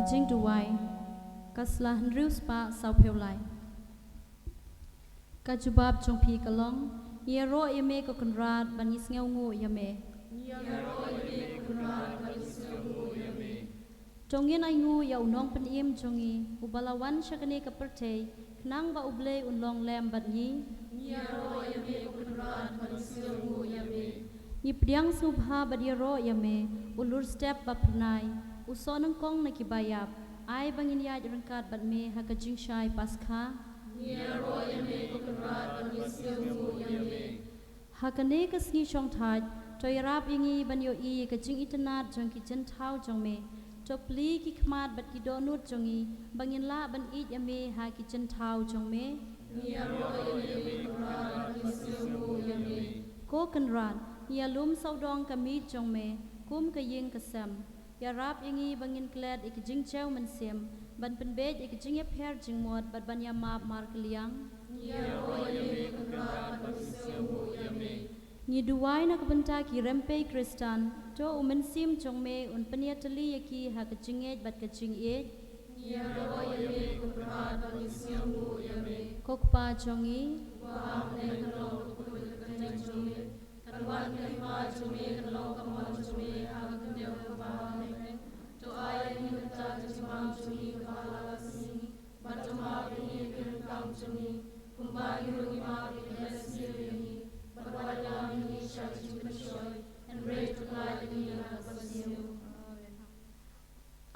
jing duwai kaslah rius pa sau peulai ka jubab chong phi kalong ye ro yame ko kunrat banis ngau ngu yame Jongin ay ngu ya unong peniem jongi ubalawan syakane ka pertei knang ba uble unlong lem bat ni ni priang subha badiro yame ulur step ba pernai usonang kong nakibayap ay bangin ya rangkat bat me hakajing syai paskha hakane kasngi chong thaj toyrap ingi banyo i kajing itanat jong ki chen thau jong me Topli ki khmat bat ki donut jongi bangin la ban ij ame ha ki chen thau jong me ko kanran ya lum saudong kami jong me kum ka ying kasam ya rap ingi bangin kled ik jing cheu man sem ban pen bej ik jing yep her jing mod bat ban ya map mar kliang Ni duwai na kabenta ki rempe kristan to umen sim jong me un peniatali yaki ha kajingej bat kajing ej kokpa jongi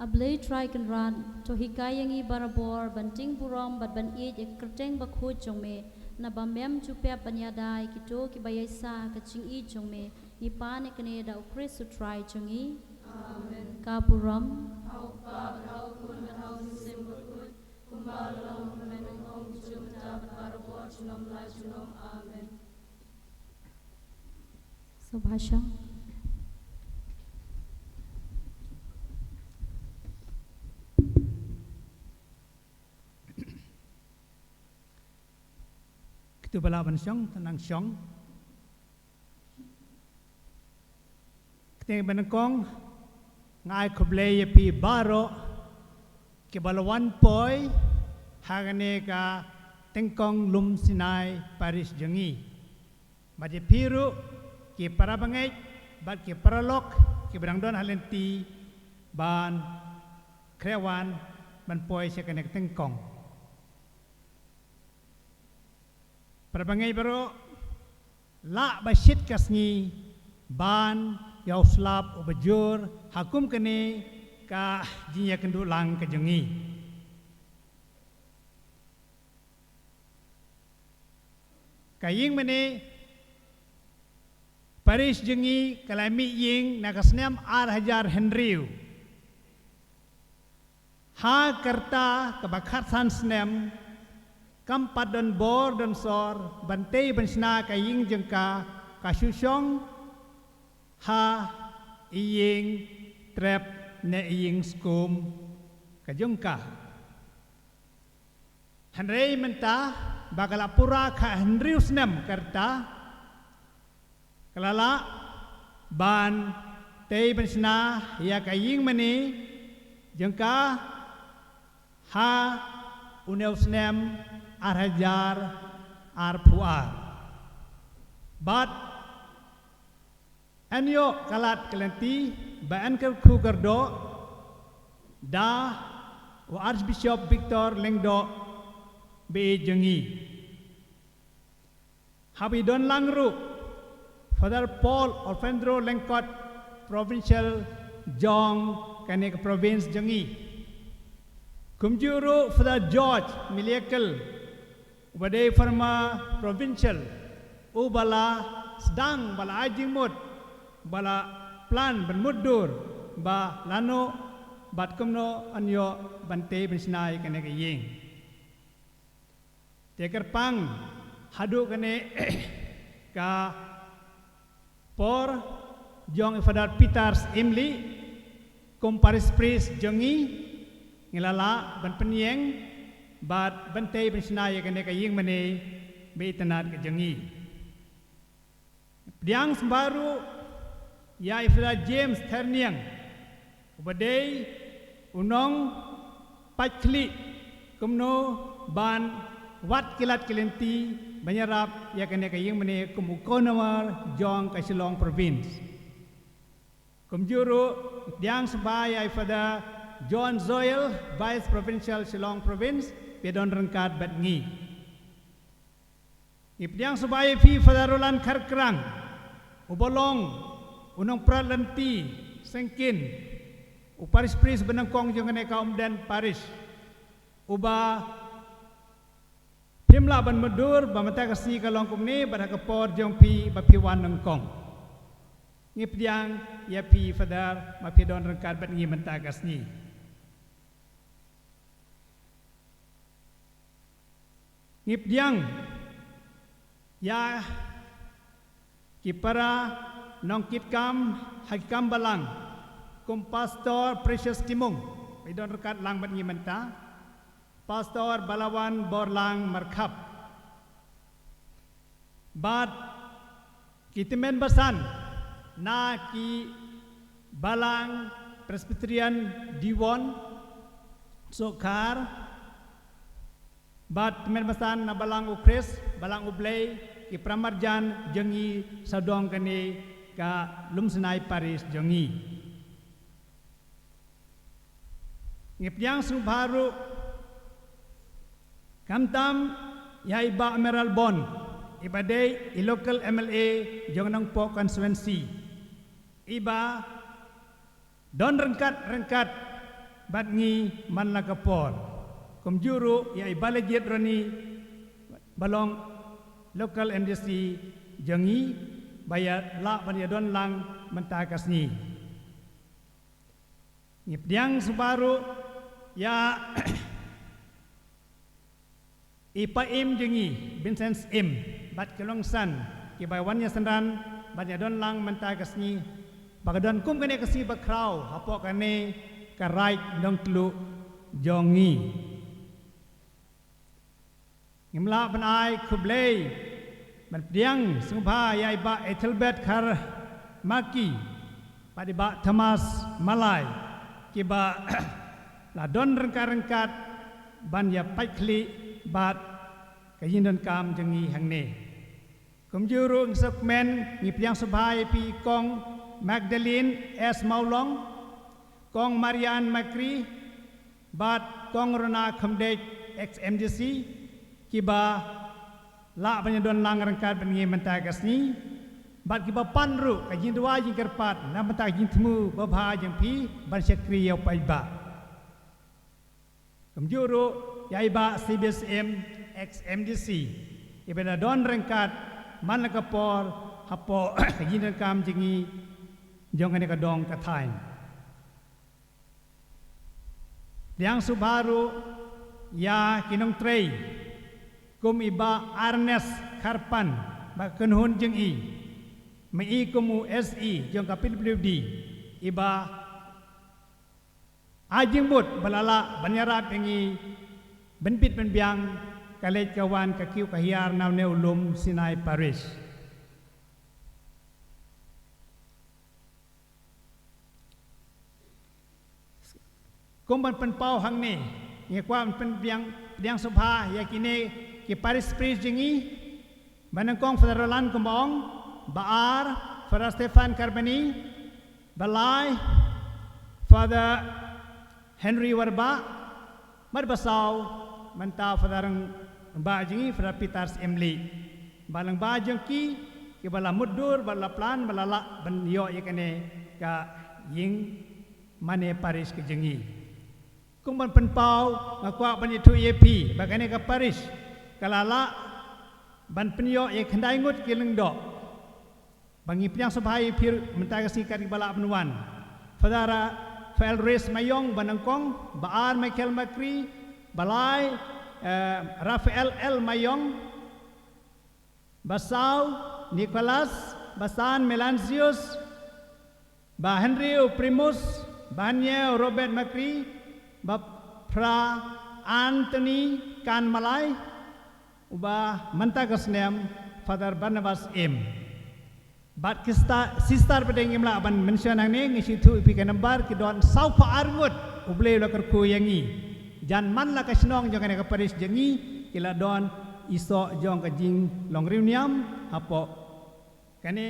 Ablay try kan ran to hikayangi barabor banting burom bat ban ej ek kerteng bakhut jong me na bamem chupe panyadai kito ki bayasa kaching i jong me ipan ekne da ukris to try jongi amen ka burom au pa au kun au sim bakut kumbal long men ong chumta barabor chunom la chunom amen Subhasha Tu balaban syong tenang syong Kete benengkong ngai kobleye pi baro ke balawan poi hagane ka tengkong lum sinai Paris jengi baje piru ke parabangai bat ke paralok ke berangdon halenti ban krewan ban poi sekane tengkong Perbangai baru la basyit kasni ban yau slap ubajur hakum kene ka jinya kendu lang kejengi kaying mene Paris jengi kalami ying nakasniam hajar Henryu ha kerta kebakat sansnem Kampat dan bor dan sor bantai bensna kaying jengka kasusyong ha iying trap ne iying skum kajengka Henry mentah bagalapura ka Henry usnem kerta kalala ban tei bensna ya kaying meni jengka ha uneusnem Arhajar Arpuar But Anyo kalat kelenti Baan ku gerdo Da Archbishop Victor Lengdo Be jengi Habidon Langru Father Paul Orfandro Lengkot Provincial Jong Kanek Province jengi Kumjuru Father George Miliakel Wadai Farma Provincial Ubala Sedang Bala Ajimut Bala Plan Bermudur Ba Lano Batkumno Anyo Bante Bersnai Kene Kaying Teker Pang Hadu Kene Ka Por Jong Father Peters Imli Kumparis Priest Jongi Ngilala Ban Penyeng Bat Bante Bersnai Kene Kaying Mene Beitanat Kejengi Diang Sembaru Ya Ifra James Terniang Ubadai unong pachli kumno ban wat kilat kilenti banyarap ya kene kayeng mene kumukonawar jong kasilong province kumjuru diang sebai ay pada John Zoyle Vice Provincial Shillong Province pedon rengkat batngi ipdiang sebai fi fadarulan karkrang ubolong unong pralanti sengkin uparis pris benangkong jong kene kaum dan paris uba Pimla ban medur bamata kasi kalong kumni badakapor jong pi bapiwan nangkong ngipdiang ya pi fadar mapidon rengkat bat ngi mentagas ni ngipdiang ya kipara nongkit kam hakam balang kum pastor Precious Timung pidon rengkat lang bat ngi menta Pastor Balawan Borlang Markhap Bat Kitimen Basan Na ki Balang Presbyterian Diwan Sokar Bat Timen Basan na Balang Ukris Balang Ublay Ki Pramarjan Jengi Sadong kani Ka Lumsenai Paris Jengi Ngipyang Subaru Kamtam Yaiba Emerald Bon Ibadai local MLA Jongnang Po Constituency Iba Don rengkat Batngi Manlakapor Kumjuru Yaiba Legit Rani Balong Local MDC Jongi Bayat La Banyadon Lang Mentakasni Ngipdiang Subaru Ya Ipaim jengi Vincent M bat kelongsan kibaiwannya sendan batnya don lang mentagasni bagadon kum kene kasi bakrau hapo kane karai dong telu jongi ngimla banai kublei berdiang sungpa yai ba Ethelbert kar maki pada ba Thomas Malai kiba ladon rengkat ban ya paikli bat kayinan kam jengi hangne kumjuru ngsekmen ngipyang subhai pi kong Magdalene S Maulong kong Marian Makri bat kong Rona Khamdek XMDC kiba la banyadon lang rengkat bengi mentagasni bat kiba panru kayin dua jing kerpat na mentag jing temu babha jeng pi ban sekri yau paiba kumjuru Yaiba CBSM XMDC ibada don rengkat manakapor hapo kajinan kam jengi jongane kadong katain Diang Subaru ya kinong trey kum iba Arnes Karpan bakenhun jengi mei kumu SE jong kapil di iba ajing but balala banyarat pengi benpit benbiang kalet kawan kakiu kahiar nau neulum Sinai Paris kumban penpau hang ni ngekwan penbiang subha yakini ki Paris Paris jengi banangkong federalan kumbong baar Father Stefan Carbani balai Father Henry Warba marbasau mantau fadarang bajingi fadar Peters Emli balang bajeng ki bala mudur bala plan bala la ban yo yakane ka ying mane Paris ke jengi kung ban penpau ngakwa ban itu EP bagane ka Paris kalala ban penyo ye khandai ngut ki lengdo bangi piang subhai pir mentagasi ka bala abnuan fadara Felres Mayong Banangkong Baar Michael Makri Balai Rafael L Mayong Basau Nicholas Basan Melanzius Ba Henry Primus Banya Robert Makri Ba Pra Anthony Kan Malai Uba Mantagasnem Father Barnabas M Bat kista sistar pedeng imla ban mention ang ni ngisi tu ipi ka nambar ki don sau pa arngut ublay la kerku yangi jan man la ka snong jong ka Paris jengi kila don iso jong ka jing long riuniam apo kane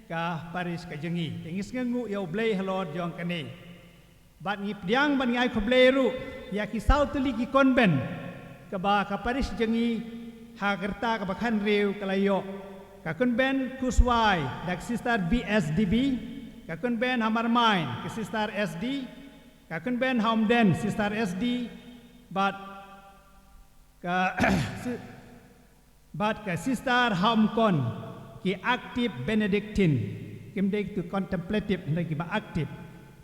ka Paris ka jengi tengis ngu ya ublay halod jong kane bat ngi pdiang ban ngai khoblay ru ya ki sautuli ki konben ka ba ka Paris jengi ha kerta ka bakhan riu kalayo ka konben kuswai dak sister BSDB ka konben hamar main ke sister SD ka konben hamden sister SD but ka sister hamkon ki aktif Benedictine kimdek tu contemplative lagi ba aktif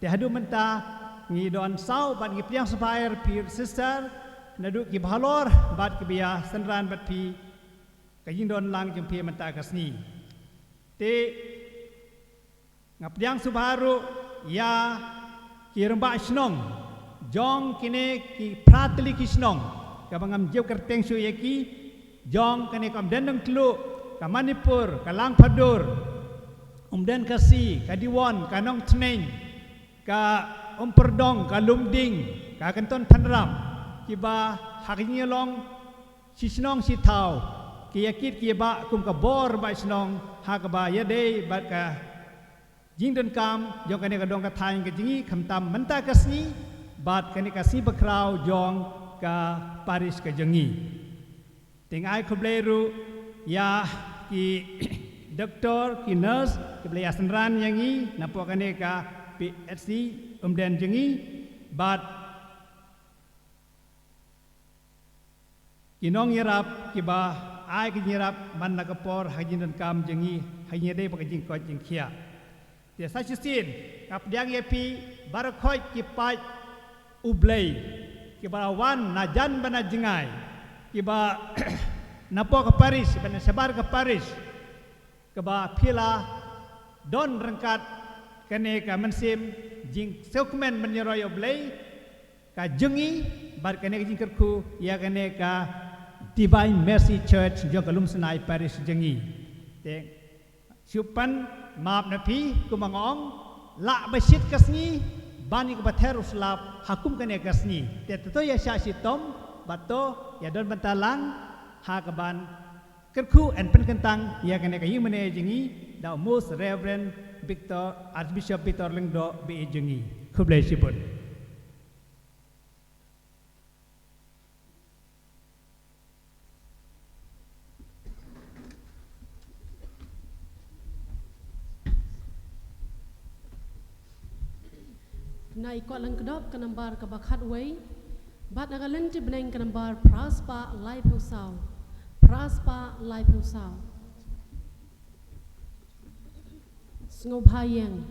te hadu menta ngi don sau bat ngi piang supplier peer sister nadu ki bhalor bat ki biya sanran bat pi ka yin don lang jeng pi menta kasni te ngapiang subaru ya ki remba snong jong kine ki pratli ki snong ka bangam jew kerteng su yeki jong kane kam dendeng tlu ka Manipur ka lang padur umden kasi ka diwon ka nong tneng ka perdong ka lumding ka kanton thanram kiba hakini long si snong si thau ki yakit ki ba kum ka bor ba snong ha ka ba yade ba ka jingdon kam jong kane ka dong ka thain ka jingi khamtam manta kasni bat kane ka si bakrau jong ka Paris ka jengi tingai khobleru ya ki doktor ki nurse ki bela sanran yangi napo kane ka PSC umden jengi bat kinong yarap kiba ai ki yarap man nakapor hajin dan kam jengi hanya dei pakajing ko jing khia te sa chisin kap diang yepi barakhoi ki pai ublei kiba wan najan bana jingai kiba napo ka Paris bana sabar ka Paris kiba phila don rangkat kane ka mensim jing dokumen menyeroy oblay ka jengi bar kane jing kerku ya kane ka Divine Mercy Church jo kalum senai Paris jengi te supan maaf napi kumangong la basit kasni bani ka bather uslap hakum kane kasni te to ya sya sitom bato ya don bantalang ha ka ban kerku en pen kentang ya kane ka ying mene jengi da most reverend Victor Archbishop Victor Lengdo be jengi khublai sipun nai ko lang kedok ke nambar ke bakhat wei bat nagaleng ti beneng ke nambar praspa live husau Ngobhayeng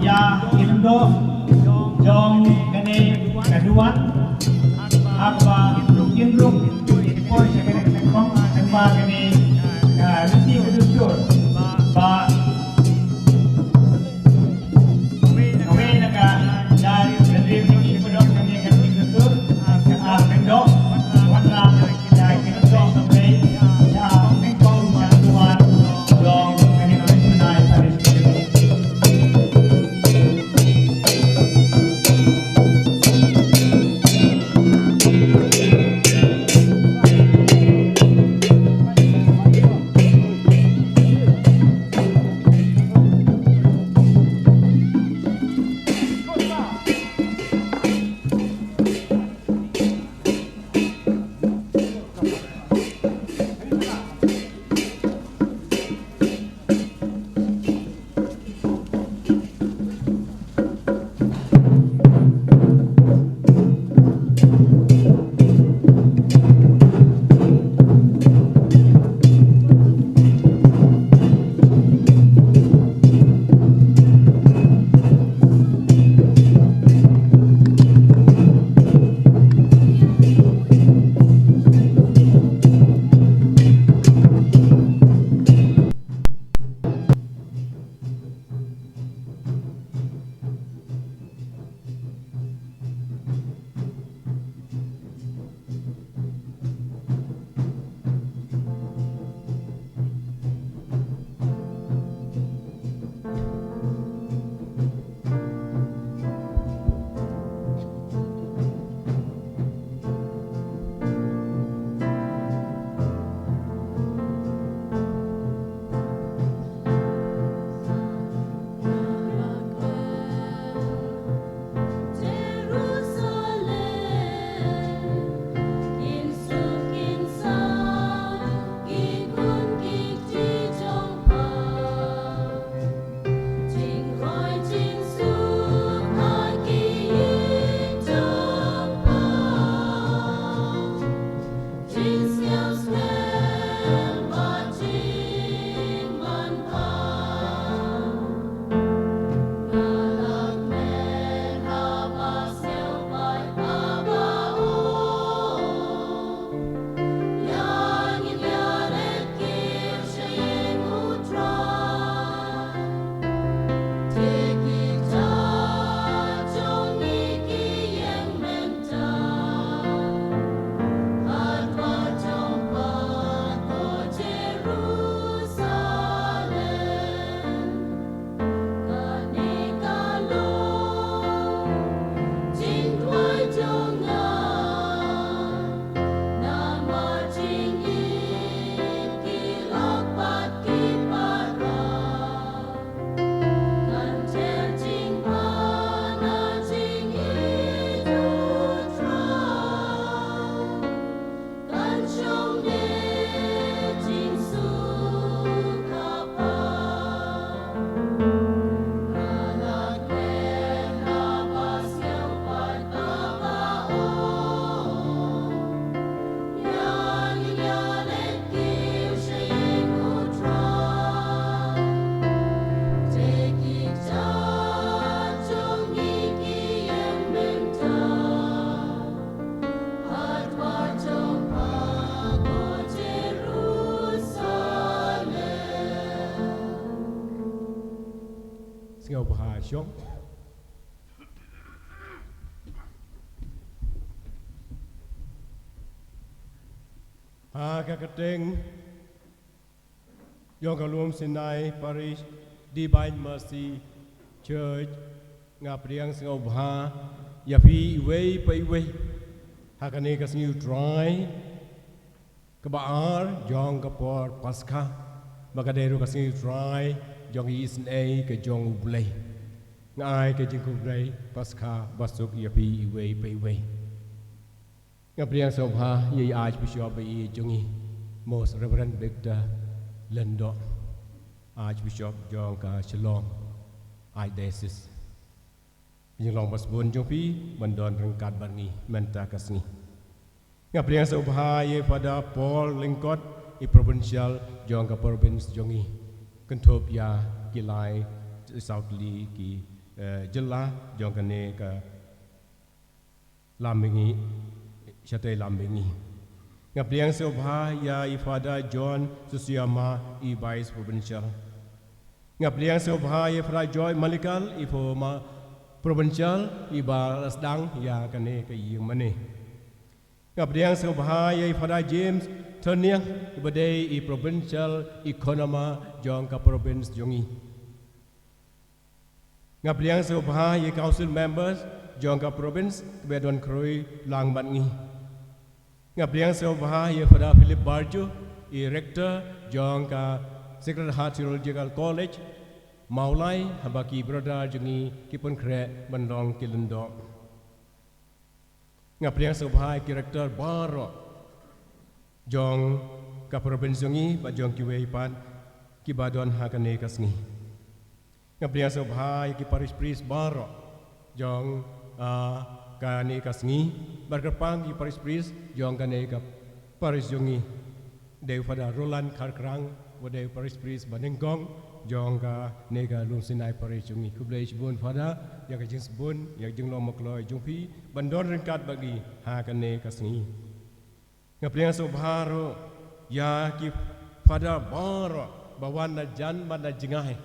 ya Indo Jong kene kaduan apa indruk impor kene tengkong tempa kene resi kedusur ba nawe naga dari ini pedok kene kedusur Indo watra ya Indo sampai ya tengkong kaduan Jong kene nasional Paris Ngau Bahasyo Keting Yongalum Sinai Parish Divine Mercy Church Ngapriang Ngau Bah Yapi Iway Pa Iway Hakane Kasniu Dry Kabaar Jong Kapor Pasca Makadero Kasniu Dry Jong East A ke Jong Ublay Ngai ke Jing Ublay Pasca Basuk Yapi Iway Pa Iway Ngapriang Sobha Ye Archbishop Ye Jongi Most Reverend Victor Lendo Archbishop Jong Ka Shalom Diocese Yang long Basbun Jongpi Bandon Rengkat Barni Menta Kasni Ngapriang Sobha Ye pada Paul Lingkot I Provincial Jong Ka Province Jongi Kentopia Kilai South Lee Ki jelah jong kene ka lambingi syate lambingi ngapriang sobha ya ifada John Susiama i Vice Provincial ngapriang sobha ya Fra Joy Malikal i former Provincial i Balasdang ya kene ka yung mane ngapriang sobha ya ifada James Turniang i badai i Provincial Economa jong ka province jongi ngapriang sobha ya council members jong ka province Bedon Kroi lang batngi ngapriang sobha ya pada Philip Barjo i rector jong ka Sacred Heart Theological College Maulai habaki brother jongi kipun kre bandong kilendo ngapriang sobha ki rector baro jong ka province jongi ba jong kiwei pan ki badon hakane kasngi ngapriang sobha ki parish priest baro jong kane kasngi berkepang di Paris Priest jong kane ka Paris jongi deu pada Roland Karkrang wadeu Paris Priest Banengkong jong ka nega lum sinai Paris jongi kublai bun pada yang jing bun yang jing lo makloi jungpi bandon ringkat bagi ha kane kasngi ngapriang sobharo ya ki pada baro bawan na jan mana jingai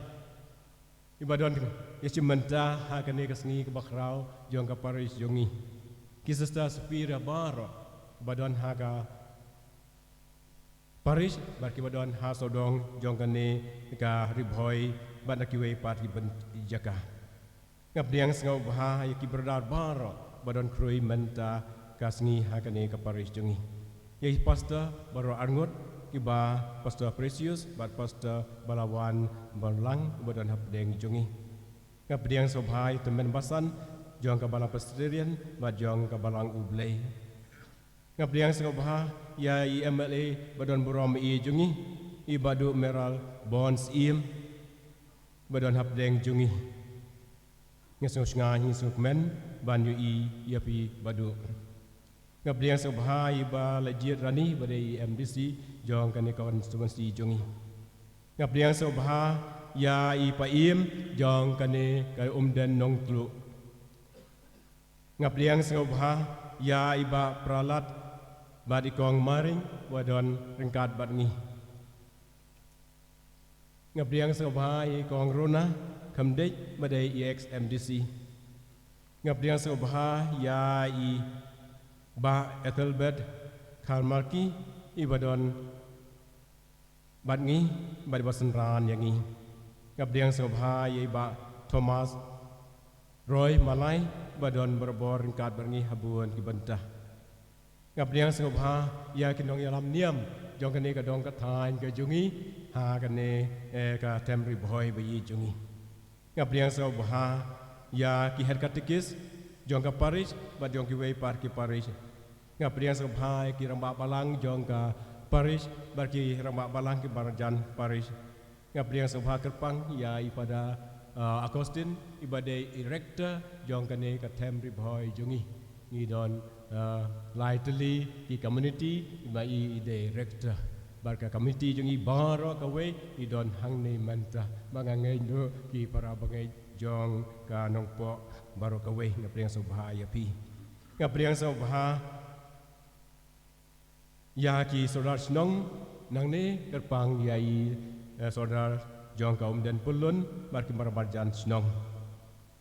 ibadon Yesu menta hakane kasngi ke bakrau jong ka Paris jongi kisasta spira baro badon haga Paris barki badon ha sodong jong kane ka ribhoi banda kiwe parti ben jaka ngabdiang sngau bah yaki berdar baro badon krui menta kasngi hakane ka Paris jongi ye pastor baro arngot kiba pastor Precious bad pastor Balawan Berlang badon hapdeng jongi ngapriang sobhai temen basan jong ka balang Presbyterian ba jong ka balang Ublei ngapriang sobha ya MLA badon borom i jungi i badu meral bonds im badon hapdeng jungi ngesung nganyi sukmen banyu i yapi badu ngapriang sobha i ba lejit rani badai MDC jong ka ni konstituensi jungi ngapriang sobha ya i paim jong kane ka umden nong tlu ngapriang sengobha ya iba pralat badikong maring wadon ringkat batngi ngapriang sengobha i kong runa kamdej badai EXMDC ngapriang sengobha ya i ba Ethelbert Kalmarki i badon batngi bad basenran yangi ngapriang sobha ye ba Thomas Roy Malai badon berbor ringkat berngi habuan ki bentah ngapriang sobha ya kinong yalam niam jong kane ka dong ka thain ka jungi ha kane ka temri boy bayi jungi ngapriang sobha ya ki head katekis jong ka Paris bad jong ki wei par ki Paris ngapriang sobha ki ramba balang jong ka Paris bar ki ramba balang ki Barajan Paris ngapriang sobha kerpang ya ipada Agustin ibadai erector jong kane ka temri boy jungi ni don lightly ki community mai director barka community jungi baro ka we i don hangne manta mangangai do ki para bangai jong ka nongpo baro ka we ngapriang sobha ya pi ngapriang sobha ya ki saudara senong nangne kerpang ya i saudara jong kaum dan pulun marki marabarjan senong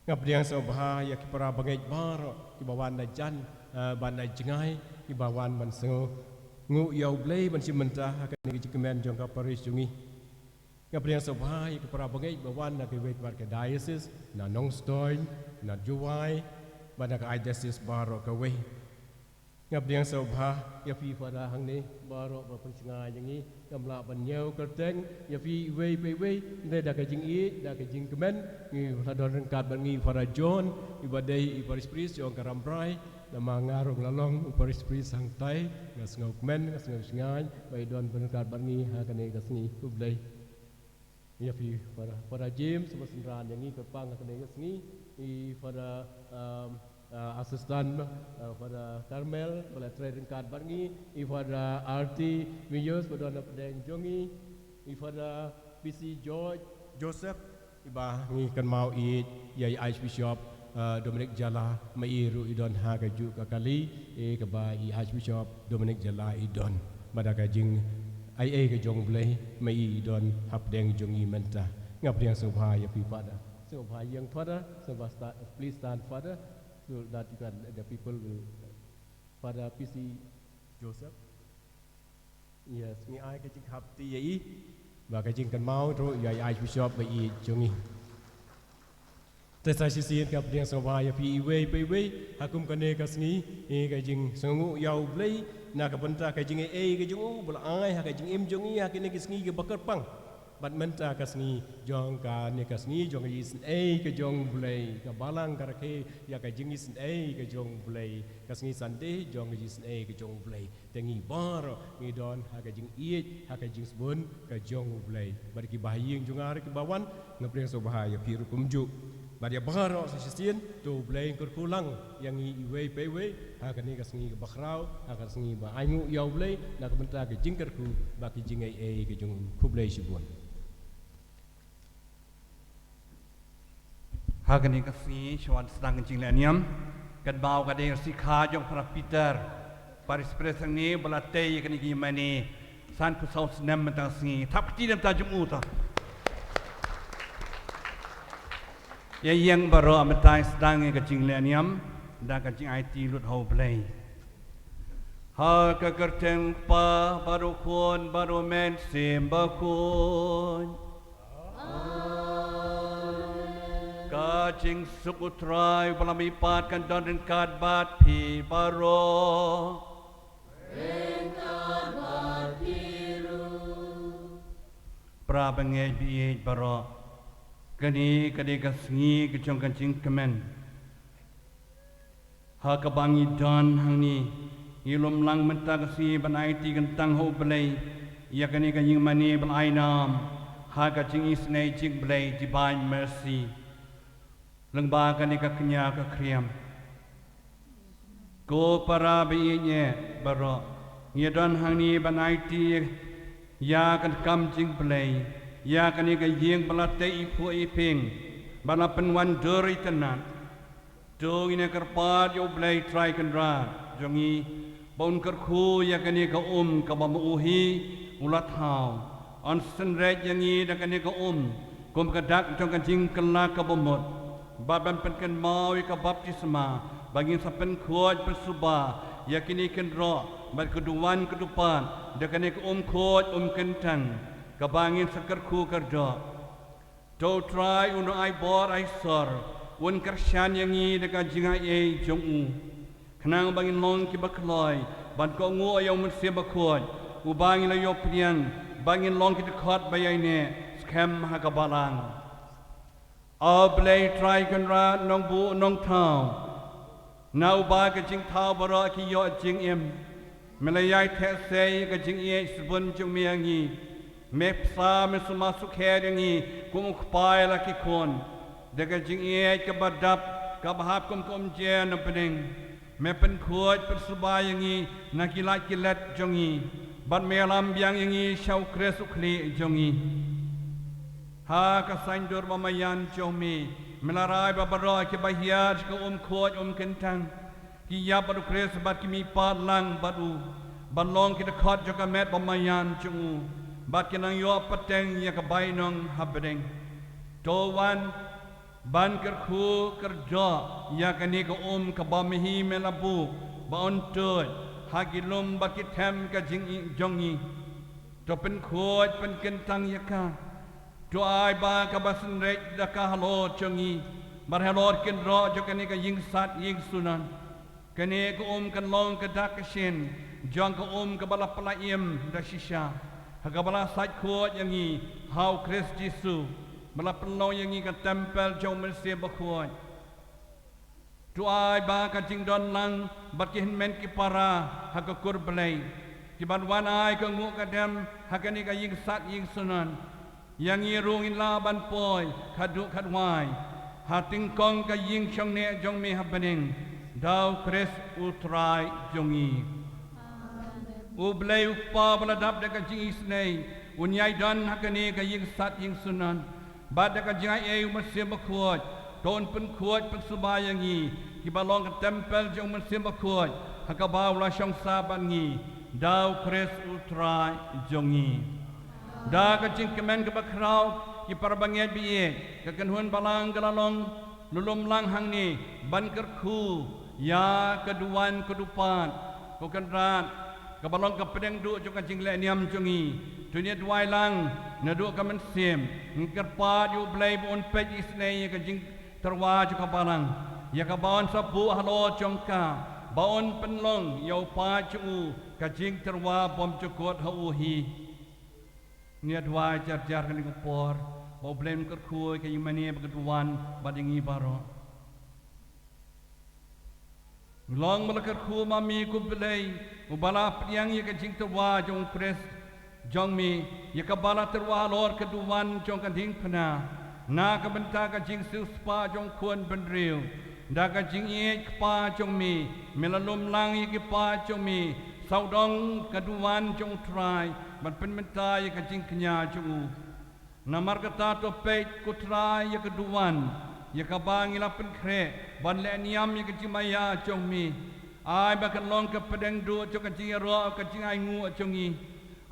ngapriang sobha ya ki para bangai baro ki bawan na jan ban na jengai ki bawan ban sengo ngu yau blei ban si mentah akan ni kemen jong ka Paris jungi ngapriang sobha ya ki para bangai bawan na ki wait marki diocese na nongstoin na juwai ban ka diocese baro ka we ngapriang sobha ya fi pada hang ni baro ba pensinga yangi kamla ban nyau kerteng ya fi wei ne da ka jing i da ka jing kemen ngi hadon rengkat ban ngi para John ibadai i Paris Priest jong karambrai nama ngarung lalong Paris Priest sang tai ngas ngau kemen ngas ngau singai bai don rengkat ban ngi ha ka ne kasngi ublai ya fi para James semasendran yangi kepang ka ne kasngi i para asisten pada Carmel pada trading card barngi pada RT Miyos pada pedang jongi pada PC George Joseph iba ngi kan mau i yai Archbishop Dominic Jala mai ru idon ha ka ju ka kali ka ba i Archbishop Dominic Jala idon madaka jing ai ka jong blai mai idon hap deng jong i menta ngap riang sobha ya pi pada sobha yang father sobha start please stand father so that you can the people will Father PC Joseph yes ngi ai ka jing hap ti yai và cái chuyện cần máu rồi giờ ai cũng shop vậy chung đi. Thế sai xin gặp điện số vài phi về hakum cái này cái gì cái chuyện số ngũ giàu lấy na cái vấn đề cái chuyện cái chung bula ai cái chuyện em chung cái này cái gì cái bakar pang but menta cái gì jong cái này cái gì jong cái gì cái jong bulai cái balang cái cái ya cái chuyện gì cái jong bulai cái gì Sunday jong cái gì cái jong bulai tengi bar ngi don cái chuyện cái chuyện sebun cái jong bulai bagi bahaya yang jungar ke bawan ngapreng so bahaya piru kumju bari baharo sa sisien to bulai kur kulang yang iwe pewe cái ni cái gì cái bakrau cái gì ba aingu yau bulai na ke menta cái jingker ku bagi jingai cái jong kublai sebun Hagani kasi syawat sedang kencing leniam kan bau kadang sikha jong para Peter paris presang ni belatei kan iki mani san ku saus nem mentang singi tap ti nem tajum uta yang baro amatai sedang kencing leniam dan kencing IT lut ho play ha ka kerteng pa baru kun baru men sim bakun Kajing sukutrai pelamipat kan don ringkat bat pi baro ringkat bat biru prabangai bi baro kani kasngi kejong kancing kemen ha kabangi don hangni ilum lang menta kasi banai ti gentang ho belai ya kani kanying mani belai nam ha kajing isnai jing belai divine mercy Lengbakan ni kaknya kakriam. Ko para biye baro. Ngedon hang ni banai ti ya kan kam jing play. Ya kan ni ka yeng balate ipu iping. Bala penwan duri tenan. Dong ini kerpat yo play try kan ra. Jongi bon kerku ya kan ni ka ka bamuhi ulat hau. On senret yang ni da kan ni ka Kum kadak jong kan jing kelak ka bomot. Baban penkan mau ika baptisma bagi sapen kuat bersuba yakini kan ro bar keduan kedupan dekan ik kuat kentang kabangin sakarku kerja to try uno ai bor ai sor un kersyan yang i dekan jinga e jongu kenang bangin long ki bakloi ban ko ngo ayong mensia bakot ubangin layo priang bangin long ki dekat bayaine scam hakabalang Ablay try kan ra nong bu nong tau. Nau ba ka jing tau bara ki yo jing em. Melayai the sei ka jing ye sebun jung miangi. Me psa me suma sukhe dengi kum kpai la ki kon. De ka jing ye ka badap ka bahap kum je na pening. Me pen khot per subayangi na kilat kilat jongi. Ban me lam biang yangi shau kresu kli jongi. Ha kasandur mamayan jomi melarai babara ke bahia ke kuat kentang ki ya baru kres bat ki mi padlang badu balong ki dekat joka met mamayan jungu bat ki nang yo pateng ya ke bainong habdeng towan ban kerku kerja ya kani ke ke bamihi melabu baon tut hagilum bakit hem ke jing jongi to pen kuat pen kentang ya ka Doai ba kabasan rek daka halot jongi bar halot ken ro jokani ka ying sat ying sunan kene ko kan long ka dakashin jong ko ka bala palaim da shisha ha bala sat ko yangi how Christ Jesus bala pelong yangi ka tempel jong mersi bakoi doai ba ka jing don lang bakin men ki para ha ka kur belai ki ban wan ai ka ngu ka dem ha kani ka ying sat ying sunan yang irung in laban poi kaduk kadwai hating kong ka ying chong ne jong me happening dau kres utrai jongi ublay upa baladap de ka jing isnei unyai dan hakane ka ying sat ying sunan Bada ka jingai e umasim bakuat ton pen kuat pen subayangi ki balong ke tempel jong umasim bakuat hakabaw la syong sabangi daw kres ultrai jongi da ka jing kemen ke bakrau ki parbanget biye ka kenhun balang galalong lulum lang hang ni ban kerku ya keduan kedupan ko kenrat ka balong ka pedeng du jong ka jing le niam jongi dunia duai lang na du ka men sim ngker pa ju blai bon pej isnei ka jing terwa ju ka balang ya ka baon sabu halo jongka baon penlong yau pa ju ka jing terwa bom cukot hu hi nia duai jar jar kan ko por bo blem ker khu ka yimani bagduan badingi baro long malakar khu mami ku blai ubala priang ya ka jing terwa jong pres jong mi ya ka bala terwa lor keduan jong ka ding pena na ka benta ka jing sil spa jong kuan benril da ka jing ye pa jong mi melalum lang ye pa jong mi saudong keduan jong trai ban pen menta ye ka jing kenya jong namar kata to peit ku trai ye keduan ye ka bangi la pen kre ban le niam ye ka jing maya jong mi ai ba kan long ka pedeng du jong ka jing ro ka jing ai ngu jong i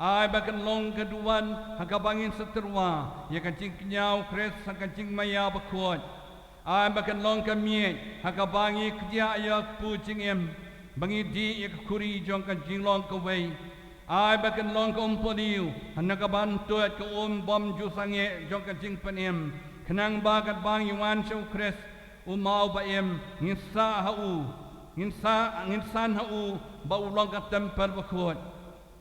ai bakan long keduan hakabangin seterwa ya kancing kenyau kres kancing maya bakot ai bakan long kami hakabangi kerja ya pucing em bangi di ya kuri jong kancing long kawai ai bakan long komponiu hanakaban tuat ke bom ju sange jong kancing penem kenang bakat bang yuan show kres umau ba em ngisa hau nginsan hau ba ulong ka tempel bakot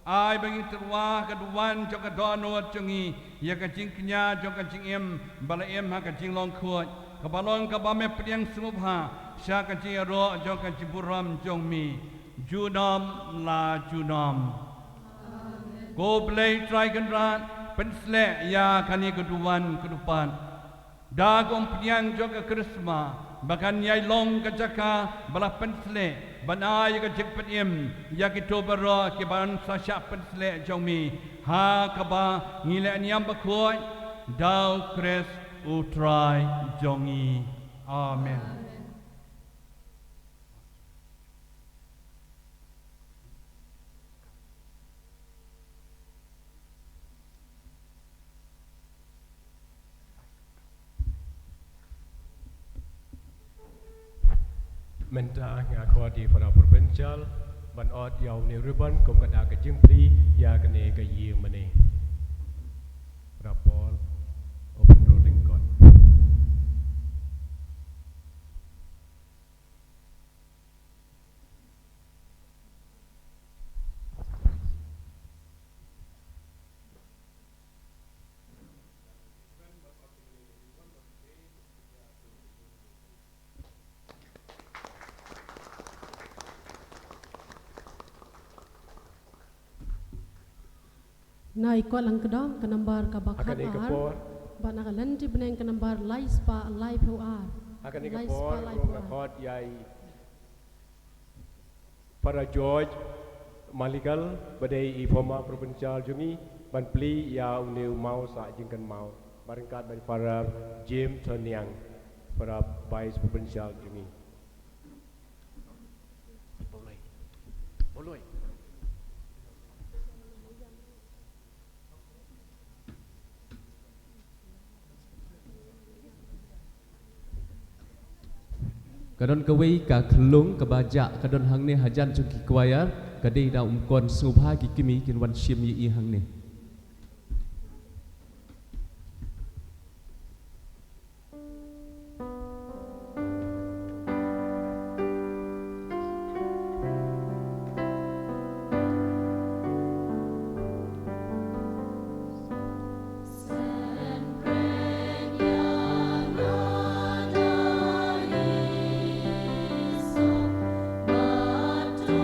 ai bagi terwa keduan jong ka donot jongi ya ka jing kenya jong ka jing em bala em ha ka jing long khot ka balong ka ba me priang sumubha sha ka jing ro jong ka jiburam jong mi junam la junam go play try kan ran pensle ya kani keduan kedupan da gom priang jong ka krisma bakan yai long ka jaka bala pensle banai ka jekpet em ya ki to baro ki ban sa sha pensle jong mi ha ka ba ngile niam ba khoi dau kres utrai jongi amen Menta ngakodi para provincial ban ot yau ni ribbon kom kada ka jimpli ya kane ka yi mane rapol open rolling god Na ikut lang kedong kenambar kabakat akan ar. ikapor Ba nakalanti beneng kenambar live spa live ho ar. akan Live ikapor spa live kom ho ar. ngakod yai para George Maligal badai i former provincial jungi ban pli ya uniu mau sa jingkan mau baringkat dari para James Toniang para vice provincial jungi boloi kadon kawai ka kelung ka bajak kadon hang ne hajan chung ki kwayar kadai da kon subha ki kimi kin wan shim yi hang ne Batu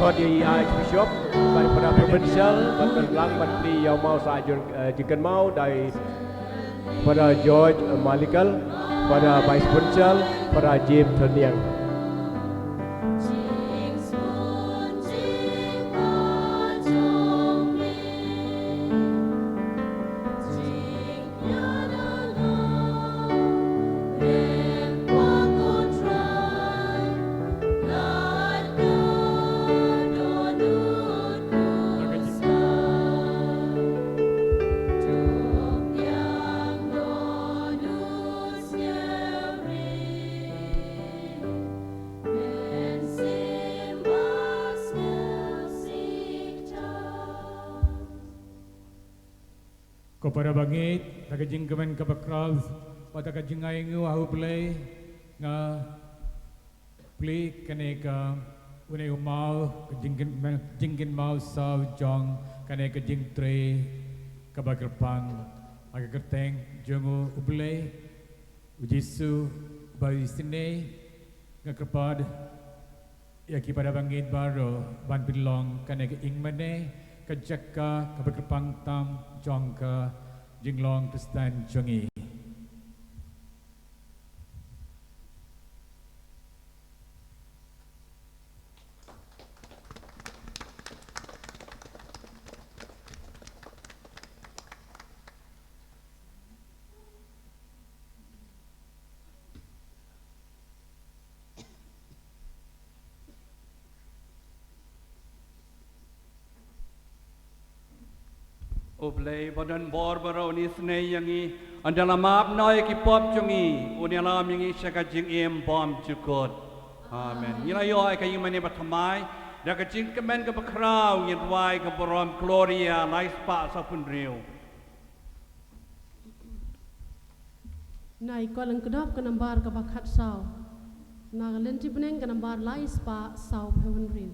thot ye Archbishop pada provincial lang menteri yang mau saja jengken mau dari pada George Malikal pada Vice Provincial pada James Terniang. Kepada bangit, tak kejing kemen kebakral, pada kejing ayu ahu play, nga play kaneka unai umau kejingkin mau saw jong kaneka jing tre kebakerpang agak kerteng jongo ublay ujisu bagi sini nga kepad yaki pada bangit baro ban pilong kaneka ingmane kejaka kebakerpang tam jongka jinglong Kristen jongi. Oblay badan bor barau ni senai yangi adalah maaf noi ki pop jungi unialam yangi syakajing im bom cukut. Amen. Ila yo ai kayi mani batamai dak kajing kemen ke bakrau yin wai ke borom gloria lais pa sa pun riu. Nai ko lang kedap ke nambar ke bakat saw. Na lenti beneng ke nambar lais pa saw heaven riu.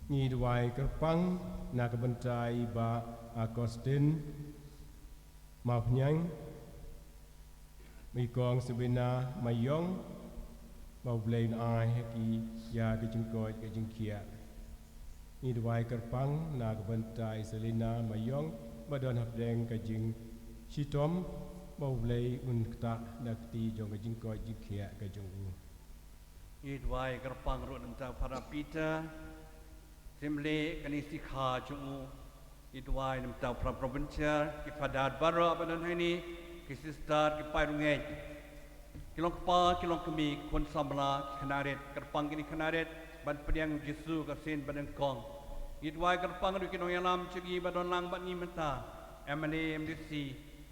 Nhi Dwight Kerpang, Nakabantai Ba Agustin, Mau Nyang, Mikong Sabina Mayong, Mau Blain Ai Haki Ya Kejengkoi Kejengkia. ni dwai kerpang na kebentai selina mayong badon hapdeng kajing shitom bau blei un kta nakti jong kajing ko jikhia kajong u Idwai kerpang ro nanta para pita simle kanisi kha jungu idwai nanta pra provincial ki padat baro badan ini ki sister ki pairungai kilong pa kilong kemi kon samla kanaret kerpang kini kanaret ban pediang Jesu kasin badan kong idwai kerpang ru kinong yalam cegi badon lang bat ni menta MLA MDC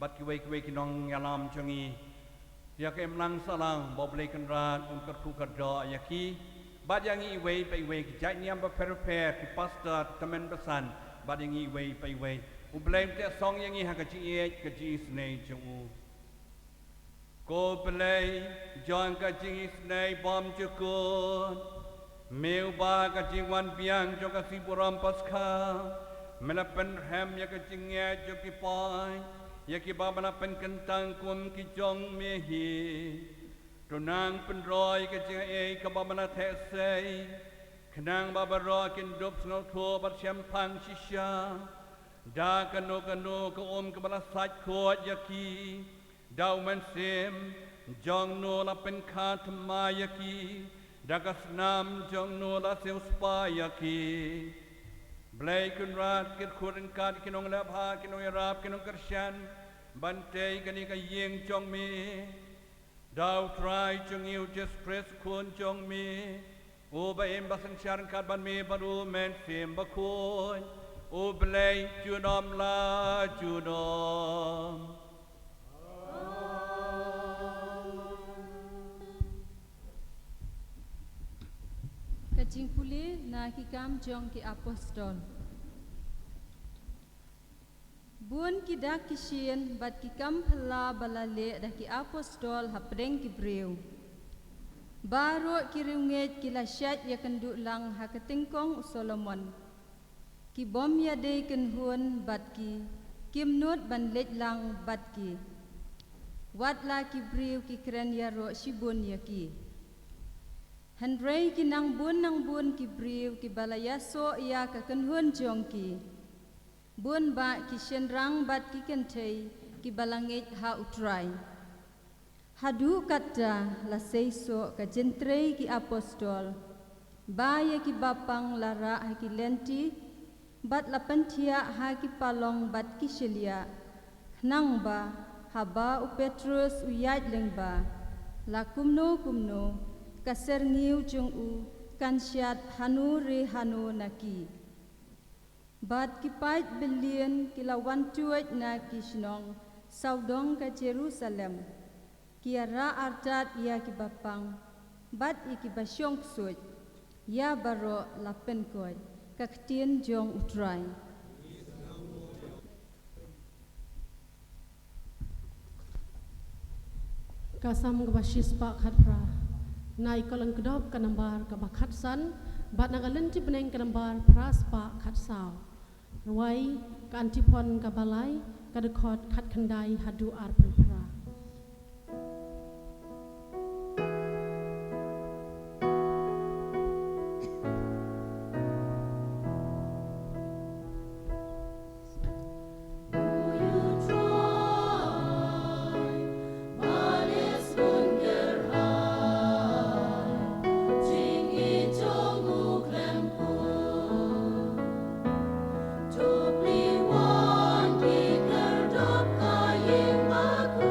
bat kiwai kinong yalam cungi yak emlang salang boblei kenrat untuk kerja yaki bad yang iwei pai wei kijai niam ba prepare ki pastor temen pesan bad yang iwei pai wei ublei te song yang i hakaji kaji snei jungu ko plei jon kaji snei bom jukun meu ba kaji wan piang jo kasi buram paskha melapen ham ya kaji nge jo ki pai yaki babana pen kentang kum ki jong mehi tunang penroy ke jeng ke babana thesei kenang babaro kin dop snol tho bat champang shisha da kano ke ke bala saj khot yaki dau man sim jong no la pen khat ma yaki da kasnam jong no la seu spa yaki Blai kunrat kir kurin kat kinong labha kinong yarap kinong kersyan bantai kani ka yeng chong mi dau try chung you just press kun chong mi o ba em basang sharan kat ban mi baru men sim ba kun o blai junom la junom Kajing puli na kikam jong ki apostol. Bun ki dak kisien bat kikam phala balale dah ki apostol hapreng ki breu. Baro ki riunget ki lasyat ya kendu lang hakatingkong Solomon. Ki bom ya dei ken hun bat ki kimnut ban let lang bat ki. Wat la ki breu ki kren ya ro shibun ya ki. Handrei ki nang bun ki briu ki balayaso ia ka kenhun jong ki. Bun ba ki shenrang bat ki kentei ki balangit ha utrai. Hadu kata la seiso ka jentrei ki apostol. Ba ye ki bapang lara ha ki lenti bat la pentia ha ki palong bat ki shelia. Nang ba haba u Petrus u yat leng ba. La kumno kaser ngiu jung u kansyat hanu re hanu naki bat ki pait billion kilawan tuat na kishnong saudong ka Jerusalem kiara artat ia ki bapang bat iki basyong suit ya baro lapen koy kaktien jong utrai kasam gabashis pa khatra Nai kalang kedop kanambar kabakhat san bat nagalan ti beneng kanambar praspa khat saw ruai ka antipon kabalai kadekot khat khandai hadu ar pra Aku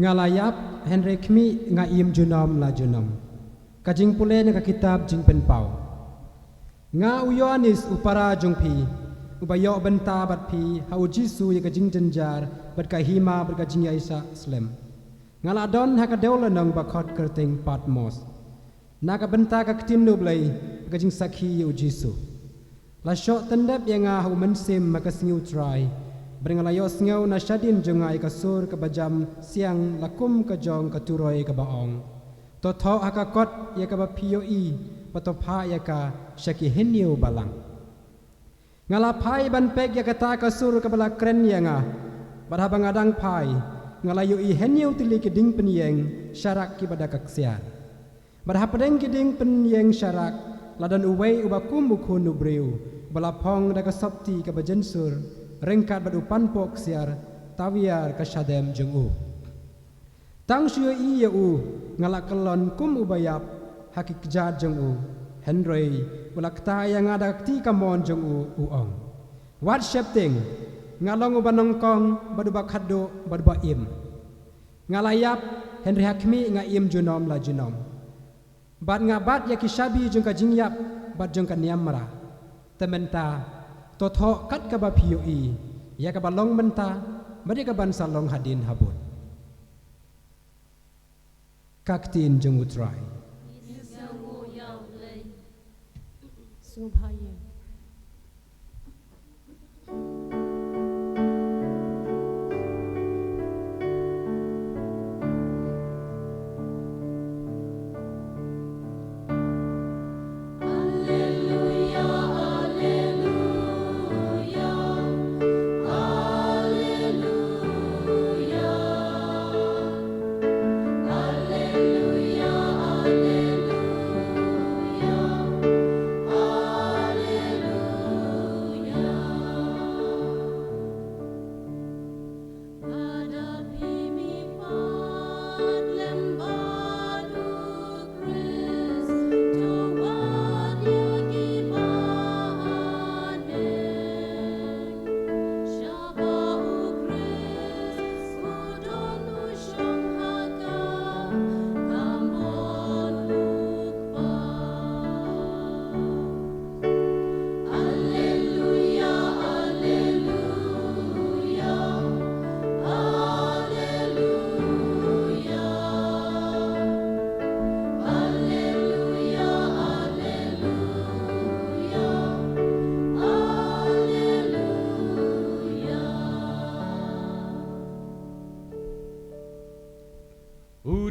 Ngalayap Henry Kmi ngaim junom la junom. Kajing pule na kitab jing penpau. Nga uyonis upara jungpi. Ubayo benta bat pi hau jisu ya kajing jenjar bat kahima bat kajing Isa Islam. Ngaladon hakadeula nang bakot kerting Patmos. Naka benta ka ketindu blai kajing sakhi ya jisu. La syok tendap yang hau mensim makasingiu try. Beringalayos ngau na syadin jungai kasur ke bajam siang lakum ke jong ke turoi ke baong. Totho hakakot ya ke bapioi patopha ya ka syaki heniu balang. Ngalapai ban pek ya kata kasur ke bala kren ya nga. Badha bangadang pai ngalayu i heniu tili ke ding penyeng syarak ki pada kaksiar. Badha pedeng ki ding penyeng syarak ladan uwei ubakum bukun nubreu bala pong da kasopti ke bajensur. Rengkat badupan pok siar tawiar kasyadem jeng Tang syua iya ngalak kelon kum ubayap hakik jad jeng Henry ulak yang ada kti kamon jeng uong. Wat shepting ngalong ubanongkong badubak hado badubak im. Ngalayap Henry Hakmi ngaim junom la junom. Bad ngabat ya kishabi jeng kajingyap bad jeng kaniamra. Tementa Totho kat ka bapioi ya ka balong menta badi ka bansa long hadin habun kaktin jeng utrai Subhaya.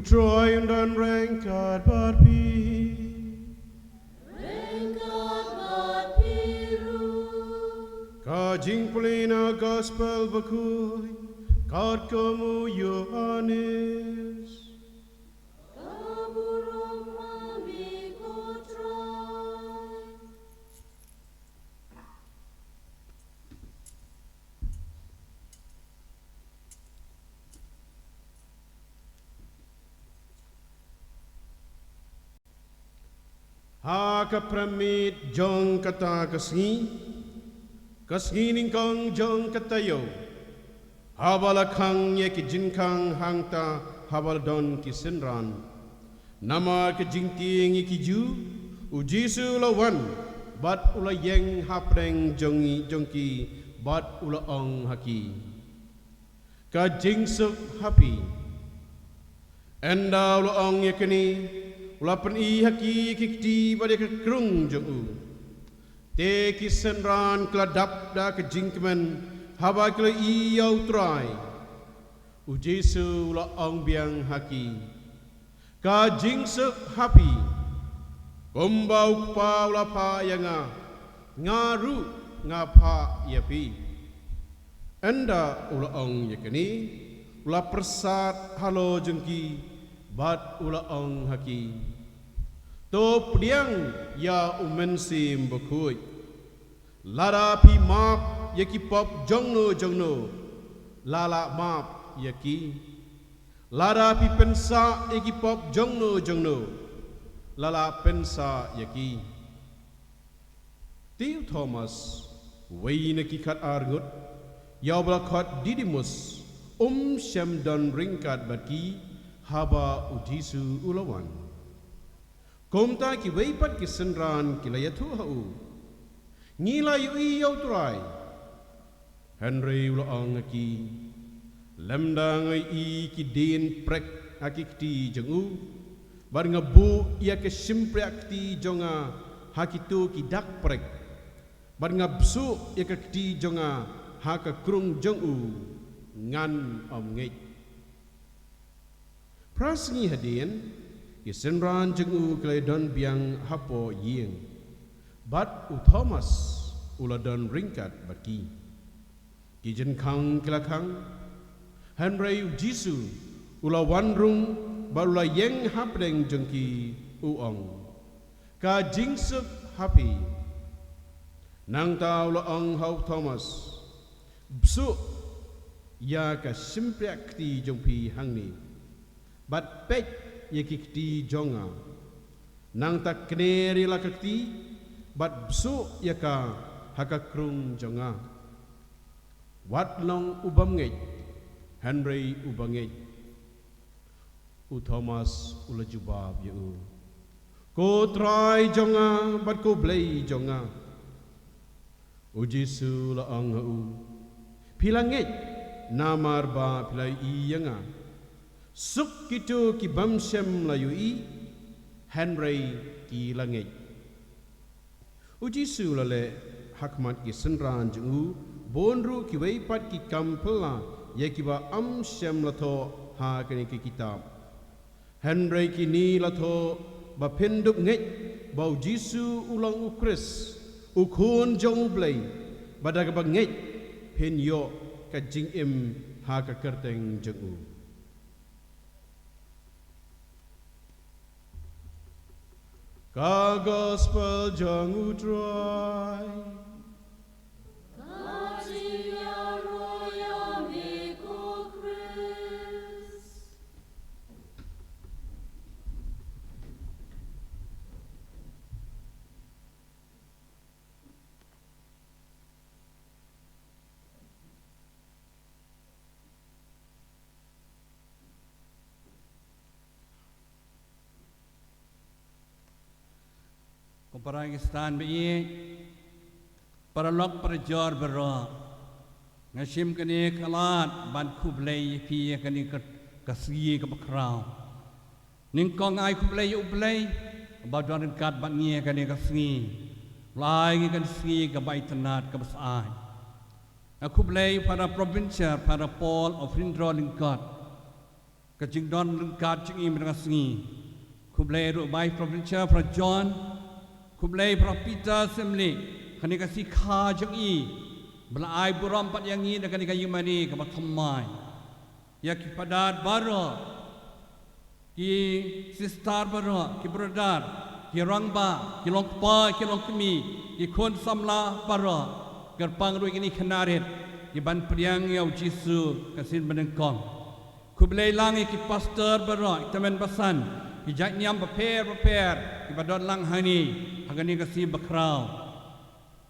Troy and dan rengkat bat pi Kajing pelina gospel bakui Kat kamu Yohanes Ha ka pramit jong kata kasngi ningkong jong katayo habala khang ye ki jinkang hangta habal don ki senran nama ke jingting ki ju ujisu lawan bat ula yeng hapreng jongki bat ula ong haki ka jingsuk hapi enda ula ong ye kini Ulapan i haki kikti pada ke kerung jeng Te kisenran keladap da ke jingkemen haba kela i yau trai. Ujesu ula ong biang haki ka jingsuk happy Kumbau pau la pa yanga ngaru ngapa yapi anda ula ong yakani ula persat halo jengki bat ula ong haki to priang ya umensim bakui lara pi map yaki pop jongno lala map yaki lara pi pensa yaki pop jongno lala pensa yaki Tiu Thomas wei neki kat argut ya balakot Didimus Shem dan ringkat baki haba udisu ulawan Komta ki wei pat ki senran ki layatu hau ngila yui yau turai Henry ulaang aki lemdang i ki din prek aki kti jengu bar ngabu ia ke simpriakti jonga hakitu ki dak prek bar ngabsu ia ke kti jonga haka krung jongu ngan omngej prasngi hadien ki senran jengu kleidon biang hapo ying bat u Thomas uladon ringkat baki ki jenkang kelakang Henry Jisu ula wanrung Balula yang hapdeng jengki uong ka jingsuk happy nang tau laong hau Thomas bsu ya ka simpriakti jengpi hangni bat pek yakikti jonga nang tak kneri lakakti bat bsu ya ka hakakrung jonga wat long ubamngej Henry ubangej U Thomas ula jubab yu ko try jonga bat ko blay jonga U Jisu la ang u pilanget namar ba pilai iyanga suk kitu ki bamsem la yu i Henry ki langet U Jisu la le hakmat ki senran jungu bonru ki weipat ki kampela ye ki ba amsem la tho ha kani ki kitab Henry kini lato bapenduk ngej bau Jisu ulang ukris ukun jong blay badag ba ngej pen yo ka jing im ha ka kerteng jengu ka gospel jong utrai Pakistan bi para lok para jor bero ngashim kani kalat ban kublay pi kani kasgi ka bakraw ning kong ai kublay ublay badon kat ban ngie kani kasgi lai kan sgi ka baitanat ka basai kublay para provincia para Paul of Rindro lingkat ka jingdon lingkat jingi mengasgi kublay ru bai provincia para John Kublay para Peter Semli kani kasi kha jang i belai buram pat yang i kani kayu mani ka bathamai ya ki padat baro ki sister baro ki brother ki rangba ki longpa ki longkmi ki kon samla baro gerpang ru ini kanaret ki ban priang ya Jisu kasin benengkong kublay langi ki pastor baro temen basan ki janyam prepare ki badon lang hani Hagani kasi bakraw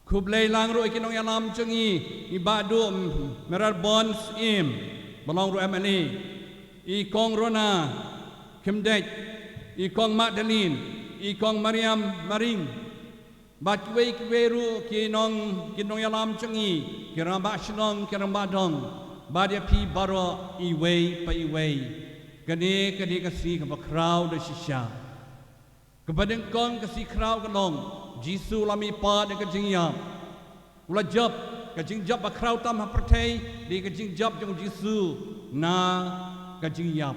kublay lang ro ikinong yalam changi ibadu merar bons im balong ro emani i kong rona kimdek i kong Magdalene i kong Mariam Maring bat wei kweru kinong yalam changi kiramba shnong kiramba dong badia pi baro i wei pa i wei gani kasi ka bakraw da shisha Kepadang kong kasi kraw kalong Jisu lami pa de kajing yam ula job kajing job bakraw tam hapertei di kajing job jong Jisu na kajing yam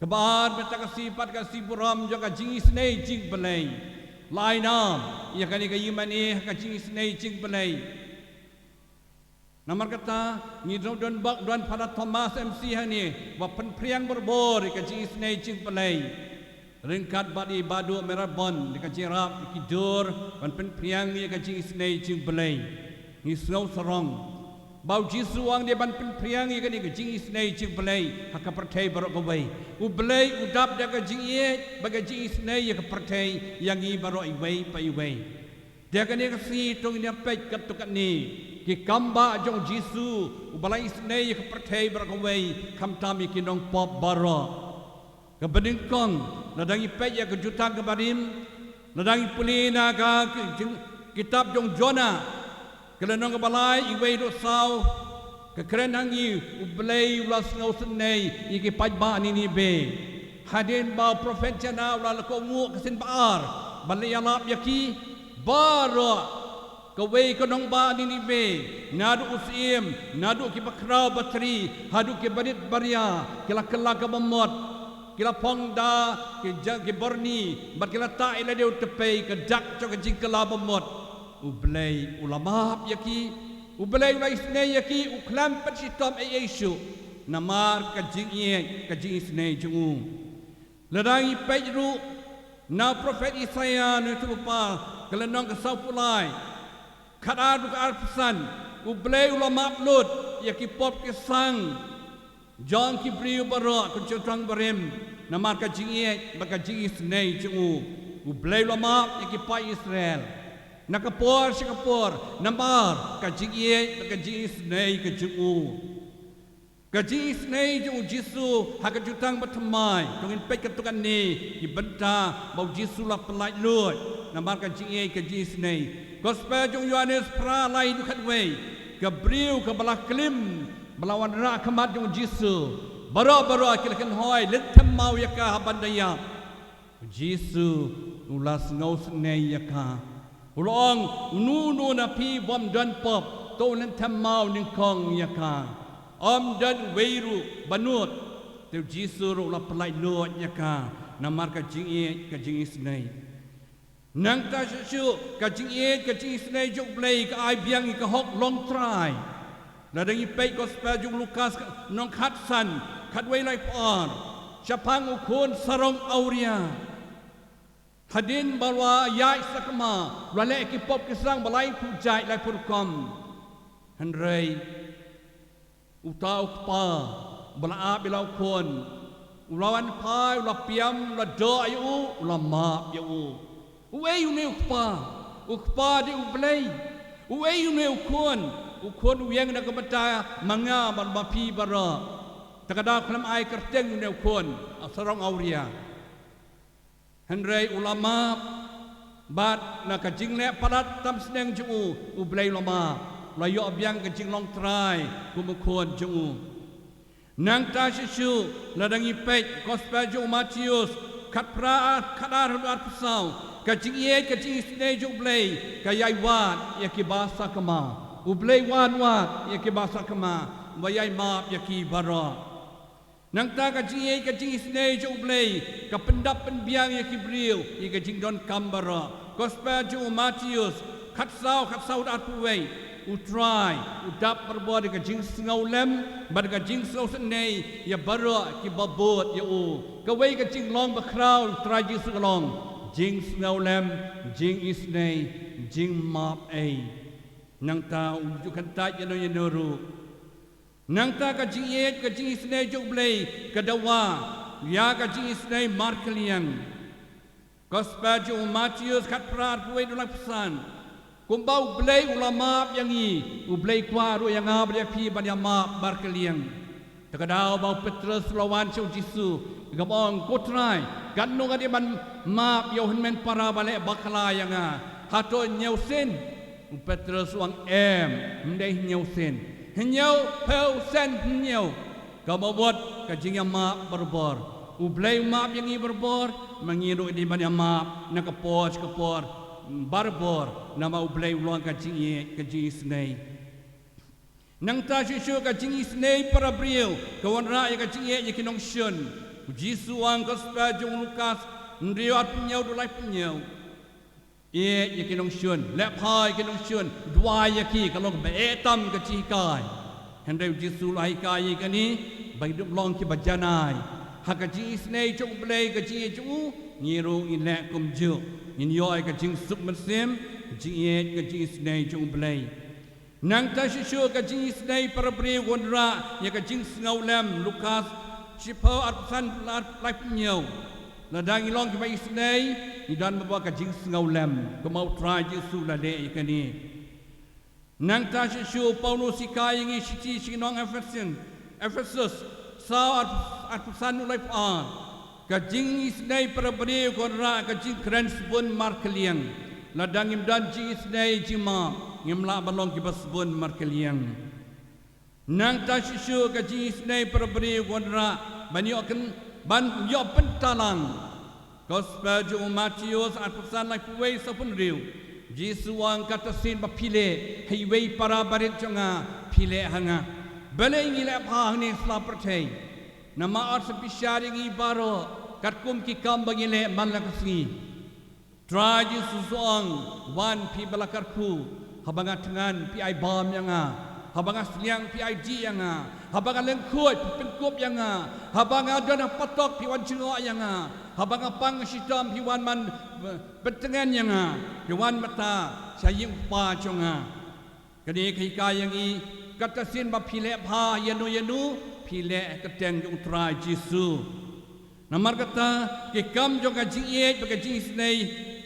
Kebar bertakasi pat kasi buram jaga jing isnei jing belai. Lainam ia kani ka yimani ka jing isnei jing belai. Namar kata ni don bak don pada Thomas MC hani wa penpriang berbor ka jing isnei jing belai. Ringkat badi badu merabon di kajirap kidur wan penpriang ia ka jing isnei jing belai. Ni snow serong. Bau Jisu ang dia ban penpriang ia ka ni ka jing isnei jing belai haka pertai barok kawai. U belai udap dia ka jing ie baga jing isnei ia ka pertai yang i barok iwai pa iwai. Dia ka ni ka si tong ni pej kat tukat ni ki kamba jong Jisu u balai isnei ia ka pertai barok kawai kam tami kinong pop barok. Ka bedingkong nadangi pej ia ka jutang ka barim nadangi pulina ka kitab jong Jonah. Kalau nong balai iway do saw, kekeren hangi ublay ulas ngau senay iki pajba ni be. Hadin ba profet jana ulah ko ngu kesin baar balai alap yaki baro kaway ko nong ba ni be. Nadu usim nadu ki bakraw batri hadu ki badit baria kila kala ka bomot kila pongda ki borni bat kila ta ila de utepay ka dak cho ka jingkala bomot. Ublay ulama yaki ublay ulai snei yaki uklam pachitom e Yesu namar kajing ie kajing snei jungu ladai pejru na profet Isaiah ne tupa kelenong ke saupulai kadadu ka arpesan ublay ulama lut yaki pop ke sang John ki priu baro kun chotang barem namar kajing ie bakajing snei jungu ublay ulama yaki pa Israel nakapor sikapor nambar kajing ie kajing isnei kajung kajing isnei jung Jisu hakajutang batamai tungin pek ketukan ni ibenta bau Jisu la pelai lut nambar kajing ie kajing isnei gospel jung Yohanes pra lai dukat wei Gabriel ke belah klim melawan rak kemat jung Jisu baro kilakan hoi lentem mau yaka habandaya Jisu ulas ngau snei yaka Ulong nunu na pi bom dan pop to nan tamau ning kong yaka om dan weiru banut te Jisu ro la pelai lo yaka namar ka jing ie ka jing isnei nang ta shu ka jing ie ka jing isnei jok blai ka ai biang ka hok long try la dang i pe gospel jong Lukas nong khat san khat wei lai por chapang ukun sarong auria Hadin balwa yai sakma lale ekipop kisang balai pujai lai purkom Henry utau pa bala bilau kon ulawan pai ulapiam la do ayu ulama yu uei une ukpa di ublei uei une ukon uyang na kamata manga bal mapi bara takada klam ai kerteng une ukon asarong auria Henry ulama bat na kajing le parat tam seneng ju ublay ulama layo abyang kajing long try kumukon ju nang ta shu ladangi pej gospel ju Matius kat praat kadar at pesau kajing ye kajing snei ju ublay kayai wat yaki basa kama ublay wat yaki basa kama bayai map yaki bara Nang ta kajing isnei jo ublay kapendap penbiang ya kibril i kajing don kambara gospel jo Matius khatsau dat puwei utrai udap perbuat kajing sengau lem bad kajing sengau senei ya bara ki babot ya u kawei kajing long bakrau trai jing sengalong jing sengau lem jing isnei jing map ei nang ta unjukan ta ya no ru Nang ta kajing isnei jok blay kadawa ya kajing isnei markelian gospel jo Matius kat prat puai dulak pesan kumbau blay ulama yang i ublay kwa ru yang abri pi ban yama markelian takadau bau Petrus lawan jo Jisu gabong kotrai ganno ngadi ban map yo men para bale bakala yang hato nyausen Petrus wang mdai nyausen Henyau peu sen henyau kau buat kajing yang map berbor ublay map yang i berbor mengiru di mana map nak kapor berbor nama ublay ulang kajing isnei nang ta shu kajing isnei para brio kawan ra kajing ye kinong shun Jisu ang gospel jong Lukas riwat penyau dulai penyau ye kinong syun lep hai kinong syun dua yaki kalau beetam ke cikai hendai Jisu lai kai kani bai dup long ki bajanai hakaji isnei jong blai ke ji jong ngiru ilek kum ju in yoi ke jing suk mesim ji ke ji isnei jong blai nang ta shu ke ji isnei para pri wondra ye ke jing ngau lem Lukas Cipo arsan lai penyau ladang ilong ki bai isnei idan bawa ka jing ngau lem ko mau try Jisu la de ikani nang ta shu Paulus sikai ngi sici sinong Ephesus sa arsan lai pa ka jing isnei para beri ko ra ka jing krens bun markeliang ladang imdan jing isnei jima ngimla balong ki basbun markeliang nang ta shu ka jing isnei para beri ko ra ban yo pentalang gospel ju Matius arsan lai puai sapun riu Jisu ang katasin ba pile highway para barit jonga pile hanga bale ngile pa ni sla pertai nama ar sepisyari ngi baro katkum ki kam bangile malakasi try Jisu soang wan pi balakarku habanga tengan pi ai bam yanga habanga sliang pi ai ji yanga habanga lengkut pi penkup yanga habanga dana patok pi wan chingo yanga habanga pang sitam pi wan man betengan yanga pi wan mata saying pa chonga kadi kai kai yang i katasin ba pile pha yenu pile keteng jong try Jisu namar kata ke kam jong ka jingie ba ka jing snei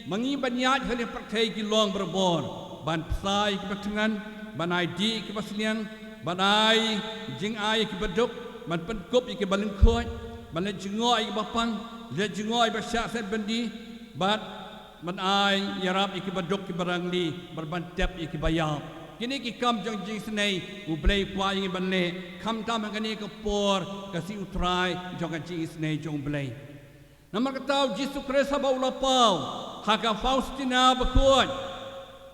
mangi banyat hale perthai ki long berbor ban sai ki betengan ban ai di ki baslian ban ai jing ai ki beduk ban penkup ki balen khoi ban le jingoi ki bapang le jingoi ba syak set bendi bat ban ai yarap ki beduk ki barangli berban tap ki bayap kini ki kam jong jing snei u blai kwa ing ban le kam tam kani ko por ka si utrai jong ka jing snei jong blai namar katau Jisu Kristus ba ulapau haka Faustina bakut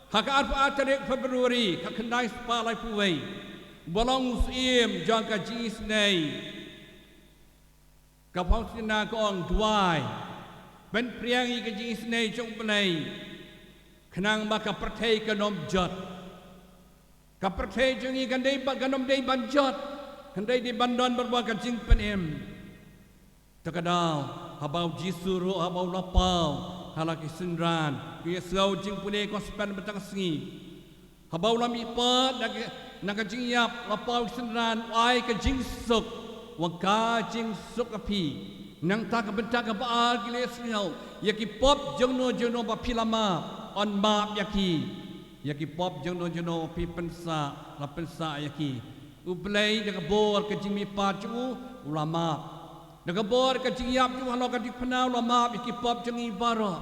haka arpa tarik Februari ka kendai spa lai puai bolong usim jong ka jing snei ka Faustina ko ong duai ben priang i ka jing snei jong blai kenang ba ka perthai ka nom jot ka perthai jong i kan dei ba ganom dei ban jot kan dei di bandon berbuat ka jing penem takadau habau Jisu ro habau lapau halaki sendran ki sau jing pune ko span betang singi habau lami pa nak jing yap lapau sendran ai ka jing suk wang ka jing suk api nang ta ka bentak ka ba gile siau yaki pop jengno ba pilama on map yaki pop jengno pi pensa la pensa yaki ublai de ka bor ka jing mi pa chu ulama Nagabor ka jingyap ju halo ka dikpanaw lama iki pop jengi baro.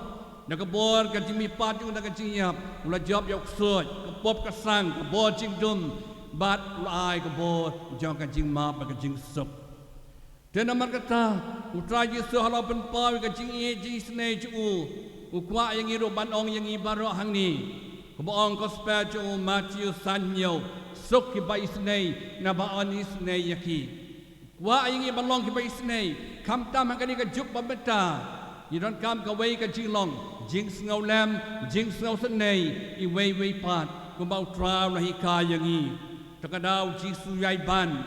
Nagabor ka jimi pat ju naga jingyap ula job yok soy ka pop ka sang ka bor jing dum bat ulai ka bor jong ka jing ma ka jing sup. Tena markata utra Yesu halo pen pa ka jing e ji snei ju u kwa yang iro ban ong yang i baro hang ni. Ka boong gospel ju Matius sanyo suk ki bai snei na ba on snei yaki. Wa ingi balong ki bai snei kam tam hang ni ka juk ba beta iron kam ka wei ka jinglong jing ngau lam jing ngau snei i wei pat ku mau traw na hi ka yangi takadau Jisu yai ban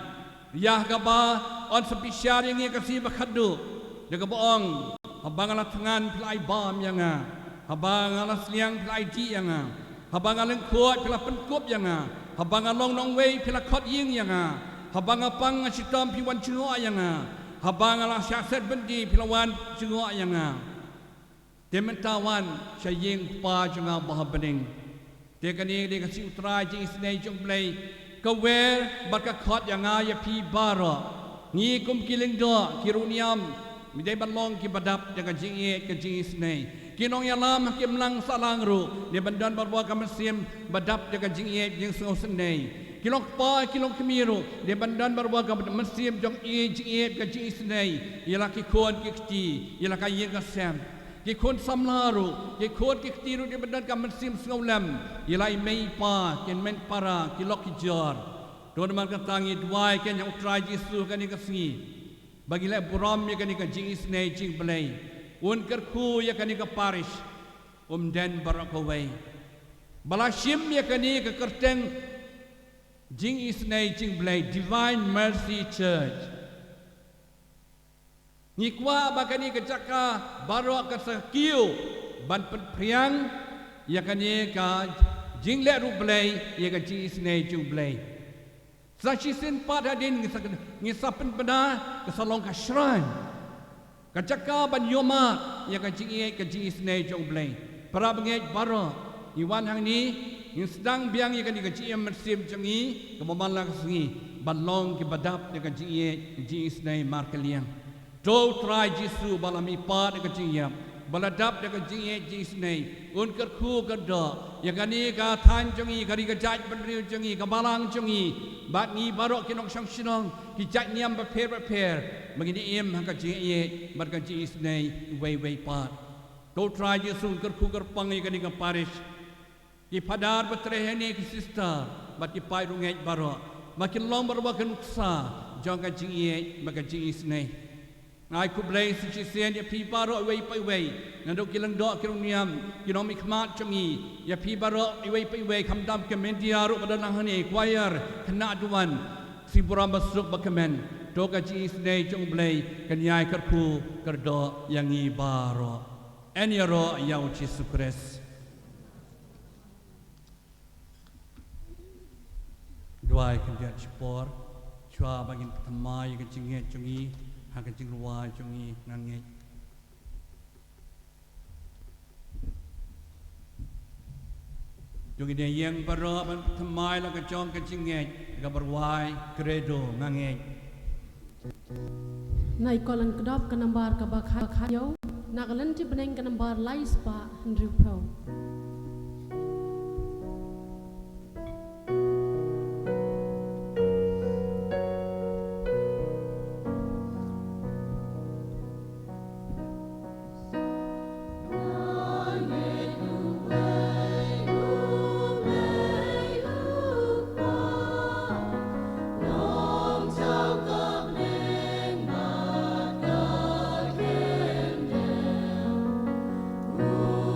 yah ka ba on spesial yangi ka si ba khadu de ka boong habang ala tangan plai bam yanga habang ala sliang plai ti yanga habang ala khot pla pen kop yanga habang along nong wei pla khot ying yanga habang apang sitam piwan cungo ayanga habang ala syakset bendi pilawan cungo ayanga tementawan saying pa junga bahabening tekani de kasi utrai jing snei jong play kawer barka khot yanga ya pi baro ngi kum kiling do kiruniam midai balong ki badap dengan jing e ke jing snei kinong yalam ki mlang salang ru de bandan barwa kamesim badap dengan jing e jing snei kilong pa kilong kemiru de bandan barwaga mesim jong e ka ji snei yala ki kon ki ti yala ka yeng ka sam ki kon samlaru ki kon ki ti ru de bandan ka mesim sngolam yala i mei pa ken men para ki lok ki jar don man ka tangi dwai ken yang utrai Jisu kan ni ka singi Bagilah buram ya kani ka jing isnei jing belai. Un kerku ya kani ka parish. Den barakawai. Balashim ya kani ka kerteng jing isnei jing belai Divine Mercy Church. Nikwa bakani ka jaka barok ka sakiu ban priang ya kani ka jing le ru belai ya ka jing isnei jing belai. Sashi sin pat hadin ngisapen benda ke salong ka shrine. Ka jaka ban yoma ya ka jing isnei jing belai. Para bangit baro iwan hang ni yung sedang biang ya kan ka jing mersim jangi ka mamalang sengi balong ki badap ya ka jing isnei markaliang. Do try Jisu balami pat ka jing ya baladap ya ka jing isnei un kerku ka do ya kan ni ka than jangi ka ri ka jaj benriu jangi ka balang jangi bat ni baro kinong sang sinong ki jaj niam ba per magini em hang ka jing bat ka jing isnei wei pat. Do try Jisu kerku kerpang ya kan ni ka parish ki padar batrehene ki sister bat ki pai rungai baro makin long barwa kan uksa jong ka jing maka jing isnei. Ai ku blai suci sen ya pi baro wei pai wei ngandok kilang do kirung niam kinom ikmat changi ya pi baro wei pai wei khamdam ke mendia ru badanang hani choir kena duan si buram basuk bakamen do ka jing isnei jong blai kan yai kerku kerdo yang i baro enyaro yau Yesus Kristus. Dua kerja sport, cua bagian pertama yang kecingnya cungi, hak kecing luar cungi nangis. Cungi dia yang baru pertama yang kecingnya, kabarwai kredo nangis. Nai kolang kedap kenambar kabakhayo, nakalenti beneng kenambar lais pa hendrupau.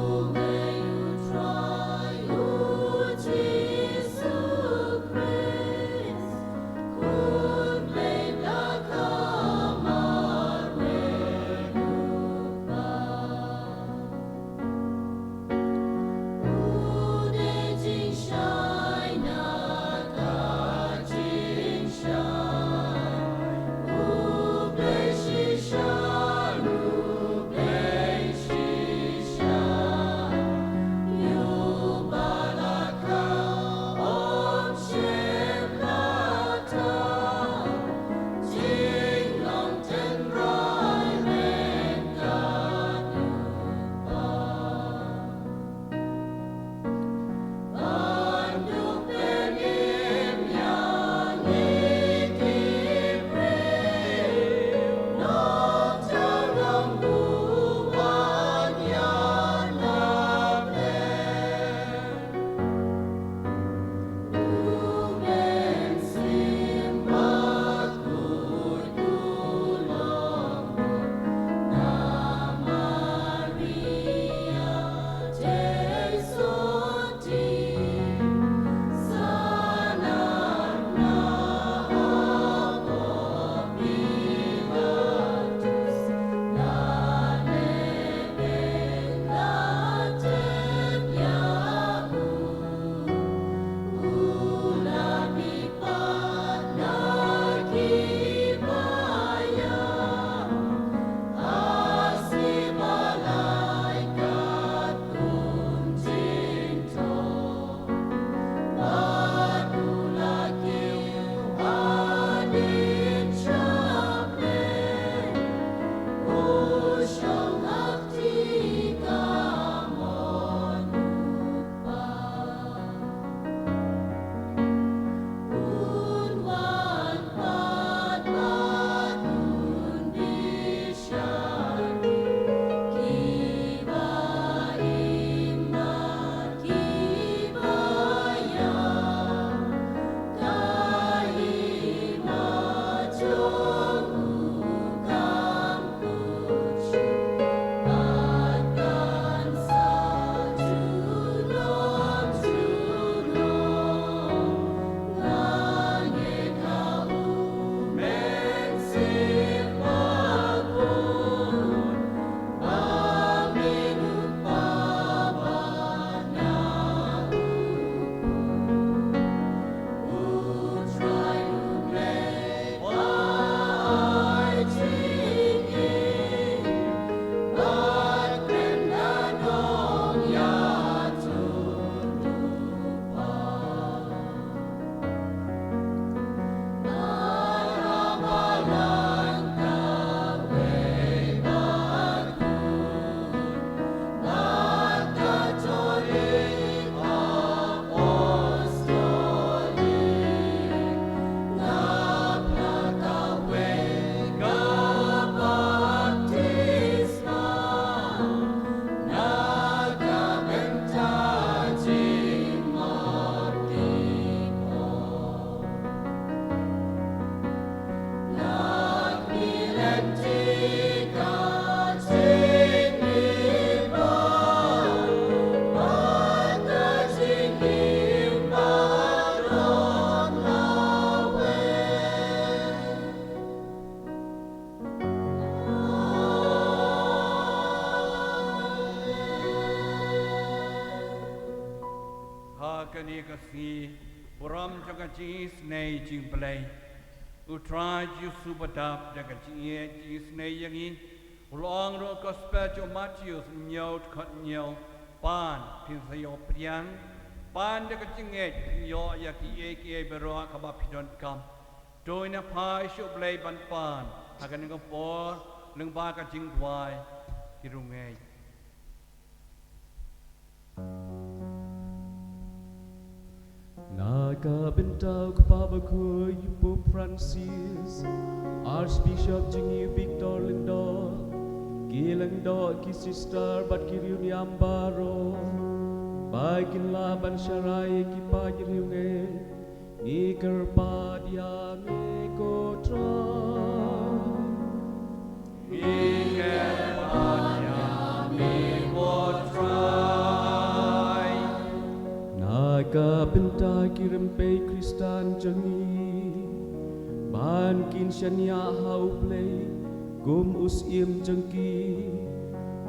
Away. kani kasi buram jaga jis nei jing play utrai ju subadap jaga jis nei yangi ulong ro gospel jo Matthew nyot khot nyot pan pin sayo priang pan jaga jinget yo yaki e beroa kaba pidon kam doi na pai shu play ban pan akan ngam por leng ba ka jing twai kirungai Naga bentau kepala ku Pope Francis Archbishop Jingi Victor Lendo Gilang do ki sister bat kiriu ni ambaro Bagian laban syarai ki pajriunge Ni kerpa dia me kotra Ni kerpa dia me kotra Naga benta kirim pe Kristan jengi Ban kin syania hau play Gum us im jengki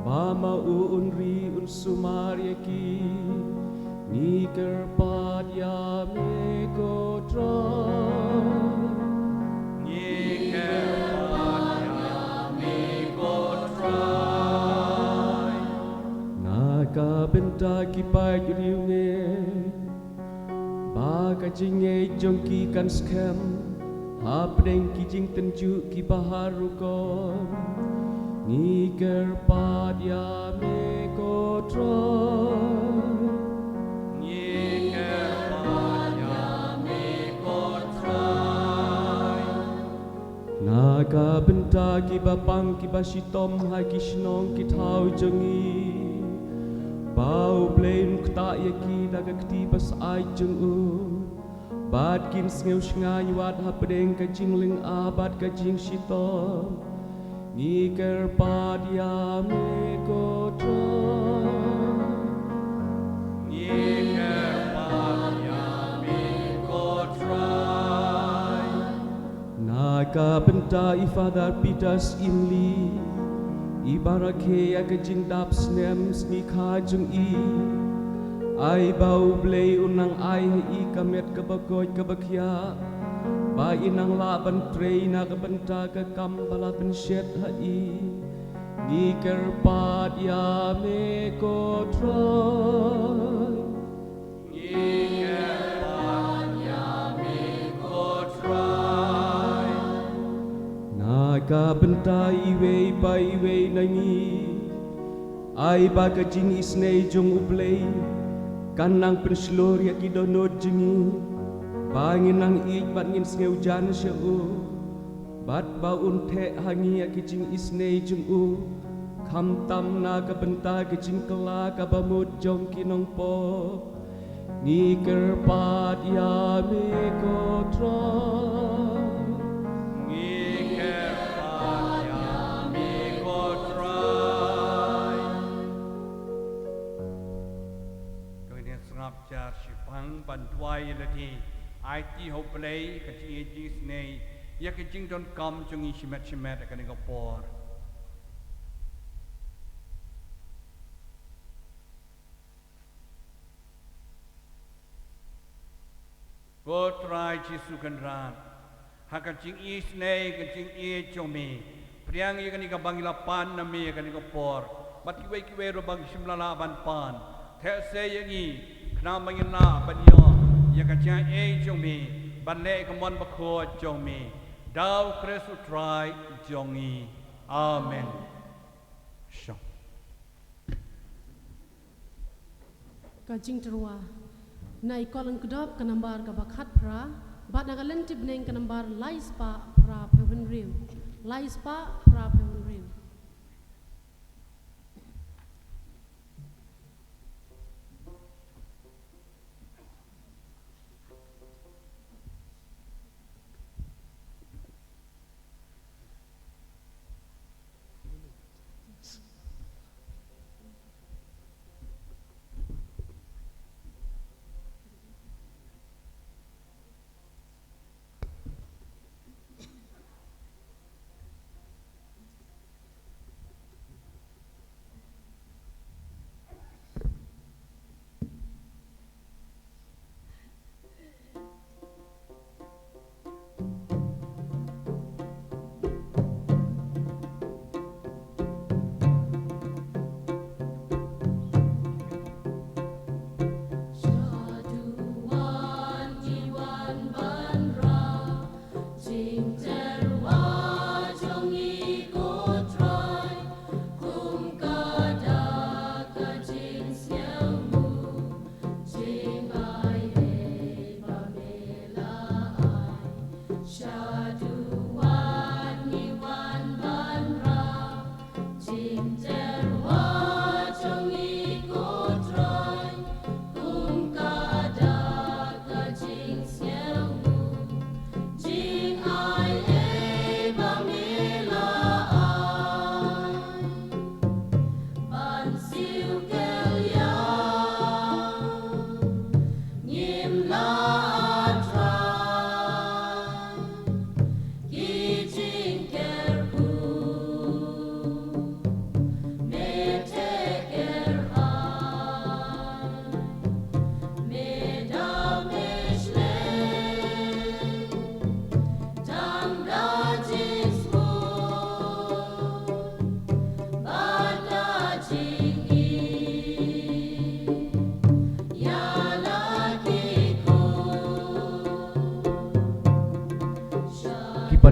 Mama unri un sumaryaki Ni kerpa dia me kotra Ni kerpa dia me kotra Naga benta kipai riunge Baga jinge jongki kan scam Hapdeng ki jing tenju ki baharu kon Ni kerpa dia me kotra Ni kerpa dia me kotra Naga benta ki bapang ki basitom hai ki shnong ki thau jengi Bau blain kta yaki daga kti bas ai jeng u Bad kin sngew shngai wat hapdeng ka jingling abad ka jing shitom Ni kerpa dia me kotra Ni kerpa dia me kotra Naga benta i Father Peters imli Ibarakhe aga jingdap snem sni kha jung i Ai bau blei unang ai i kamet kabagoy kabakya Ba inang laban trei na kabenta ka kambala penshet ha i Ni kerpa dia me kotra Ni kerpa dia me kotra Naga benta iwe pa iwe nangi Ai baga jing isnei jung ublei Kanang penslor ya ki donod jengi Bangin nang ik bat ngin sngew jan syau Bat baun te hangi ya ki jing isnei jung u Kam tam naga benta ki jing kela ka bamud jong ki nong po Ni kerpa dia me kotra Ni kerpa dia me kotra Kemudian sengap jar sipang bantuai lagi IT ho play ka ji snei ya ka jing don kam jungi shimet akan ngapor Go try Jesu kan ran haka jing snei ka jing chomi priang ya kan ka bangila pan na me kan ngapor bat kiwe ro bang simlala ban pan the se yangi khna mangina ban yo ya ka cha chomi ban le ka mon ba kho chomi dau kresu try jongi amen Shong Kajing terwa Nai kolang kedop kanambar kabakat pra Bat nagalan tibneng kanambar laispa pra pewen riu Laispa pra pewen riu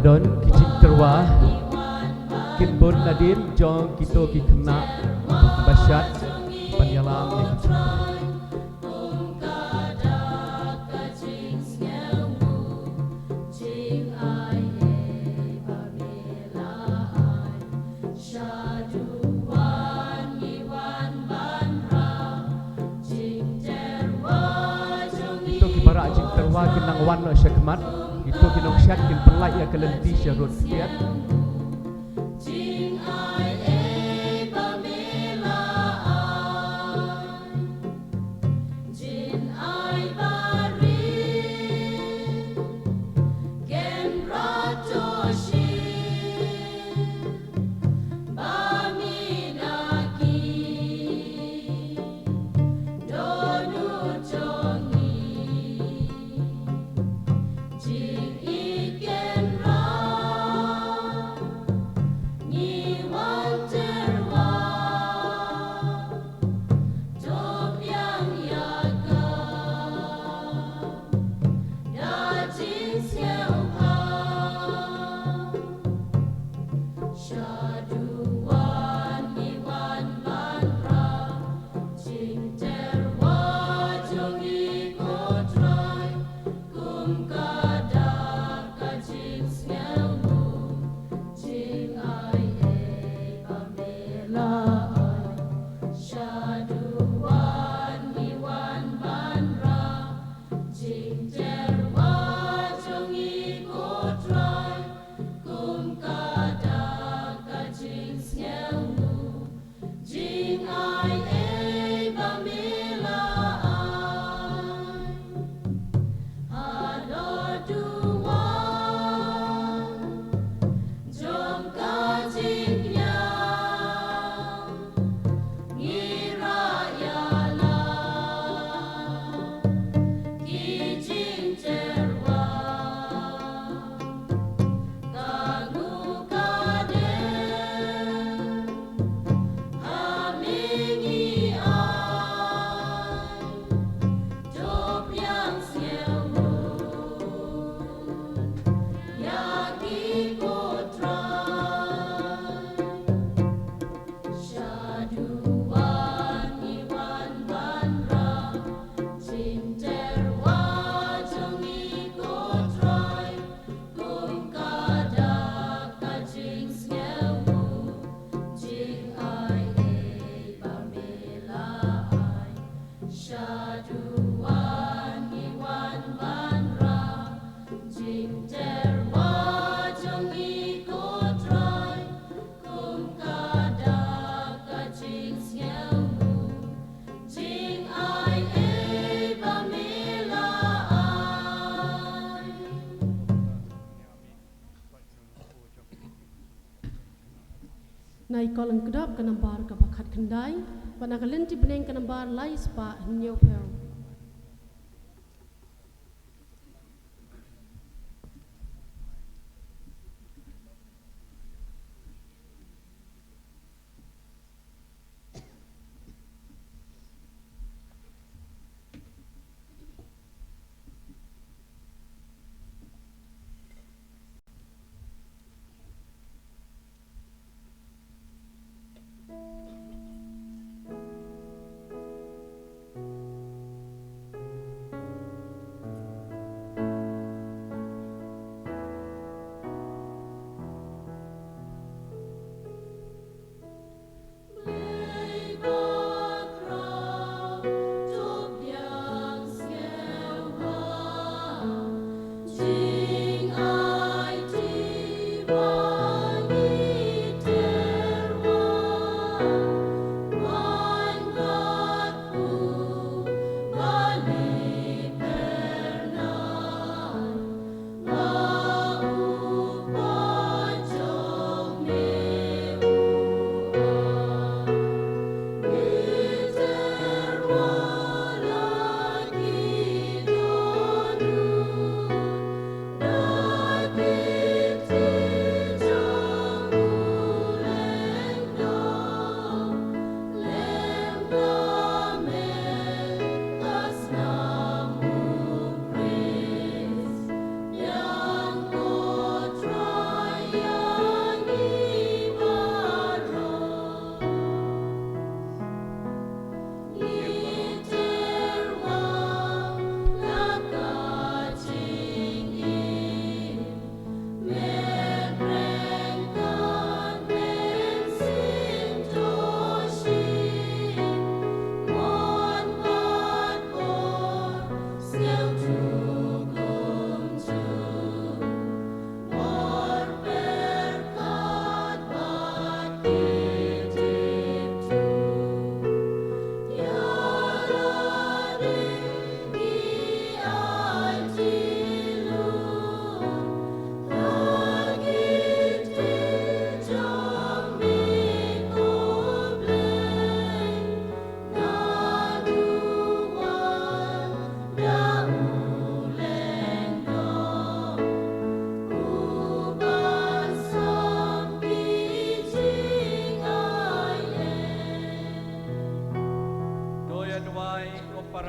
Ramadan kijing terwah kitbon nadim jong kito kikena basyat panyalam ya Barak jing terwa kinang wan no syakmat itu kinong syat kin pelai ya kelenti syarut kiat Nai kolang kedap kanambar kabakat kendai, panakalenti beneng kanambar lai spa nyopel.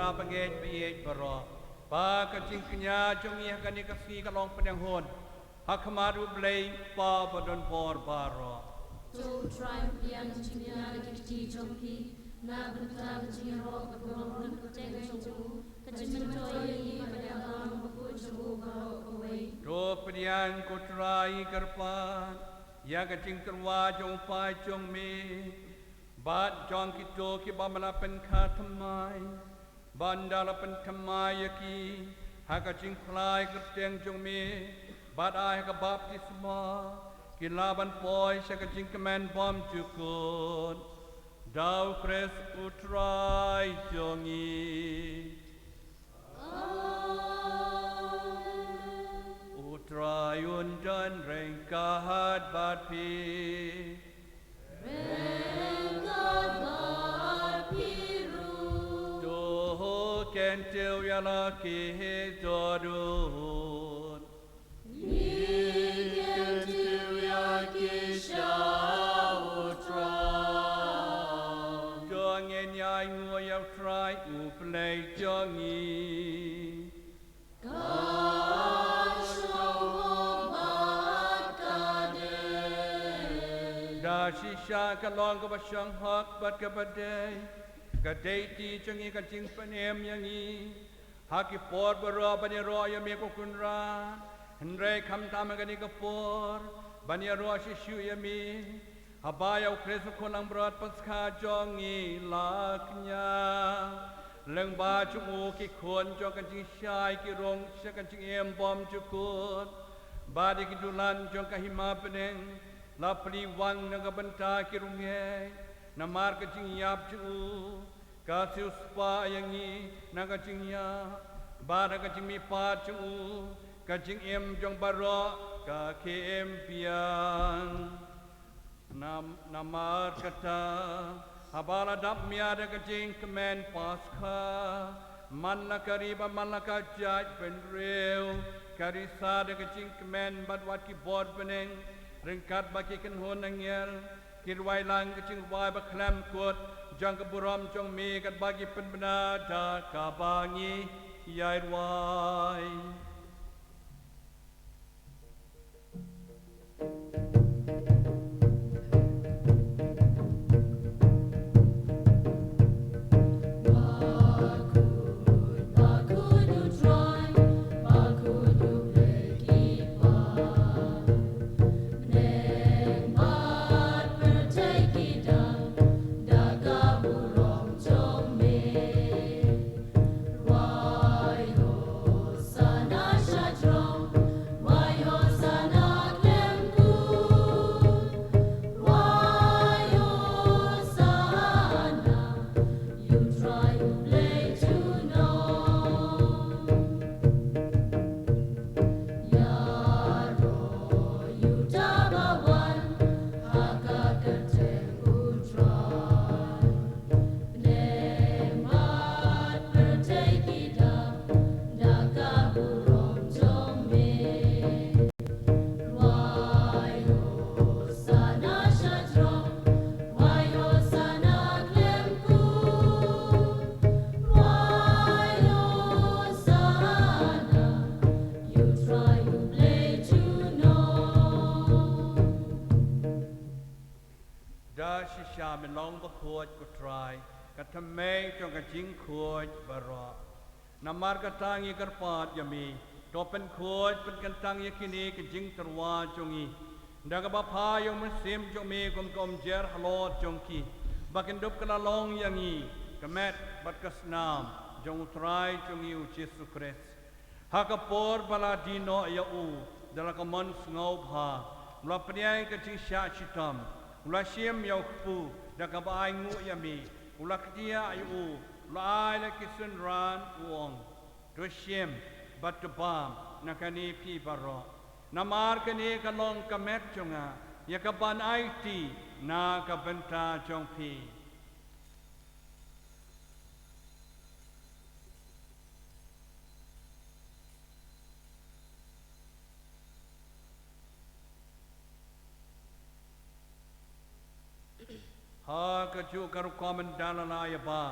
ra pangen biye baro pa ka jing knya jong ia kan ka si ka long pedang hon hakmaru blei pa badon por baro to triumph yang jinya kiti jongki na benta jinya ro ka bron ka teng jong ka jinya toy pada alam ku jong ba ko wei to pedian ko trai karpan ya ka jing terwa jong pa jong me bat jong kito ki bamala pen kha thamai bandala pen thamai ki ha ka jing khlai ka teng jong me bat ai ka baptisma kilaban poi sa ka jing kemen bom jukun dau kres utrai jongi utrai undan rengkahat bat pi rengkat bat piru do kentil yala ki dodun kentil ya kisha utrai jongen yai ngoyau trai uplei jongi Shisha kalong ka basyang hak bat ka baday kadai ti changi ka jing panem yangi haki por baro bani ro ya me ko kunra hendrai kham tam ka ni ka por bani ro shishu ya mi habaya ukresu kolang brat paskha jongi laknya leng ba chu ki khon jo ka jing shai ki rong sha ka jing em bom chu kun badi ki dulan jo ka hima peneng la pli wang naga benta kirunge na mar ka jing yap chu ka siu spa yangi naga jing ya ba naga jing mi pa chu ka jing em jong baro ka kem piang na mar kata habala dap mia ka jing kemen paskha man la kariba man la ka jaj pen reu karisa ka jing kemen bat wat ki bod peneng ringkat bagi kenhon nangyel kirwai lang kecing wai baklam kuat jang keburam jong mi kat bagi penbena da kabangi yai wai mình long ba khuột ko try ka thamei chong ka jing khuột baro namar ka tangi kar pat yami to pen khuột pen kan tang yakini ka jing tarwa chongi daga ba pha yong man sim chong mi kom jer halot chong ki bakin dop kala long yangi kamet bat kasnam jong try chongi u Jesu Christ haka por bala dino ya u dala ka man ngau pha la pnyai ka jing sha chitam ula siem yau pu da ka bai ngu yami ula ktia ayu ula ai la kisun ran uong to siem bat to bam nakani pi baro namar kani ka long kamet chunga ya ka ban ai ti na ka benta chong pi ha ka ju karu komen dalala ya ba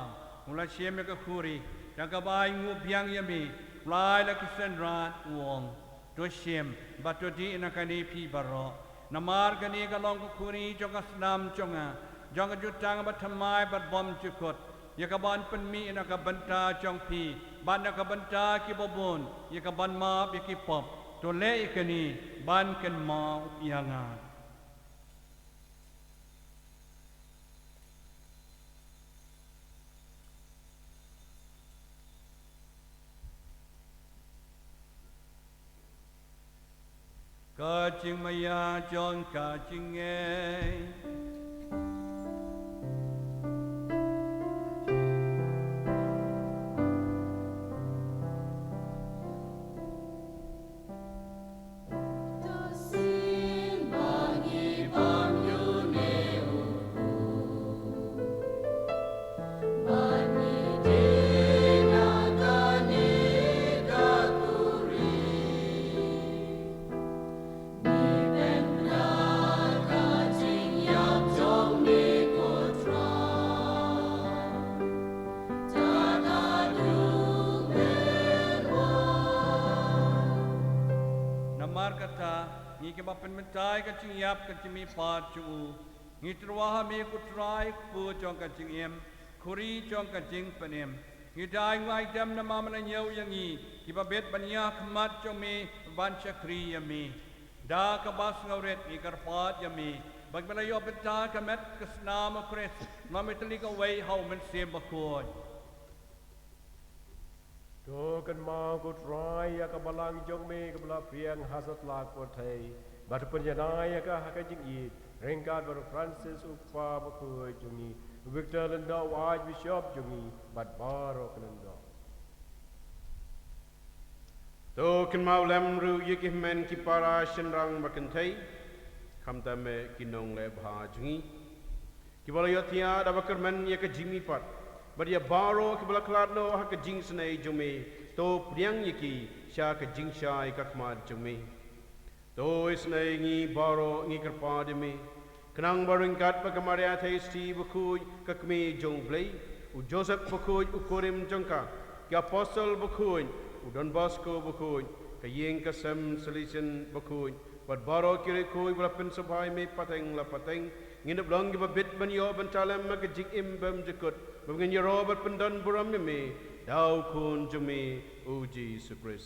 mula siem ka khuri yang kabai ngu biang yami lai la kisen ran wong to shem bato di nakani pi baro namar kani kalong kuri jonga snam jonga jonga jutang bathamai bat bom jukot yakaban penmi nakabanta jong pi ban nakabanta ki bobon yakaban ma ki pop to le ikani ban ken ma yanga Ka ching maya chon ka ching e Ngi ba pen mentai ka ching yap ka chimi pa chu ngi trwa me ku trai pu chong ka ching em khuri chong ka ching panem ngi dai ngai dam na ma mana nyau yang ngi ki ba bet banya khmat chong me ban chakri yami da ka bas ngauret ngi kar pat yami bag bala yo beta ka met ka snam kres ma metali ka wei hau men sem ba ko to kan ma ko try ya ka balang jong me ka bala priang hasat la ko thai bat penjana ya ka ha ka jing i rengkat bar Francis upa ba ko jungi Victor lenda waj bishop jungi bat baro kananda to kan mau lem ru yiki men ki para shenrang bakan thai kham ta me kinong le bha jungi ki bala yotia da bakar men ya ka jimi pat Badia baro ke bala kladno ha ka jing snai jume to priang yiki sha ka jing sha ka khmad jume to isnai ngi baro ngi karpa de me kanang baring kat pa kamaria thai sti bukhuj ka kmi jong blai u Joseph bukhuj u korim jongka ka apostle bukhuj u Don Bosco bukhuj ka yeng ka sem solution bukhuj bat baro kire khuj bala pen sabai me pateng la pateng nginep long gi bit ban yo ban talam ma ka jing im bam jekut Bangin ya Robert pendan buram me dau kun jumi uji sukris.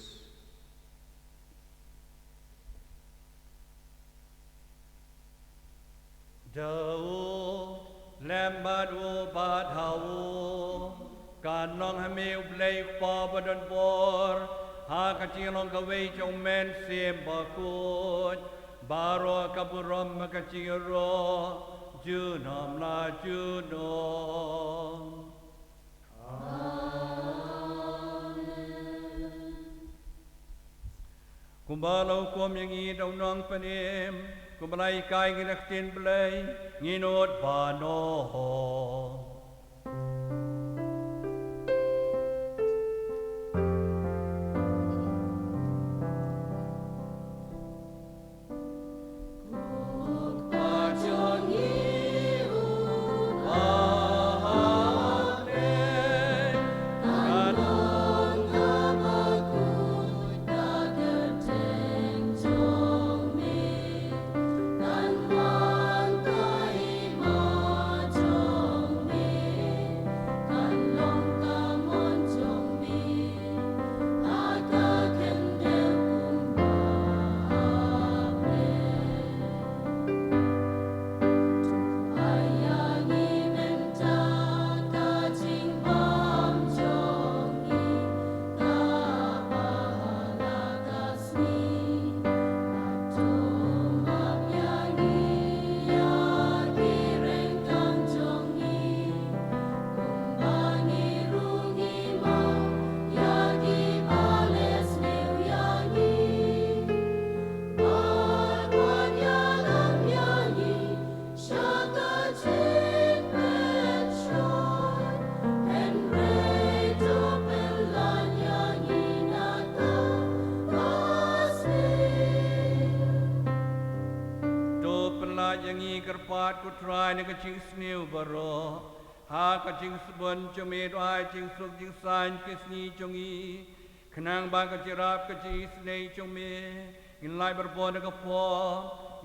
Dau lembat u bad hau kan long hame ublay pa badan bor ha kacing long kaway chong men sim bakut baro kaburam makacing ro Junom la junom. Kumbalau kum yang i dong nong panim, kumbalai kai ngiraktin belai, nginot bano. Kerpat ku try na kacing sniu baro ha ka jing sebon jong me doi jing suk jing san kisni jong i kenang ba ka jirap ka ji snei jong me in lai berbon ka po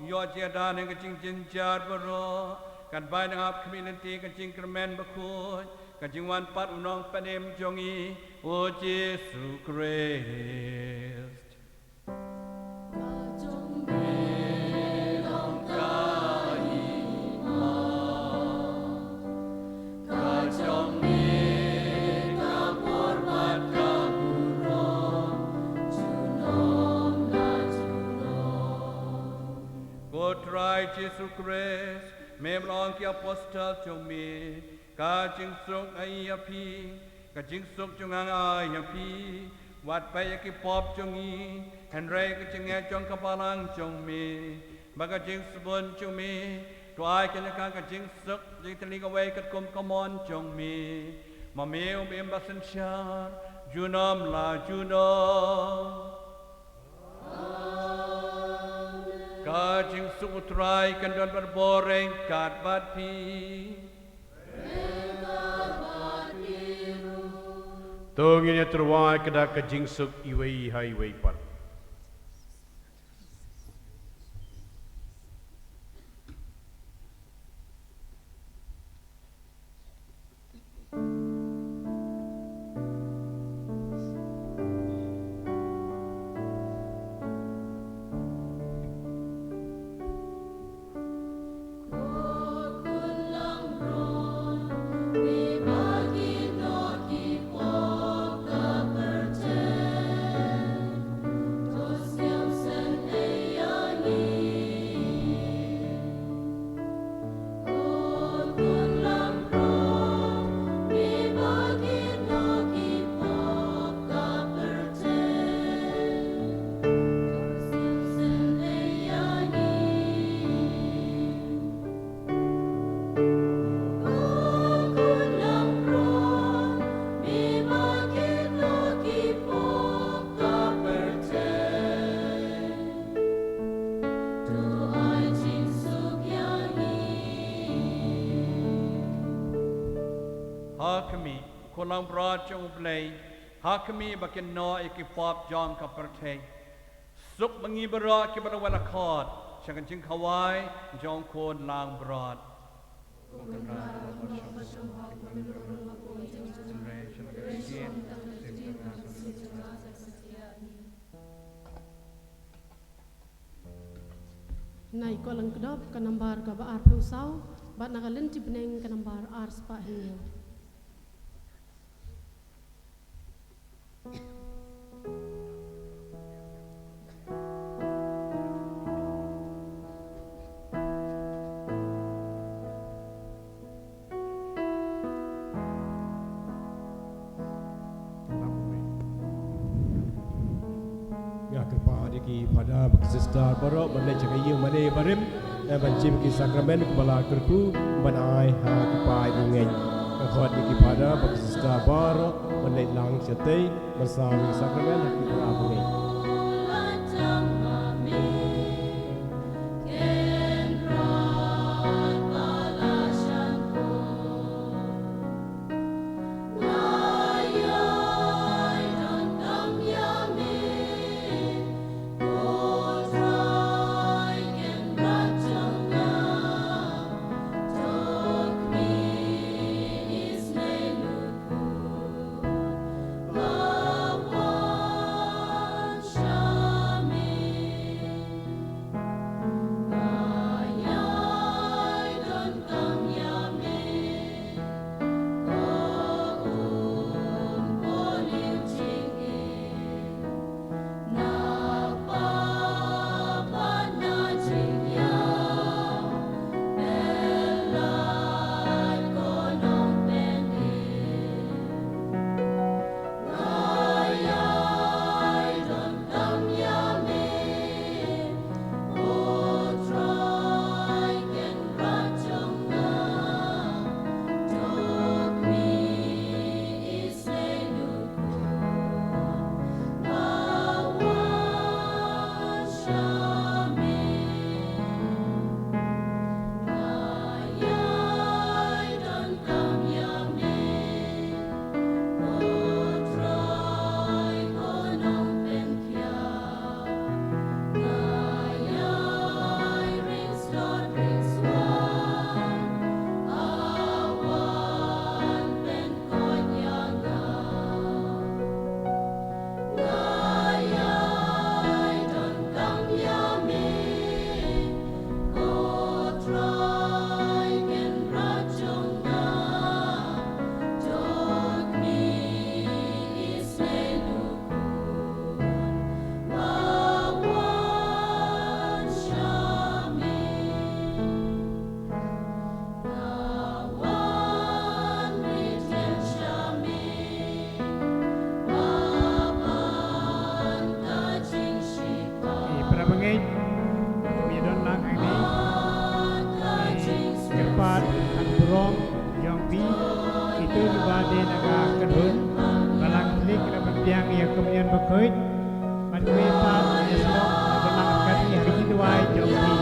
yo jeda ne ka jing jin jar baro kan bai na ap community ka jing kermen ba khu ka jing wan pat unong panem jong i o Jesu Christ Try Jesus Christ, mem long ki apostle chung mi, ka jing suk ai api, ka jing suk chung ang ai api, wat pa ki pop chung i, hen rei ka jing e chung ka palang chung mi, ba ka jing subun chung mi, try ka jing suk jing tali ka wei kat kum kamon chung mi, ma meu bem basen char, junam la junam. Kajing sutrai kandan berboreng kat batpi. Tungin terwai kada kajing suk iwei highway par. Kolang broad chung play, hakami bakin no ikipop jong kaperte. Suk mangi berat ki pada wala khod, changan jing kawai jong kon lang broad. Nai kolang kedop kanambar ka ba ar pusau, bat nakalin tibneng kanambar ar spa hiyo. Ki pada beksistar barok balai cakaya mana barim dan bancim ki sakramen kepala kerku banai ha kipai bungai kekhot ki pada beksistar barok balai lang setai bersama sakramen ki para bungai dia naga kedun balang klik na pagbiang iya kemudian bekoit madwe pa esok balang kali hari duai jombi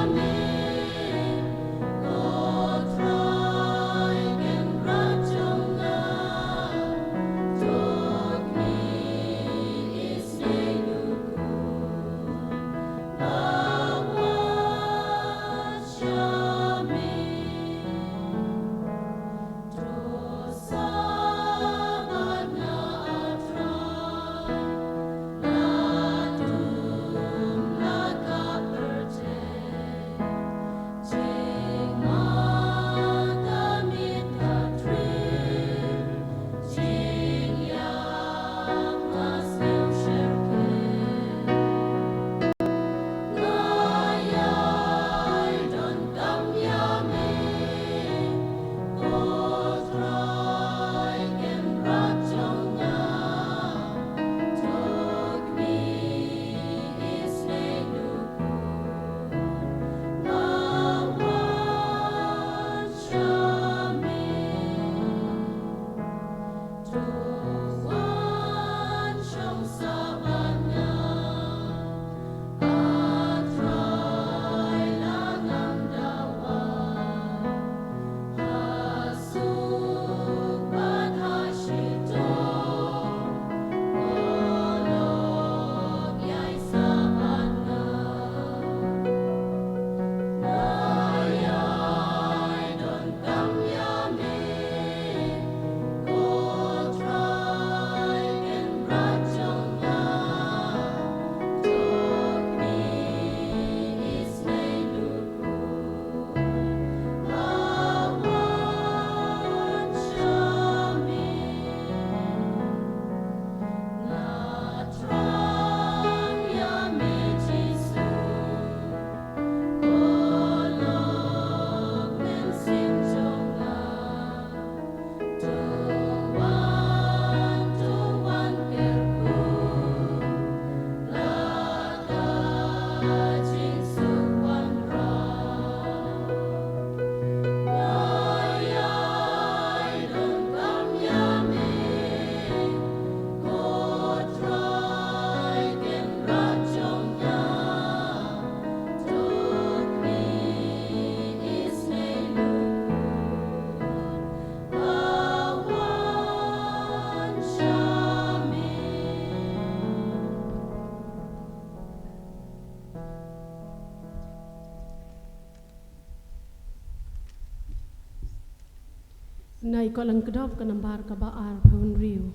Nai ko lang kedop ka nambar ka ba ar phun riu.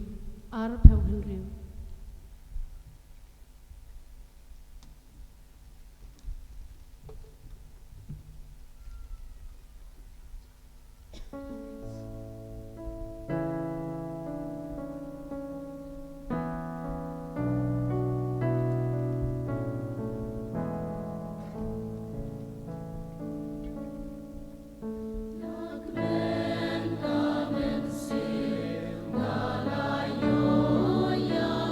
Ar phun riu. Ngalayo ya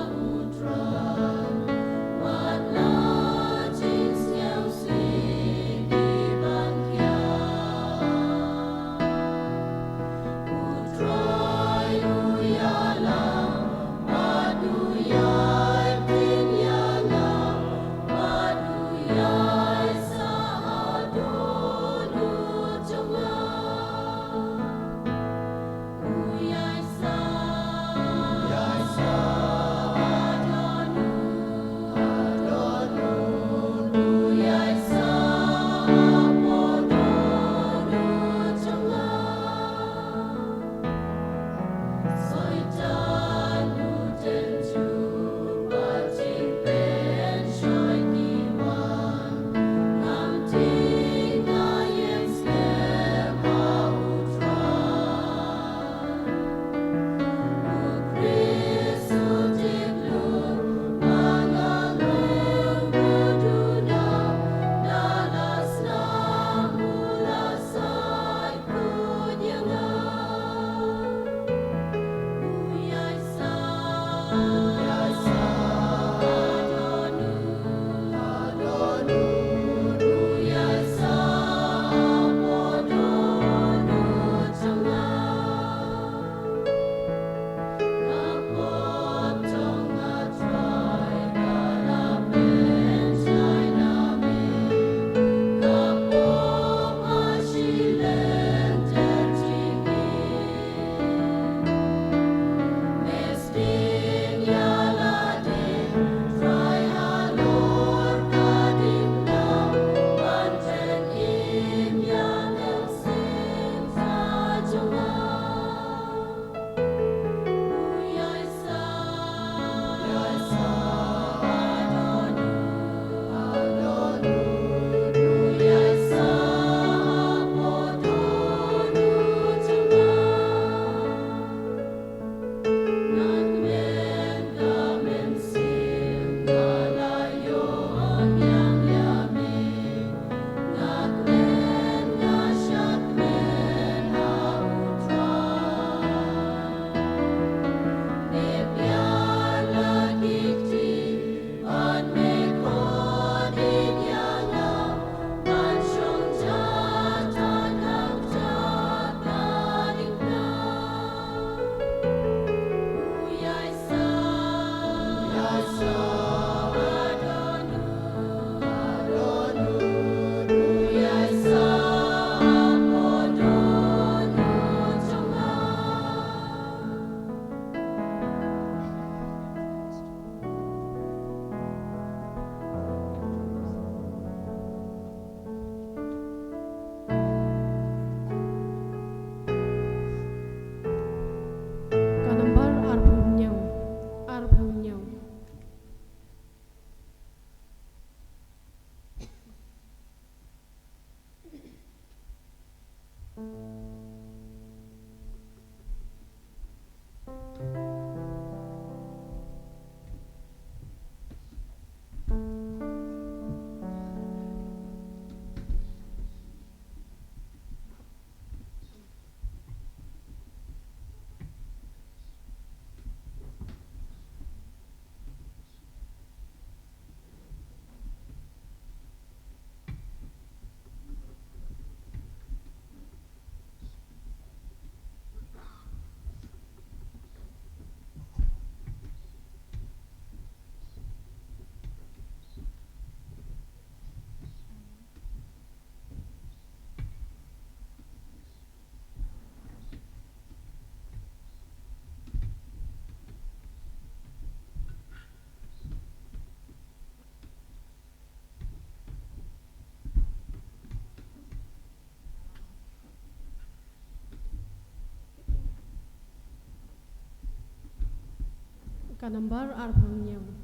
Kanambar Arpangnyam.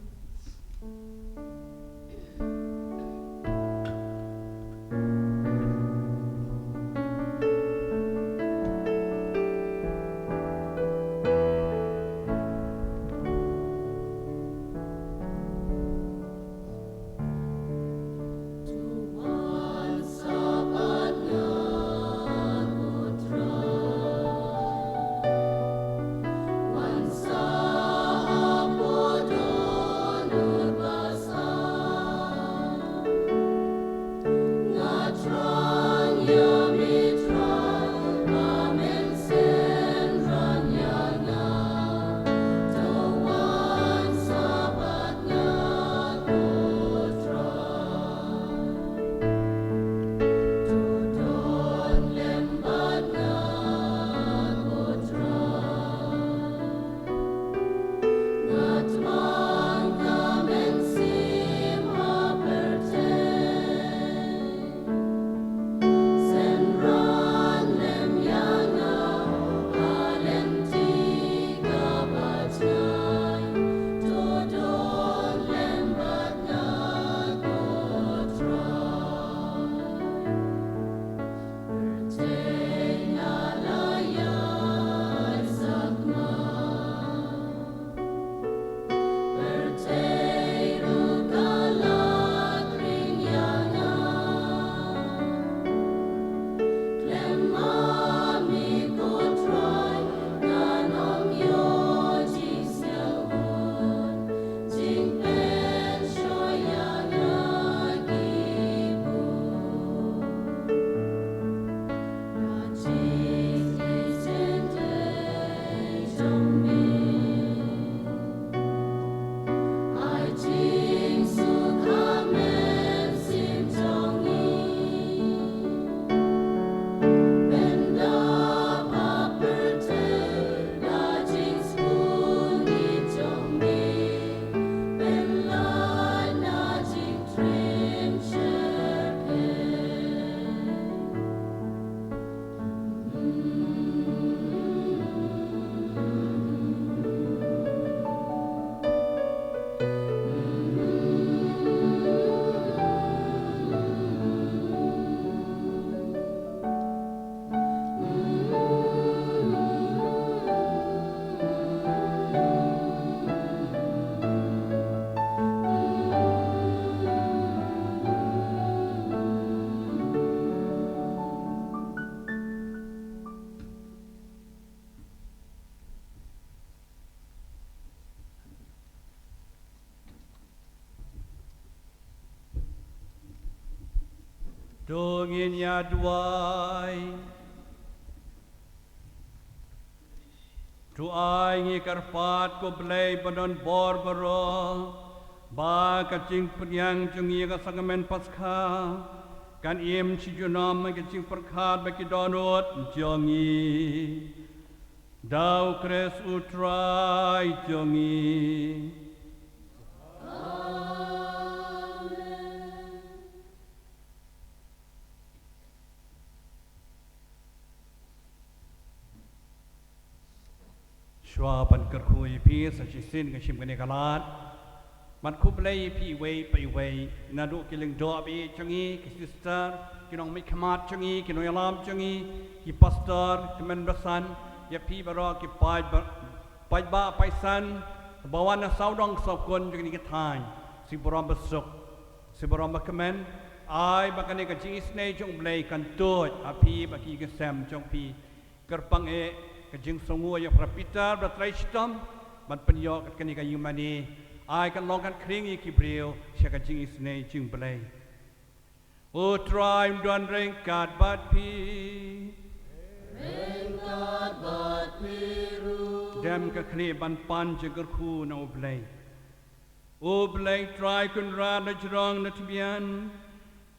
Dongin ya duai Duai ngi karpat ko blay banon borbaro Ba kacing penyang jungi ka sangamen paskha Kan im si junam kacing perkhat baki donut jongi Dau kres utrai jongi Shwa ban kerkhui pi sa chisin ka shim kane kalat man kublay pi way pai way na do kiling do bi changi ki sister kinong mi khamat changi kinong alam changi ki pastor kemen rasan ya pi baro ki pai ba paisan bawan na saudong sokon jeng ni kathai si borom besok si borom kemen ai bakane ka jisne jong blay kan tot api baki ka sam jong pi kerpang e kajing semua yang prapitar bertraistam man penyok kat kani kayu mani ai kan longkan kringi kibril sia kajing isne jing belai o try don ringkat bat pi ringkat bat piru dem ka kni ban pan jeger khu na o belai try kun ra na jrong na tibian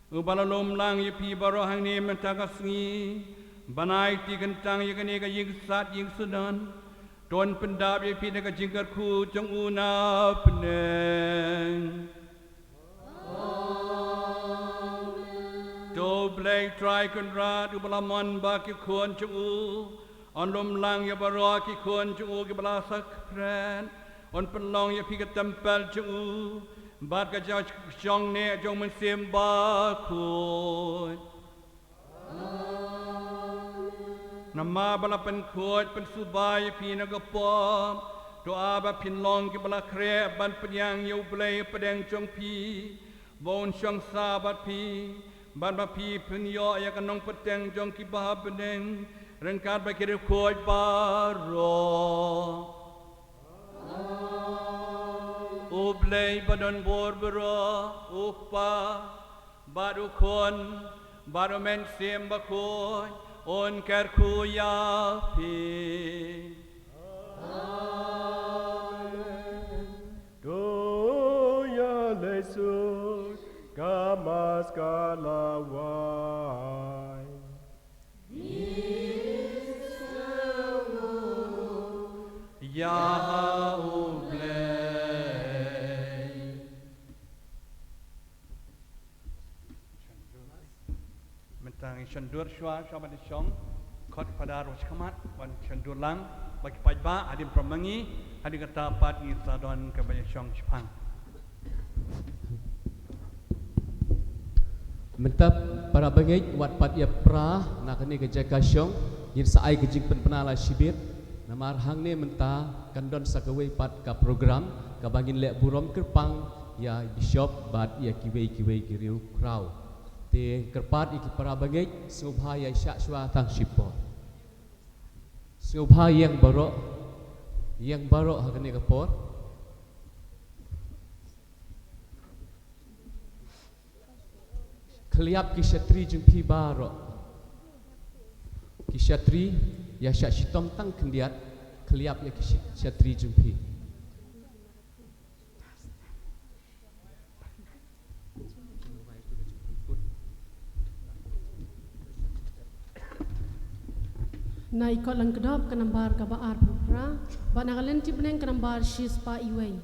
o balalom lang ye pi baro hang ni mentagasngi Banai ti kentang yang kini ka ying sat ying sudan Tuan pendap yang pina ka jingkar ku jang una peneng Do blay try kun rat u balaman ba ki kuan jang u Anlom lang ya baro ki kuan jang u ki bala sak pren on penlong ya pi ke tempel jung bat ka jong ne jong men sim ba khu nama bala pen khot pen subai pi na ga pom doa ba pin long ke bala kre ban penyang yu blai pedeng jong pi bon syang sabat pi ban ba pi pen yo ya kanong peteng jong ki ba pedeng rengkat ba kire khot ba ro Ublay badon borbero upa baru kon baru men sim bakoy on kerku ya pi Do ya lesu kamas kalawai ya ublay mentang cendur shwa shwa di shong khot pada ros khamat wan cendur lang bagi pajba adim pramangi adi kata pat ni sadon ke baya shong chpang Mentap para bangit wat pat ya pra nak ni ke jaga syong yin saai ke jing penala sibit namar hang ni menta kandon sakawai pat ka program ka bangin lek burom kerpang ya bishop bat ya kiwei kiriu krau te kerpat iki para bangit subha ya syak shwa tang sipo subha yang barok hak ni kapor Keliap kisatri jumpi baro Kisatri ya syak sitom tang kendiat Keliap ya kisatri jumpi Na ikot lang kedop kanambar ka baar pra ba nagalen ti beneng kanambar shis pa iway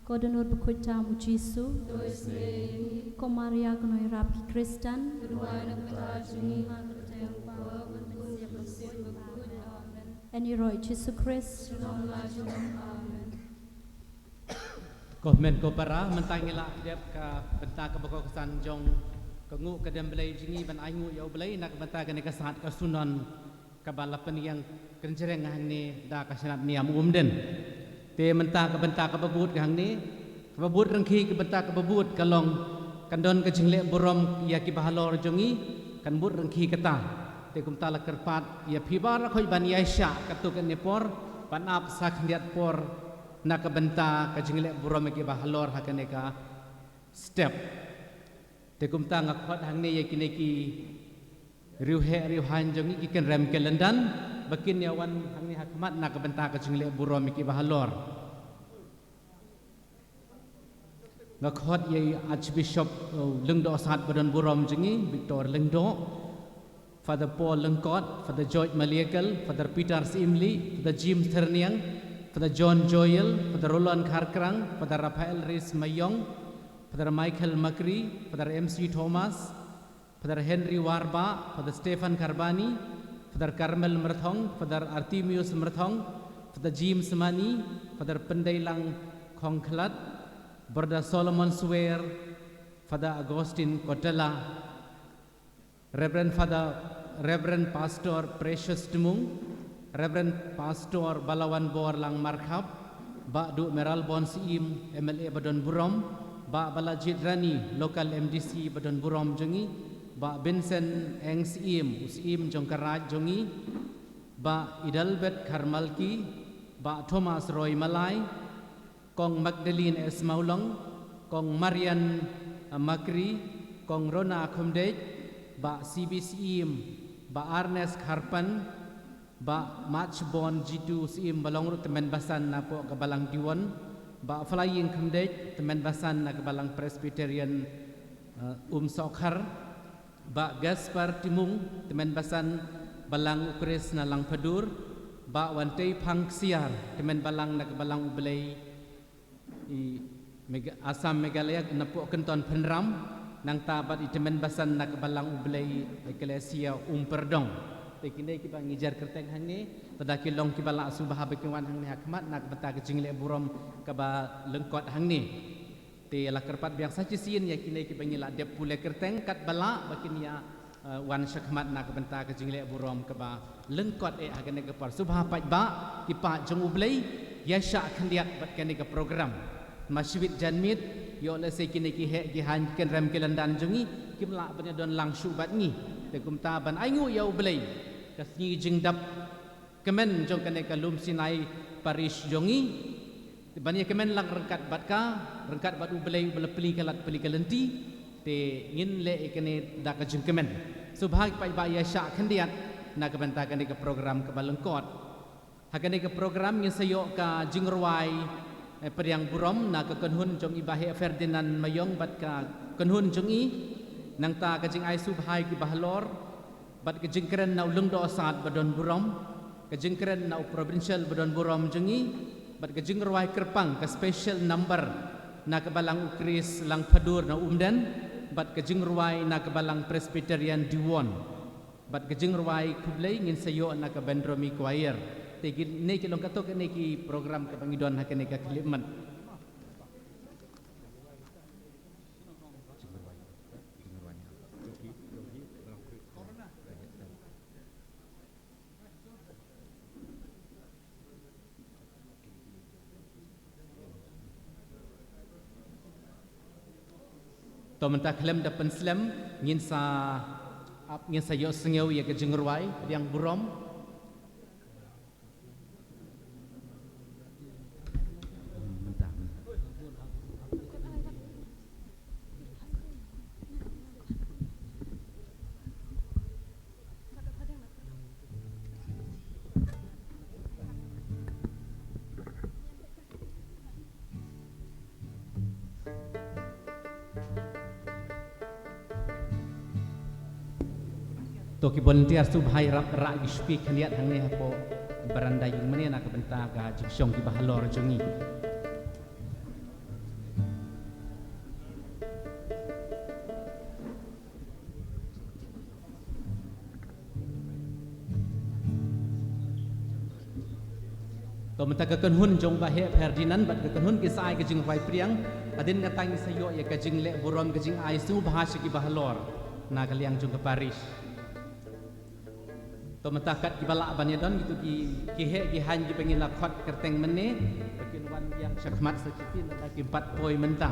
Kodenur bekuita mujisu Ko Maria kenoi rap ki Kristen Eni roy Jesu Christ Komen ko para mentangila dep ka benta ka bako kesan jong kengu ke dem belai jingi ban aingu ya belai nak benta ka ne kasat ka sunan ka balapan yang kenjereng hang ni da ka sanat niam den te menta ka benta ka babut hang ni ka babut rengki ka benta ka babut kalong kandon ka jingle borom ya ki bahalor jongi kan but rengki kata te kum tala kerpat ya phibar khoi ban ya sya katuk ne por pan ap sak ndiat por nak benta ka jingle burom ki bahalor hakane ka step te kum ta ngakot hang ne yakine ki riu han jongi ki ken rem ke London bakin yawan hang ni hakmat nak benta ka jingle burom ki bahalor ngakot ye Archbishop Lengdo Sat Badon Burom jongi Victor Lengdo Father Paul Lengkot Father George Maliakal Father Peter Simli Father James Terniang Father John Joel, Father Roland Karkrang, Father Raphael Rees Mayong, Father Michael Makri, Father MC Thomas, Father Henry Warba, Father Stefan Karbani, Father Carmel Merthong, Father Artemius Merthong, Father James Mani, Father Pendailang Kongklat, Brother Solomon Swear, Father Agustin Kotela, Reverend Pastor Precious Demung, Reverend Pastor Balawan Bor Lang Markhab, Ba Du Meral Bon Siim MLA Badon Burom, Ba Balajid Rani Local MDC Badon Burom Jongi, Ba Vincent Eng Siim Usiim Jongkaraj Jongi, Ba Idalbet Karmalki, Ba Thomas Roy Malay, Kong Magdalene S Maulong, Kong Marian Makri, Kong Rona Akumdej, Ba CB Siim, Ba Arnes Karpan, Ba March Bon Jitu Siim Balong Temen Basan na po kabalang Diwan, Ba Flying Kumdej Temen Basan na kabalang Presbyterian Sokhar, Ba Gaspar Timung Temen Basan Balang Ukres na Lang Padur, Ba Wantay Pangsiar Temen Balang na kabalang Ublay Asam Megalaya na po Kenton Penram nang tabat Temen Basan na kabalang Ublay Eklesia Perdong. Tekine ki bang ngijar kerteng hang ni tada ki long ki bala subah bekiwan hang ni hakmat nak beta ke jingle burom ka ba lengkot hang ni te la kerpat biang saci sin ya kine ki bangila dep pule kerteng kat bala bakin ya wan syakmat nak beta ke jingle burom ka ba lengkot agane ke par subah pat ba ki pa jong ublei ya syak khandiat bat kane ke program masjid janmit yo le se kine ki he ki han ken rem ke landan jongi ki bala banya don langsung bat ni te kum ta ban aingu ya ublei kasni jingdap kemen jong kane kalum Sinai Parish jongi bani kemen lang rengkat bat ubelai belepeli kalat peli kalenti te ngin le kane da ka jeng kemen subhag pai ba ya sya khandiat na ka benta kane ke program ke balengkot hakane ke program ngin sayo ka jingrwai periang burom na ka kenhun jong ibahe Ferdinand Mayong bat ka kenhun jongi nang ta ka jing ai subhai ki bahlor bat ke jengkeren na Lengdo Sat Badon Burom, ke jengkeren na provincial Badon Burom jongi, bat ke jengrwai Kerpang ke special number na kebalang Ukris Lang Padur na Umden, bat ke jengrwai na kebalang Presbyterian Diwan, bat ke jengrwai Kublai ngin sayo na ke Bendromi Choir. Tegi ne ki long katok ne ki program ke pangidon hakene ka Kiliman. To mentah klem da penslam ngin sa yo sengeu ya ke jengrwai yang burom to ki volunteer subhai rap ra gi speak khaniat hang ne hapo beranda yung mani nak benta ka jiksong ki bahalor jongi to mentaka kan hun jong bahe Ferdinand bat kan hun kisai ke jing vai priang adin ngatang sayo ya ke jing le burom ke jing ai su bahasa ki bahalor na kaliang jong ke Paris to mentakat ki balak banyadon gitu ki he ki han ki pengin lakhot kerteng mene bikin wan yang syakmat sekitin ada ki 4 poin mentah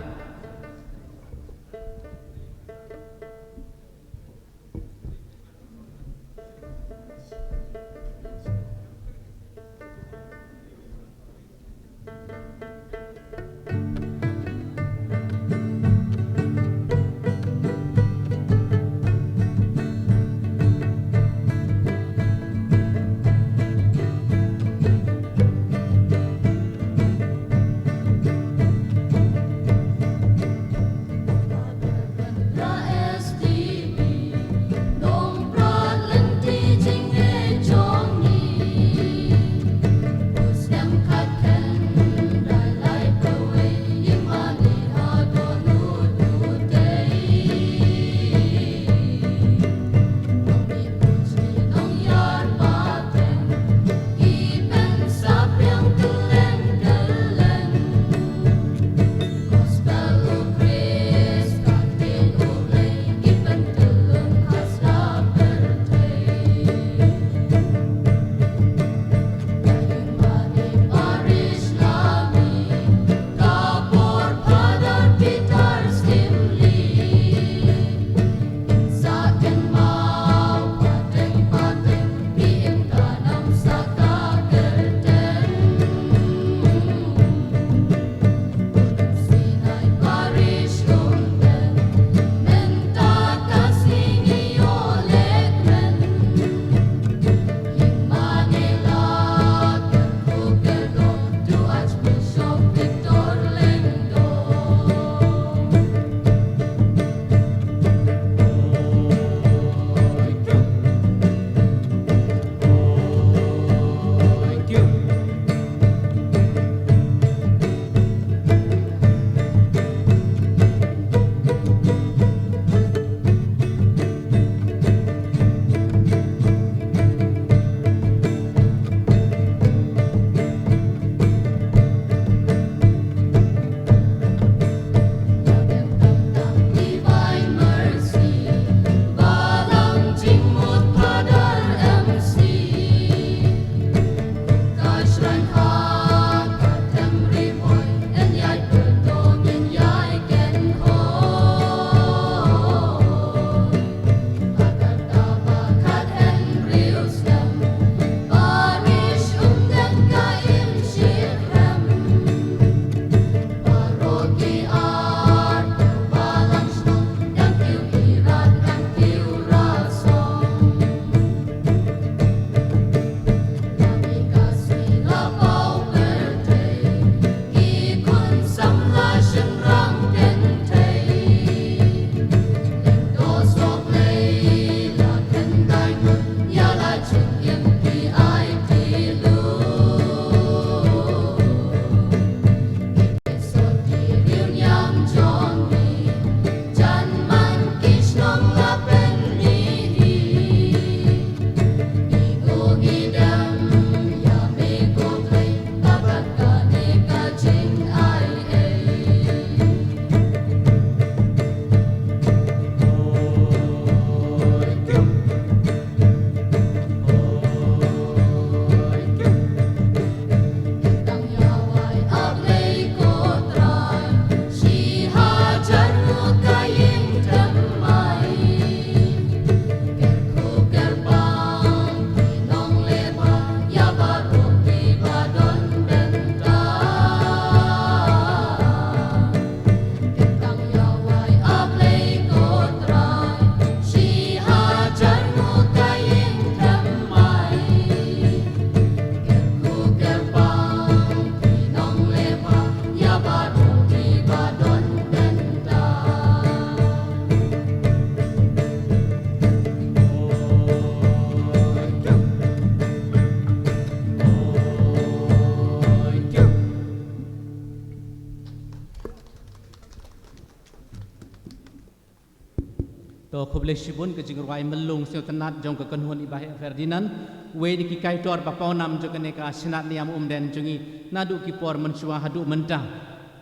to khoble shibun ke jing ruai melung sio tenat jong ke kenhun ibah Ferdinand we ni ki kai tor ba paunam jo kene ka sinat niam den jungi nadu ki por mensua hadu mentah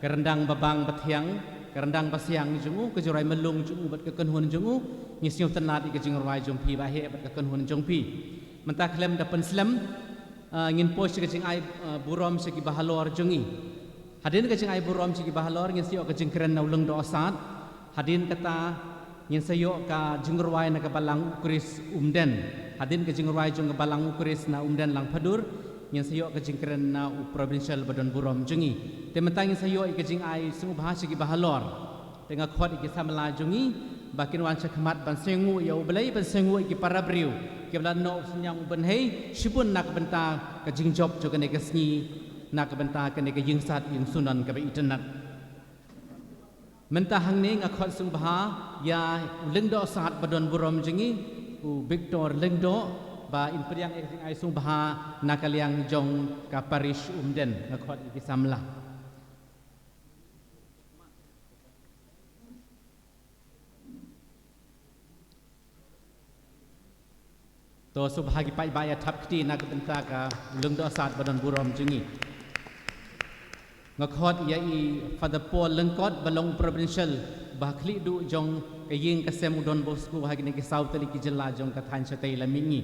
kerendang babang bathiang kerendang pasiang jungu ke jurai melung jungu bat ke kenhun jungu ni sio tenat ke jing ruai jong pi bah bat ke kenhun jong pi mentah klem da penslam ngin post ke jing ai burom segi bahalor jungi hadin ke jing ai burom segi bahalor ngin sio ke jing keren naulung do asat hadin kata ngin sayo ka jingruai na kabalang ukris umden hadin ke jingruai jong kabalang ukris na umden lang padur ngin sayo ka jingkren na provincial badon burom jungi tementang ngin sayo ke jing ai sungu bahasa ki bahalor tengah khot ki samala jungi bakin wan sakmat ban sengu ya ublai ban sengu ki parabriu ki blan no senyang ben hei shibun nak benta ka jingjob jo kene ke sngi nak benta kene ke yingsat yung sunan ka be itenat mentahang ni ngakot sung baha ya lengdo saat badon burom jengi u Victor lengdo ba imperiang ai sung baha nakaliang jong ka parish umden ngakot iki samla to subhagi pai baya thapti nak benta ka lengdo saat badon burom jengi ngakot ya i Father Paul lengkot balong provincial bakhli du jong kaying kasem udon bosku hagini ki sautali ki jela jong kathan chatai lamingi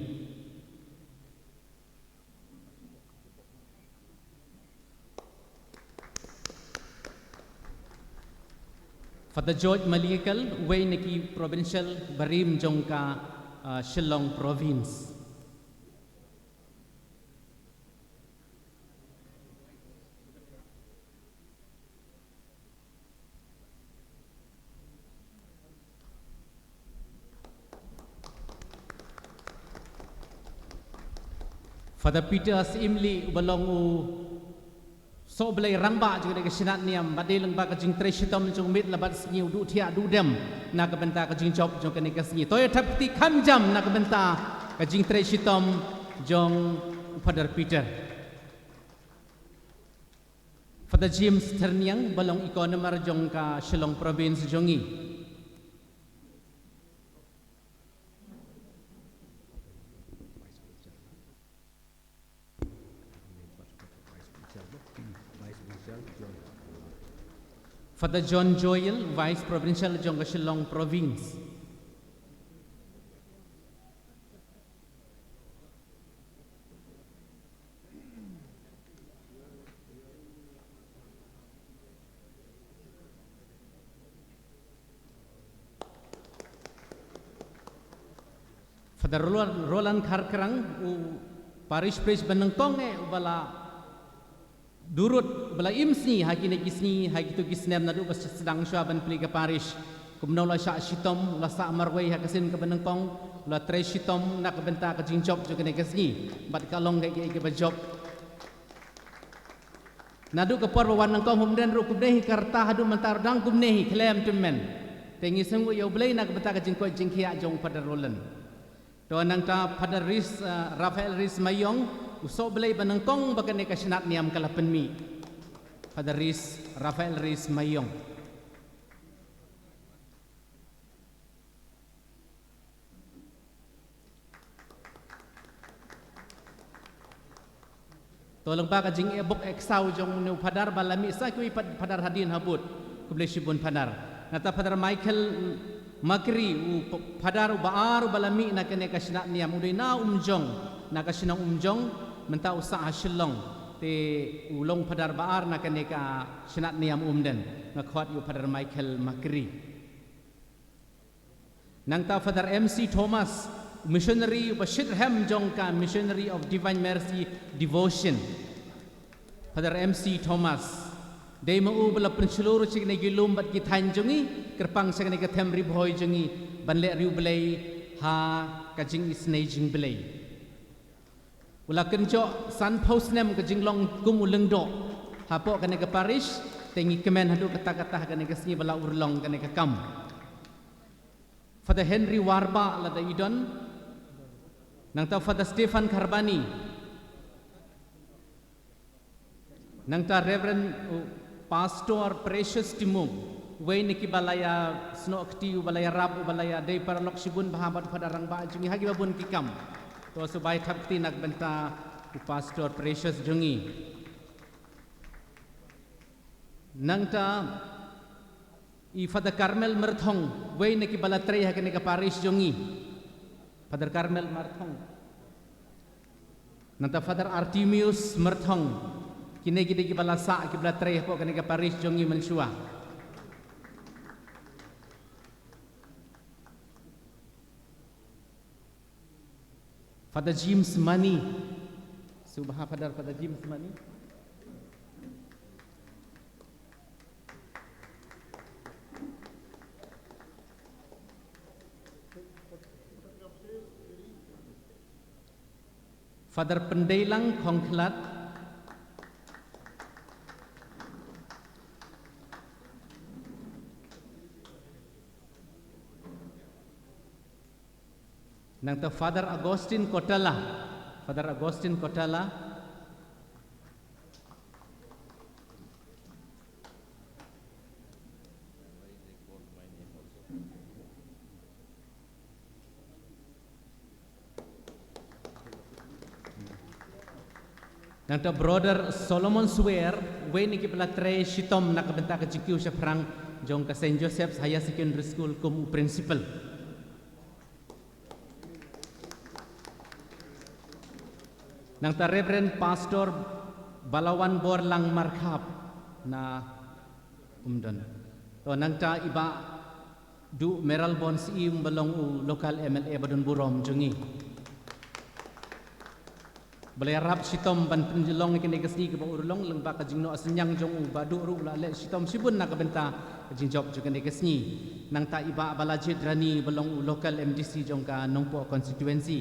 Father George Malikal way niki provincial barim jong ka Shillong province Father Peter Imli balong u so belai rangba juga ke sinat niam badileng ba ka jing treshitom jong mit labat sniu du thia du dem na ka benta ka jing job jong ke sni toy thapti kham jam na ka benta ka jing treshitom jong Father Peter Father James Terniang balong economer jong ka Shillong province jongi Father John Joel, Vice Provincial jong Shillong Province. Father Roland Karkrang, Parish Priest Benengtong ubala durut bala imsni hagi ne gisni hagi tu gisnem nadu bas sedang syaban pli ka parish kumno la sya shitom la sa marwai hakasin ka benengkong la tre shitom nak benta ka jingjob jo kene gisni bat kalong ke ke bajob nadu ka por wan nangkong humden ru kubnehi karta hadu mentar dang kubnehi klem temen tengi sengu yo blai nak benta ka jingko jingkhia jong pada rolen to nang ta pada ris Rafael Ris Mayong usok belai benengkong bakan neka senat niam kalapen mi pada Ris Rafael Ris Mayong tolong ba ka jing ebok eksau jong nu padar balami sa kui padar hadin habut kuble shibun padar nata padar Michael Makri u padar baar balami na kene ka senat niam udai na umjong na ka sinang umjong menta usaha Shillong te ulong padar baar na kaneka sinat niam umden na khot yu padar Michael Makri nang ta Father MC Thomas missionary Bashirham jong ka missionary of Divine Mercy Devotion Father MC Thomas dei mau bala penseluruh sing ne gilum bat kithan jongi kerpang sing ne ka temri boy jongi banle riu belai ha kajing isnei jing belai Ula kenjo san postnem ke jinglong kum uleng do hapo kene ke parish tengi kemen hadu kata-kata kene ke sini bala urlong kene ke kam Father Henry Warba la da idon nang ta Father Stefan Karbani nang ta Reverend Pastor Precious Timum Wei niki balaya sno kti balaya rab balaya dei paralok sibun bahabat pada rang ba jungi hagi babun kikam. To subai thap kti nak benta pastor precious jungi. Nangta I Father Carmel Merthong wei niki balatre ha kene ka parish jungi. Father Carmel Merthong. Nanta Father Artemius Merthong kine gide ki balasa ki balatre ha kene ka parish jungi Mensua. Father James Money. Subha Father James Money. Father Pendailang Kongklat. Nangta Father Agustin Kotala. Father Agustin Kotala. Nangta Brother Solomon Swear, we niki pelatre shitom nakabenta ka jikiu siya perang jong ka St. Joseph's Higher Secondary School kum principal. Nangta Reverend Pastor Balawan Borlang Markhap na umdon. To nangta iba du Meral Bons im balong u local MLA Badun Burom jungi. Balai rap sitom ban penjelong kini kesni ke urulong lembak kajingno asenyang jong u badu ru la le sitom sibun nak benta kajing job juga kini kesni. Nangta iba balajit rani balong u local MDC jong ka Nongpo constituency.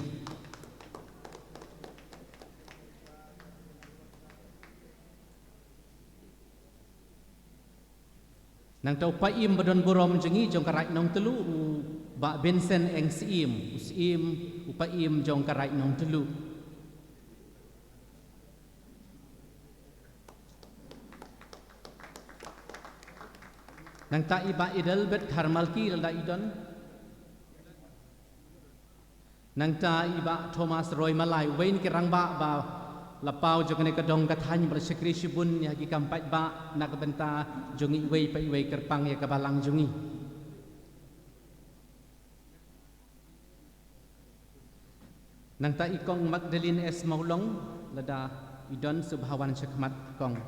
Nang tau paim badon burom jengi jong karai nong telu ba Vincent eng usim upaim jong karai nong telu. Nang ta iba Idelbert Karmalki lada idon. Nang ta iba Thomas Roy Malay wain kirang ba lapau jogane kadong kathany bersekri sibun ya ki kampat ba nak benta jongi wei pai wei kerpang ya kabalang jongi. Nang ta ikong Magdalene S Maulong lada idon subhawan sekmat kong.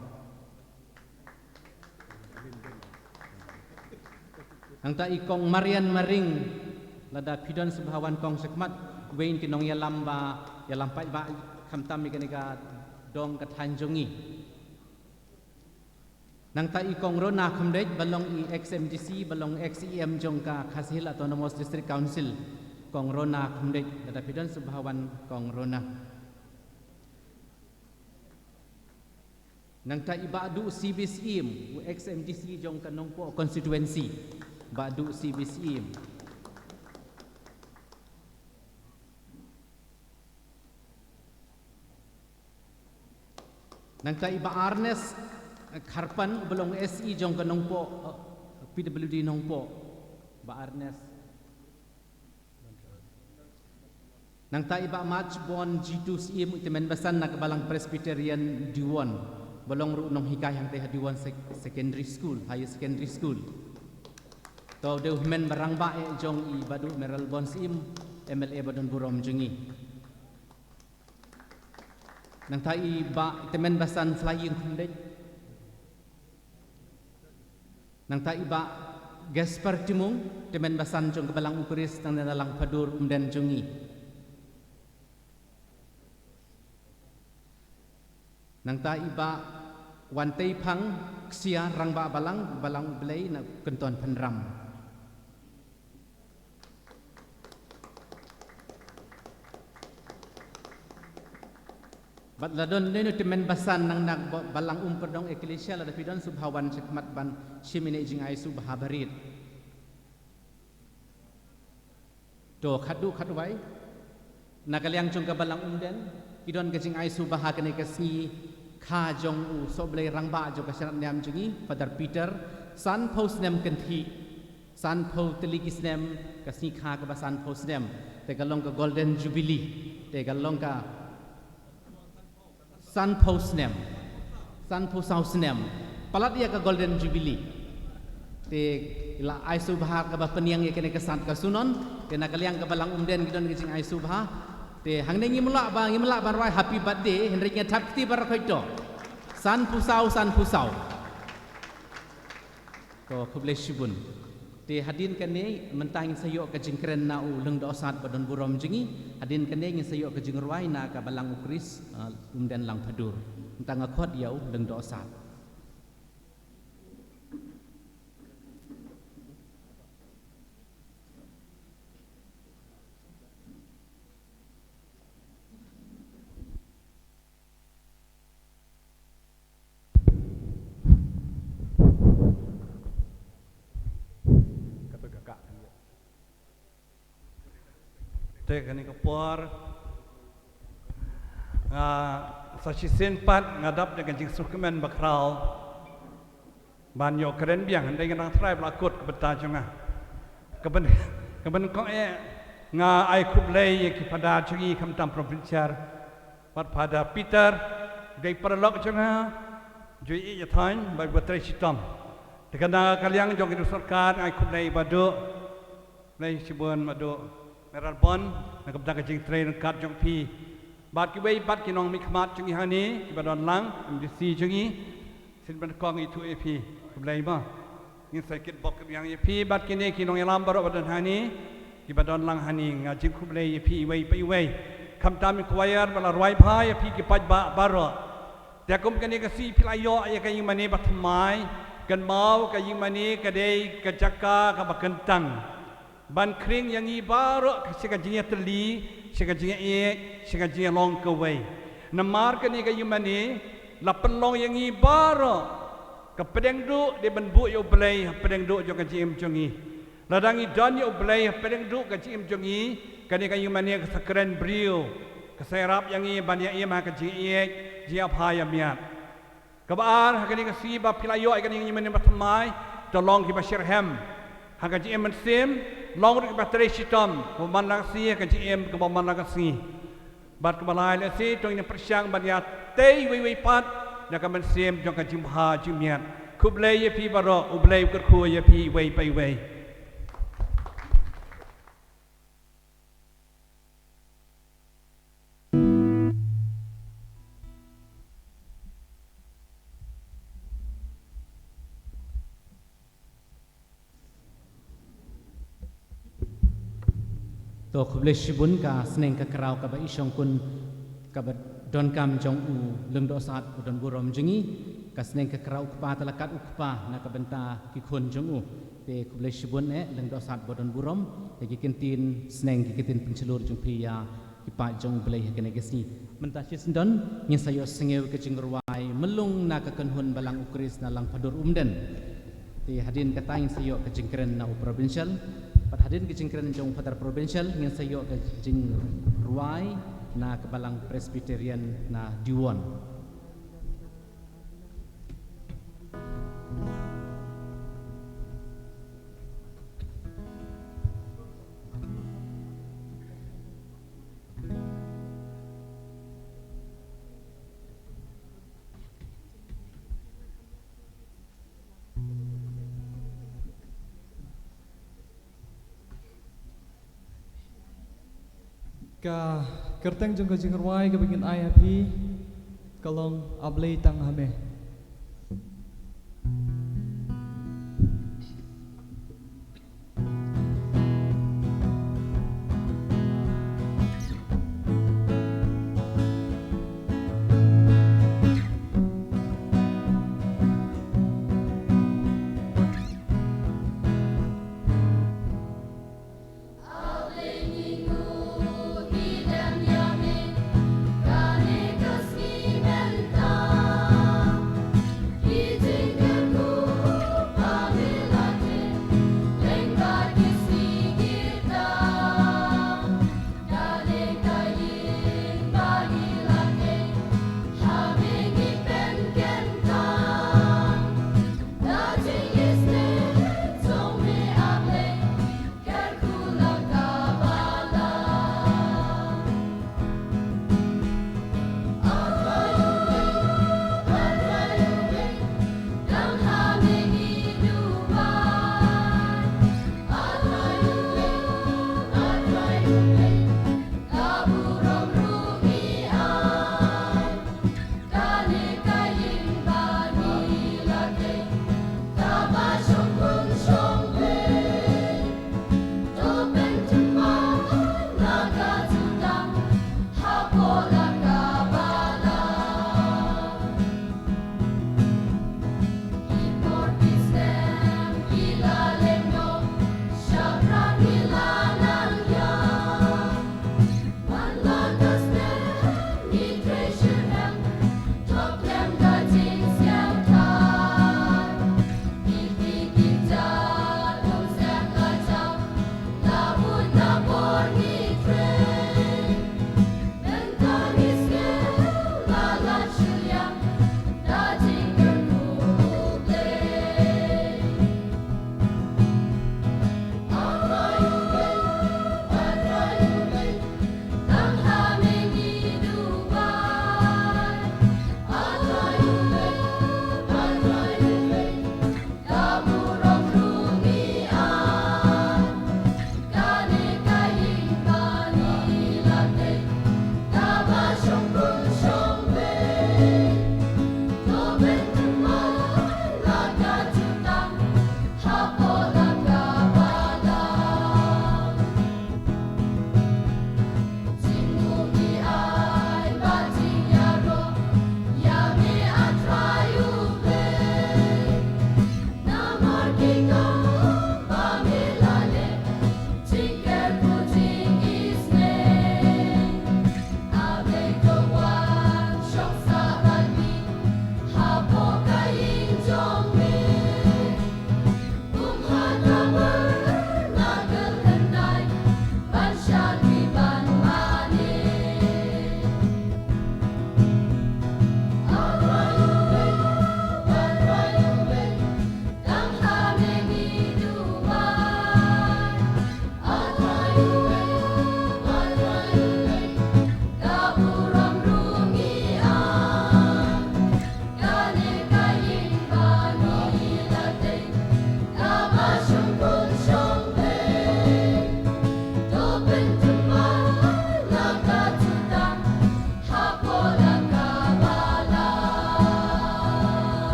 Nang ta ikong Marian Maring lada pidon subhawan kong sekmat wain kinong ya lampai ba kamtam ikanika dong kathanjongi. Nang ta ikong Rona Khamdej balong i XMDC balong XEM jongka Khasil Autonomous District Council kong Rona Khamdej dadapidon subhawan kong Rona. Nang ta ibadu CBCM XMDC jongka Nongpo constituency badu CBCM. Nang ta iba Arnes Karpan belong SE jong ka Nongpo PWD Nongpo ba Arnes. Nang ta iba Matchbon G2CM itimen basan nak balang Presbyterian Diwan belong ru nong hikay hang teh Diwan Secondary School Higher Secondary School. To de men barang ba jong i badu Meral Bonsim MLA Badon Burom jungi. Nang ta iba temen basan Flying Khamdej. Nang ta iba Gaspar Timung temen basan jong kebalang ukuris nang dalang padur umden jungi. Nang ta iba Wantei Pang Ksia rang ba balang belai na kenton penram. Bat ladon nenu temen basan nang nak balang umperdong eklesia lada pidon subhawan sekmat ban shimine jingai subhabarit. Do khadu khadwai nakaliang jong ka balang umden idon ka jingai subha kene kasni kha jong u soblei rangba jo ka syarat niam jingi Father Peter san post nem kan thi san po teligis nem ka sni kha ka san post nem te ka long ka golden jubilee te ka long ka san post nem san po saus nem palat ya ka golden jubilee te ila ai subha ka ba peniang ye kene ka san ka sunon te na kaliang ka balang umden gidon ke jing ai subha te hang ne ngimla ban roi happy birthday henry nya thap ti bar khoi to san pusau to kuble shibun te hadin kane mentang sayok ka jingkren na u leng do sat badon burom jingi hadin kane ngin sayok ka jingruai na ka balang ukris umden lang padur mentang akhot yau leng do sat kani kapor sa sisen pat ngadap dengan jing sukemen bakrau banyo keren biang ndai ngang trai blakut beta jonga keben ko nga ai kublei ki pada jungi kam tam provincial pat pada Peter dei perlok jonga jui ya thain bai batrai sitam dekana kaliang jong itu sarkar ai kublei badu nei sibun madu meral bon nak benda kajing train kat jong pi bat ki wei bat ki nong mi khmat jungi hani ki badon lang MDC jungi sin ban kong itu EP kublai ba ni sakit bok yang EP bat ki ne ki nong yalam baro badon hani ki badon lang hani ngajing kublai EP wei pai wei kam tam mi kwayar bala roi pha EP ki paj ba baroแต่กุมกันนี่ก็สีพิลายอยังกันยิงมันนี่บัดไม้กันเมากันยิงมันนี่ก็ได้กันจักกากันบักกันตังบันคริงยังอีบาระสิกันจิงตลีสิกันจิงสิกันจิงลองกวยน้ำมาร์กันนี่กันยิงมันนี่ลับเป็นลองยังอีบาระกับประเด็นดูเดบันบุยอุบเลยประเด็นดูจงกันจิงจงอีระดังอีดอนยอุบเลยประเด็นดูกันจิงจงอีกันนี่กันยิงมันนี่ก็สกรันบริวก็ใส่รับยังอีบันยังอีมากันจิงจีอาพายมีดกับอาร์กันนี่ก็สีบับพิลายอกันนี่มันนี่บัดไม้จะลองที่บัชเชอร์แฮมหากจิงมันเซมลองกับเตรชิตอมกับมันลักซีกับจีเอ็มกับมันลักซีบัดกับลายเลสีตรงนี้ประชังบัญญัติเตยวิปัดแล้วก็มันเสียมจงกับจิมหาจิมเมียนคุบเลยพีบารออุบเลยกับคุยพีเวไปเวตัวคุบเลชิบุนกาสเนงกะกราวกับอิชองกุนกับดอนกามจงอูเรื่องดอสัตดอนบุรมจิงีกาสเนงกะกราวอุปาตะละกัดอุปานักบันตากิคนจงอูเตคุบเลชิบุนเรื่องดอสัตบดอนบุรมเตกิกินตินสเนงกิกินเป็นชลูรจงพิยากิปาจงเบลยกันเกสนีมันตาชิสดอนยินสยอสเงวกจิงรวายมลุงนักกันหุนบาลังอุกฤษนาลังพดุรเดนเตhadirin kata yang sayo ke jingkren na provincial pada hadirin ke jingkren jong padar provincial yang sayo ke jing ruai na kebalang presbyterian na diwan ka kerteng jong ka jingruai ka bingin ai happy kalong ablay tang hame Kane kasih mental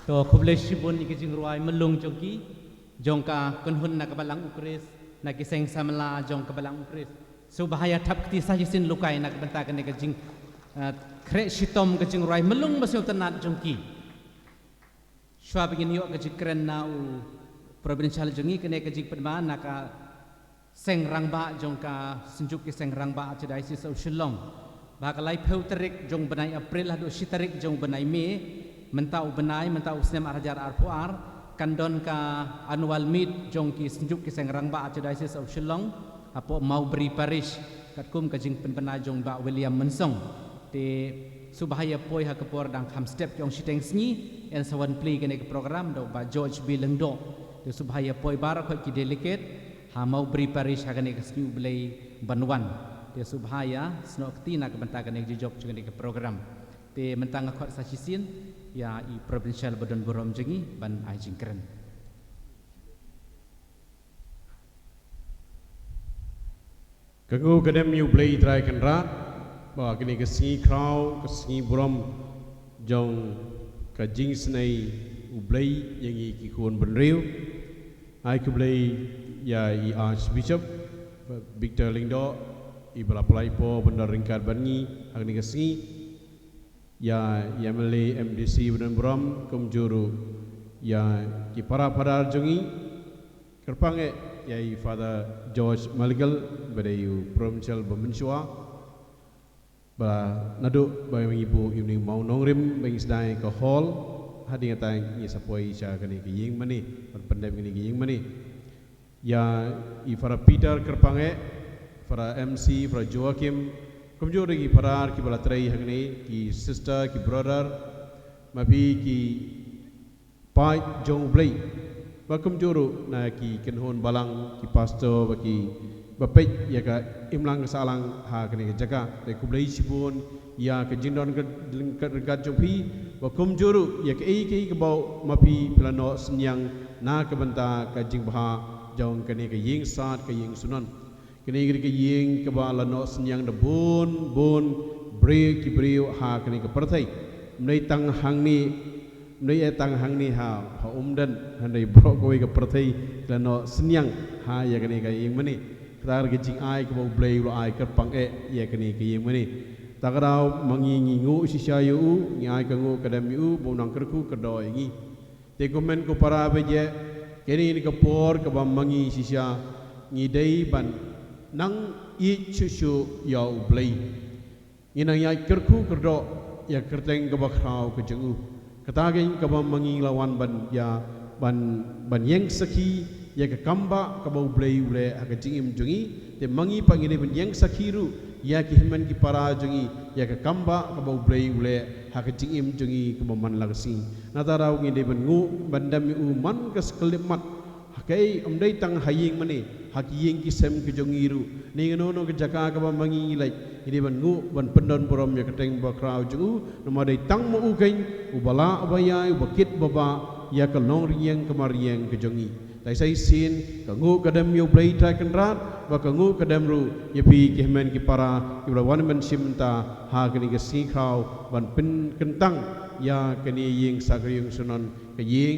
to kublai shibun iki jing ruai melung jongki jongka kunhun nak balang ukris nak kiseng samla jong ka balang ukris so bahaya thap kti sa jisin lukai nak benta kan ke jing kre shitom ke jing ruai melung masih tenat jongki shwa begin yo ke jing kren na u provincial jongi kene ke jing pedma nak seng rangba jongka senjuk ke seng rangba chedai si so shillong bakalai peu tarik jong benai april lah do shitarik jong benai mei mentau benai mentau snem arajar arpuar kandon ka annual meet jong ki senjuk ki sengrang ba Archdiocese of Shillong apo Mowbray Parish katkum ka jing penpena jong ba William Mensong te subahaya poi ha kapor dang kham step jong shiteng sni en sawan play kene ke program do ba George B Lengdo te subahaya poi bar ko ki delegate ha Mowbray Parish ha kene ke sni blai banwan te subahaya snokti na ke benta kene jok kene ke program te mentang khot sa chisin ya i provincial Badon Borom jengi ban ai jingkren Kagu kadem yu blai trai kan rat ba kini ke si krau ke si Borom jong ka jing snai u blai yang i ki kon ban riu ai ku blai ya i Archbishop Victor Lingdo i balaplai po bandar ringkat bangi agni ke si ya Yamale MDC Badon Borom kumjuru ya ki para jongi kerpange ya Father George Maligal badayu provincial Bamensua ba nadu ba ibu ini mau nongrim bang sedai ke hall hadi ngatang ni sapoi sya kani ki ying mani pendem kani ki ying mani ya Father Peter kerpange para MC para Joakim kumjur ki parar ki balatrai hangni ki sister ki brother mapi ki pai jong blai ba kumjuru na ki kenhon balang ki pastor ba ki bapet ya ka imlang salang ha kene jaga te kublai sibun ya ke jindon ke jong pi ba kumjuru ya ke ke bau mapi plano senyang na ke benta ka jing bah jong kene ke ying sat ke ying sunan kini kiri ke ying ke bala no senyang de bon bre ki brio ha kini ke perthai mnei tang hang ni ha umdan handai bro koi ke perthai la no senyang ha ya kini ke ying mani tar ke jing ai ke bau blei lo ai ke pang ya kini ke ying mani takrau mangingi ngu sisya yu ngi ai ke ngu kadam yu bo nang kerku kedoi ngi te komen ko para beje kini ni ke por ke bam mangi sisya ngi dei ban nang i chuchu ya blai ina ya kerku kerdo ya kerteng ke bakrau ke jengu katagin ke bam mangi lawan ban ya ban yang saki ya ke kamba ke bau blai ule ke jingim jungi te mangi pangine ban yang sakiru ya ki himan ki para jungi ya ke kamba ke bau blai ule ha ke jingim jungi ke man lagsi natarau ngide ban ngu bandam u man ke skelimat hakai umdai tang haying mani hakiyeng kisem ke jongiru ni ngono ke jaka ke mangi lai ini ban ngu ban pendon Borom ya keteng bakrau jungu namadai tang mo ukain ubala abaya ubakit baba ya ke long rieng kemarieng ke jongi tai sai sin ke ngu kadam yo blai ta kenrat ba ke ngu kadam ru ya pi ke men ki para ki wan men simta ha ke ni ke si krau ban pen kentang ya ke ni yeng sagriung sunan ke yeng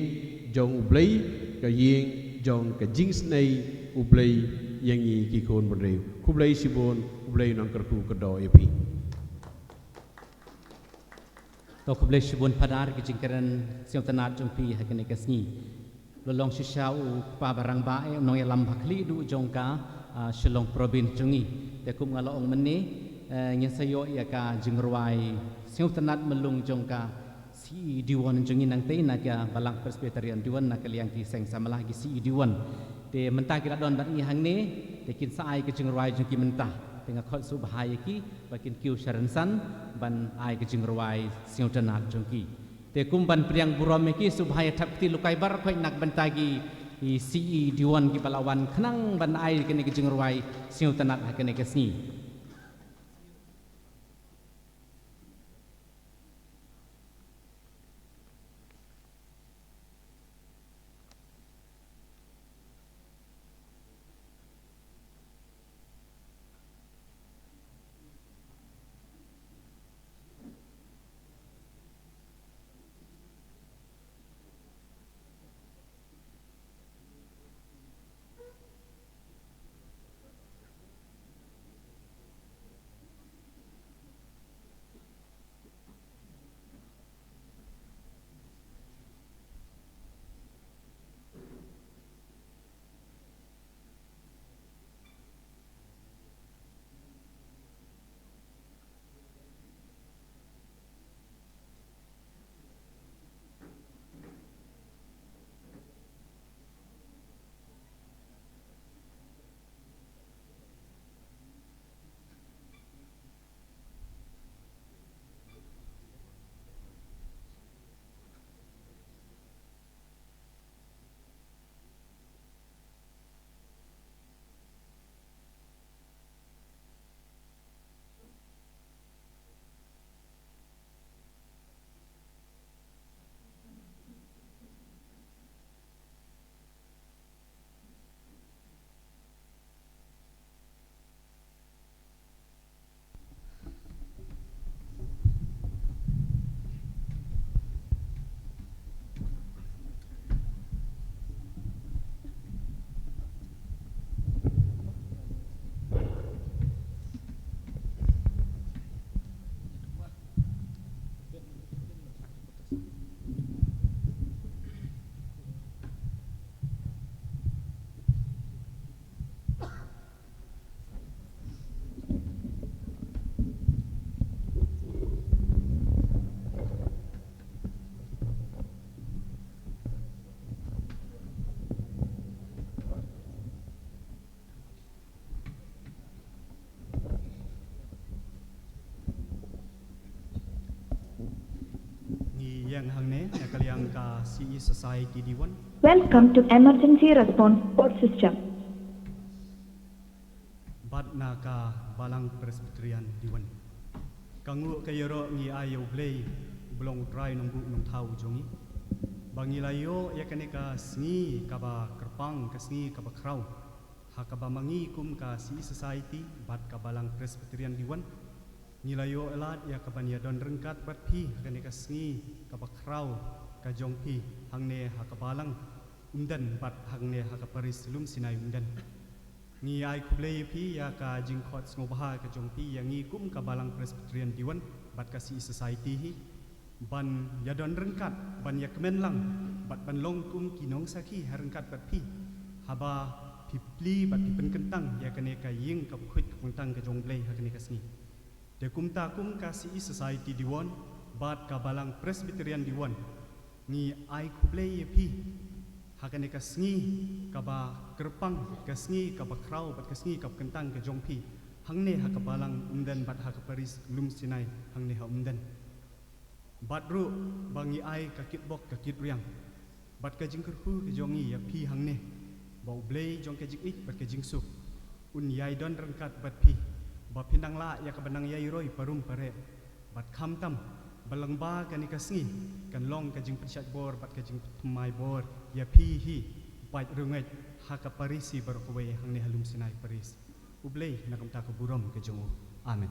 jong blai ke yeng jong ke jing snai ublai yang i ki kon berdeu kublai sibon ublai nang kerku kedo epi to kublai sibon padar ki jingkeren siom tanat jongpi hakene kasni lolong shisha u pa barang bae nong ya lam bakli du jongka Shillong province jongi te kum ngalo ong meni nyen sayo ya ka jingruai siom tanat melung jongka si diwan jongi nang te na ka balang presbyterian diwan na kaliang ki seng samalah ki si diwan te mentah kita don bat ngi hang ne te kin sai ke jingruai jong ki mentah tengah khot su bahaya ki bakin kiu sharansan ban ai ke jingruai siu tanat jong ki te kum ban priang Borom ki su bahaya thap ti lukai bar khoi nak bantagi i CE diwan ki balawan khnang ban ai ke ne ke jingruai siu tanat ha ke ne ke sni yang hangne kaliang ka CE Society Diwan. Welcome to Emergency Response Support System. Bat na ka Balang Presbyterian Diwan. Kangu kayero ngi ayo blay belong utray nunggu nung tau jongi. Bangilayo ya kaneka sngi kaba kerpang kasngi kaba kraw. Hakaba mangi kum ka CE Society bat ka Balang Presbyterian Diwan. Nilayo elat ya kabania don rengkat bat pi kaneka sngi kaba kraw ka jong pi hangne hakabalang undan bat hangne hakaparis lum sinai undan. Ngi ai kublay pi ya ka jingkot ngobaha ka jong pi yang ngi kum ka Balang Presbyterian Diwan bat ka CE Society hi ban ya don rengkat ban ya kemen lang bat ban long kum kinong saki harengkat bat pi haba pipli bat pi penkentang ya kaneka ying ka khut kentang ka jong blay ha kaneka sni de kum ta kum ka CE Society Diwan bat ka Balang Presbyterian Diwan ngi ai kublay pi hakane kasngi kaba kerpang kasngi kaba kraw bat kasngi kab kentang ke jongpi hangne hakabalang undan bat hakaparis lum sinai hangne ha undan batru bangi ai kakit bok kakit riang bat ka jingkerhu ke jongi ya pi hangne bau blay jong ke jik bat ke jingsu un yai don rengkat bat pi ba pinang la ya kabanang yai roi parum pare bat kham tam balang ba kan ikasngi kan long ka jing pechat bor bat ka jing mai bor ya pi hi bat rungai haka parisi barokwe hangne halum sinai paris ublei nakam ta ka burom ke jongo amen.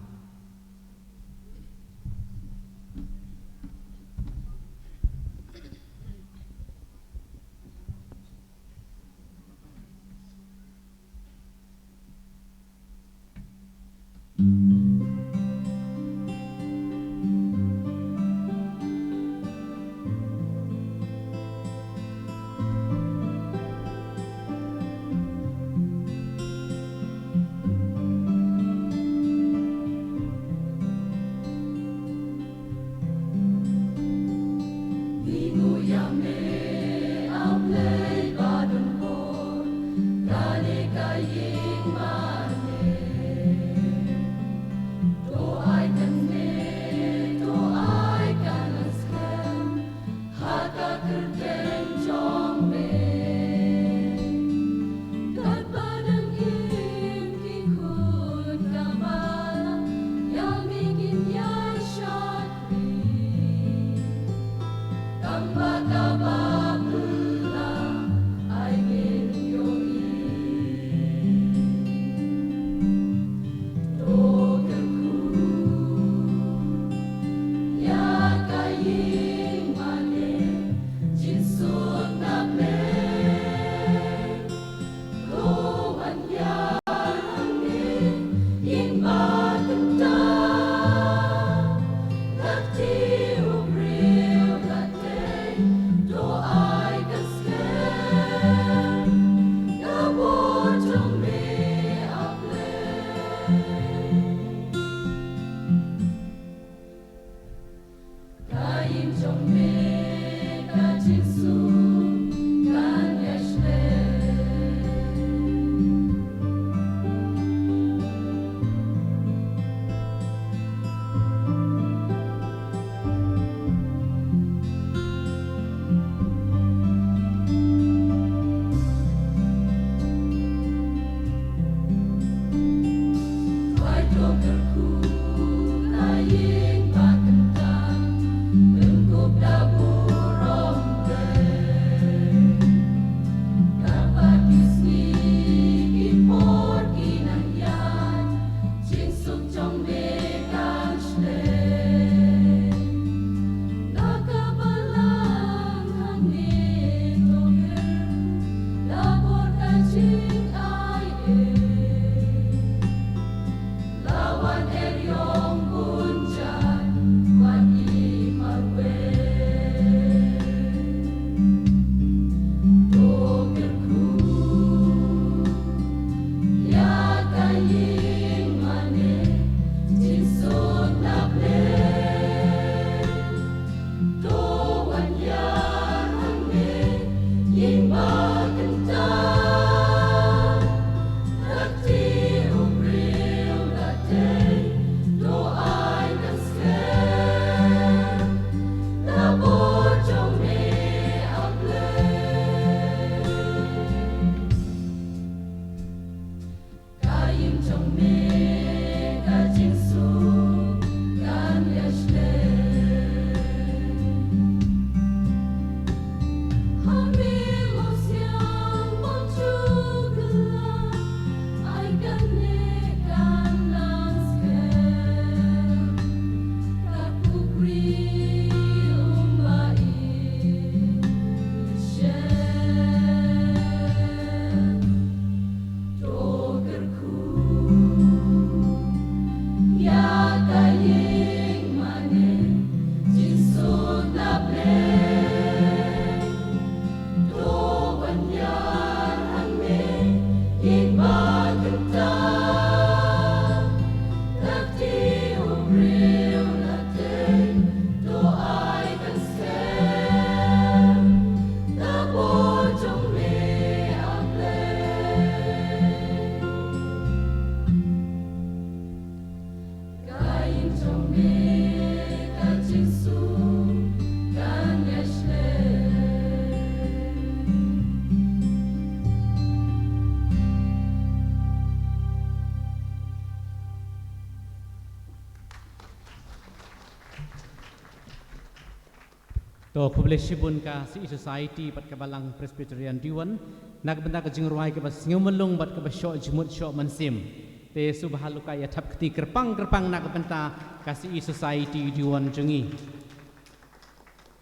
to publishibun ka si society pat ka balang Presbyterian Diwan nak benda ka jingruai ka bas ngumelung bat ka basyo jmut syo mansim te subhaluka ya thap kti kerpang nak benda ka si society Diwan jungi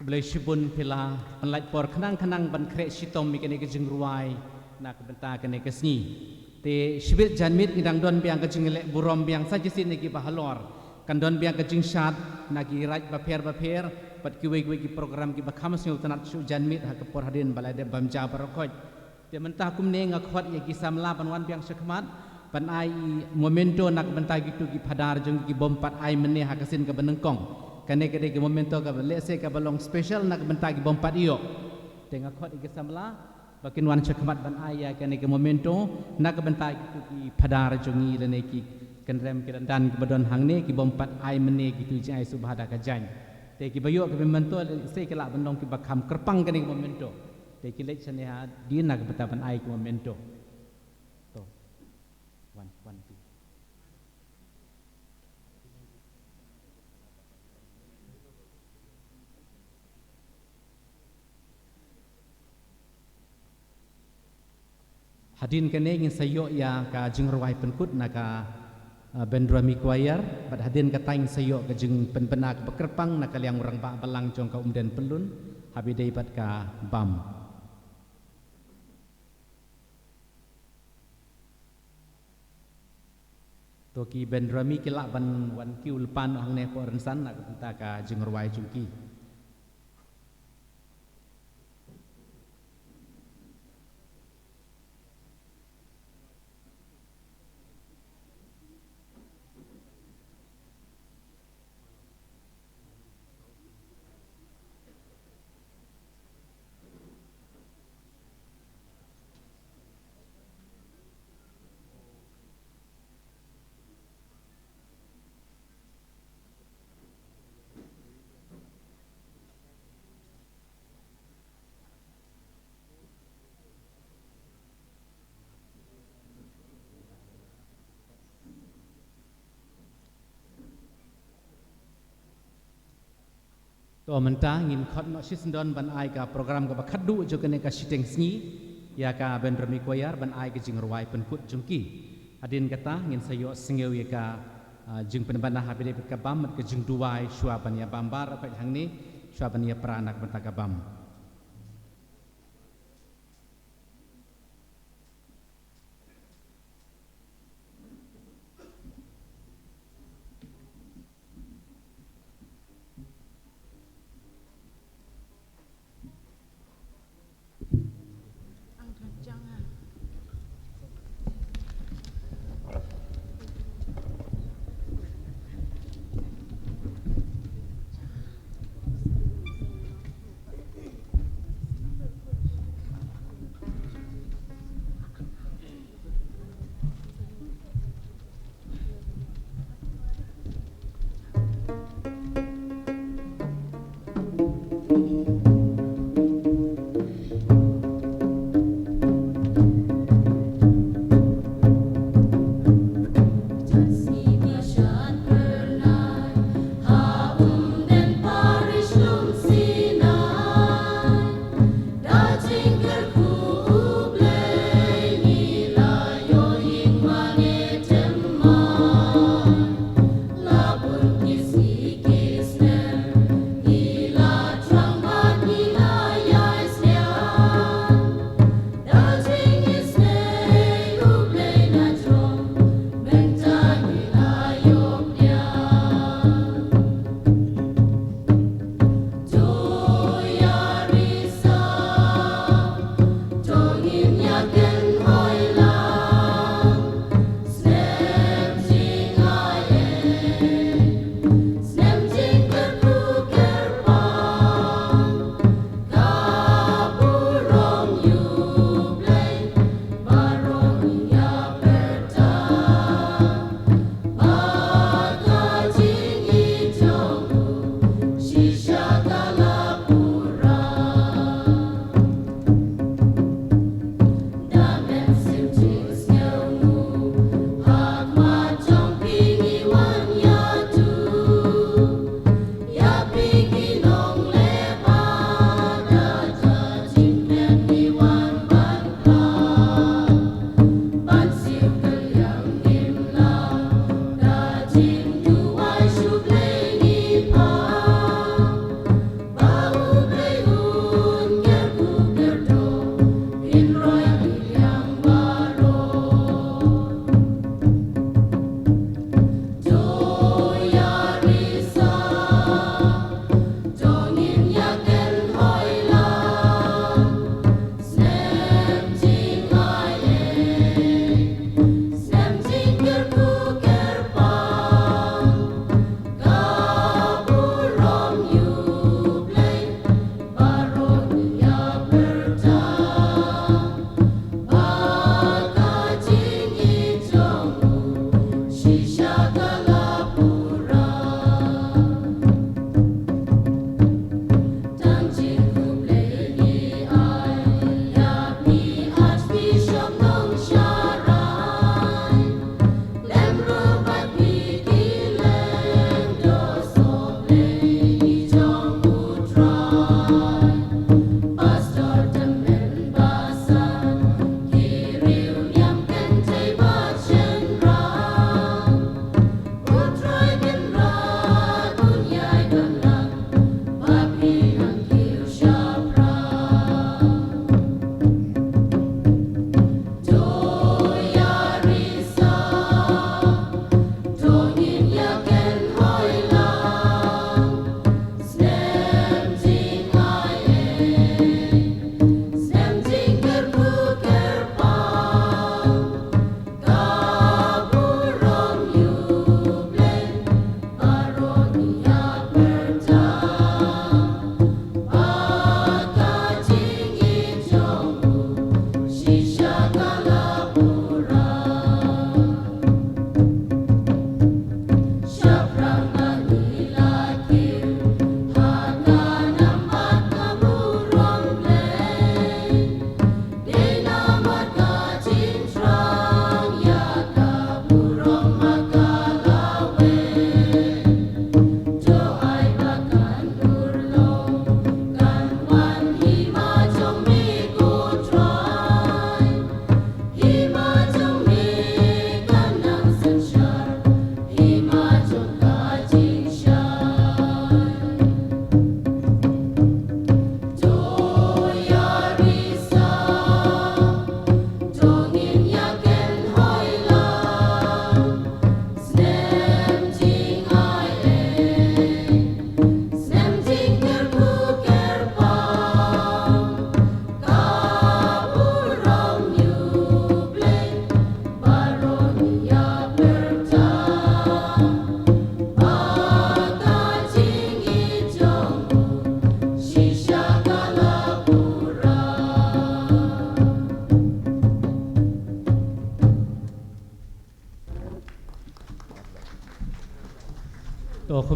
publishibun pila panlait por khnang ban kre sitom mi kene ka jingruai nak benda kene ka sni te shibit janmit ngidang don biang ka jingle burom biang sajisin negi bahalor kan don biang ka jingshat nagi raj baper pat kiwe ki program ki bakham sing utanat su janmit ha kapor hadin balai de bamja barakoj te mentah kum ne ngakhwat ya ki samla panwan piang sekhmat pan ai momento nak benta gitu ki padar jung ki bompat ai mene ha kasin ka benengkong kane kede ki momento ka lese ka balong special nak benta ki bompat iyo te ngakhwat ki samla bakin wan sekhmat ban ai ya kane ki momento nak benta gitu ki padar jungi lene ki kendrem ki dan ki badon hangne ki bompat ai mene gitu jai subhada ka jan te ki bayo ke memento se ke la bandong ki bakham kerpang ke ni momento te ki lek sane ha di nak betaban ai ki momento to one two hadin kene ngin sayo ya ka jingruai penkut naka Bendrami Choir bat hadin katang sayo ka jeng penpenak bekerpang nak kaliang orang ba balang jong ka umden pelun habidai bat ka bam toki Bendrami kilak ban wan kiu lepan hang ne po rensan nak kita ka jeng ruai jungki to mentah ngin khot no sisndon ban ai ka program ka bakhadu jo kene ka siteng sngi ya ka Bendrami Choir ban ai ka jingruai penkut jungki adin kata ngin sayo sengeu ya ka jing penbana habide ka bam ka jing duai shua ban ya bambar apa hang ni shua ban ya pranak banta ka bam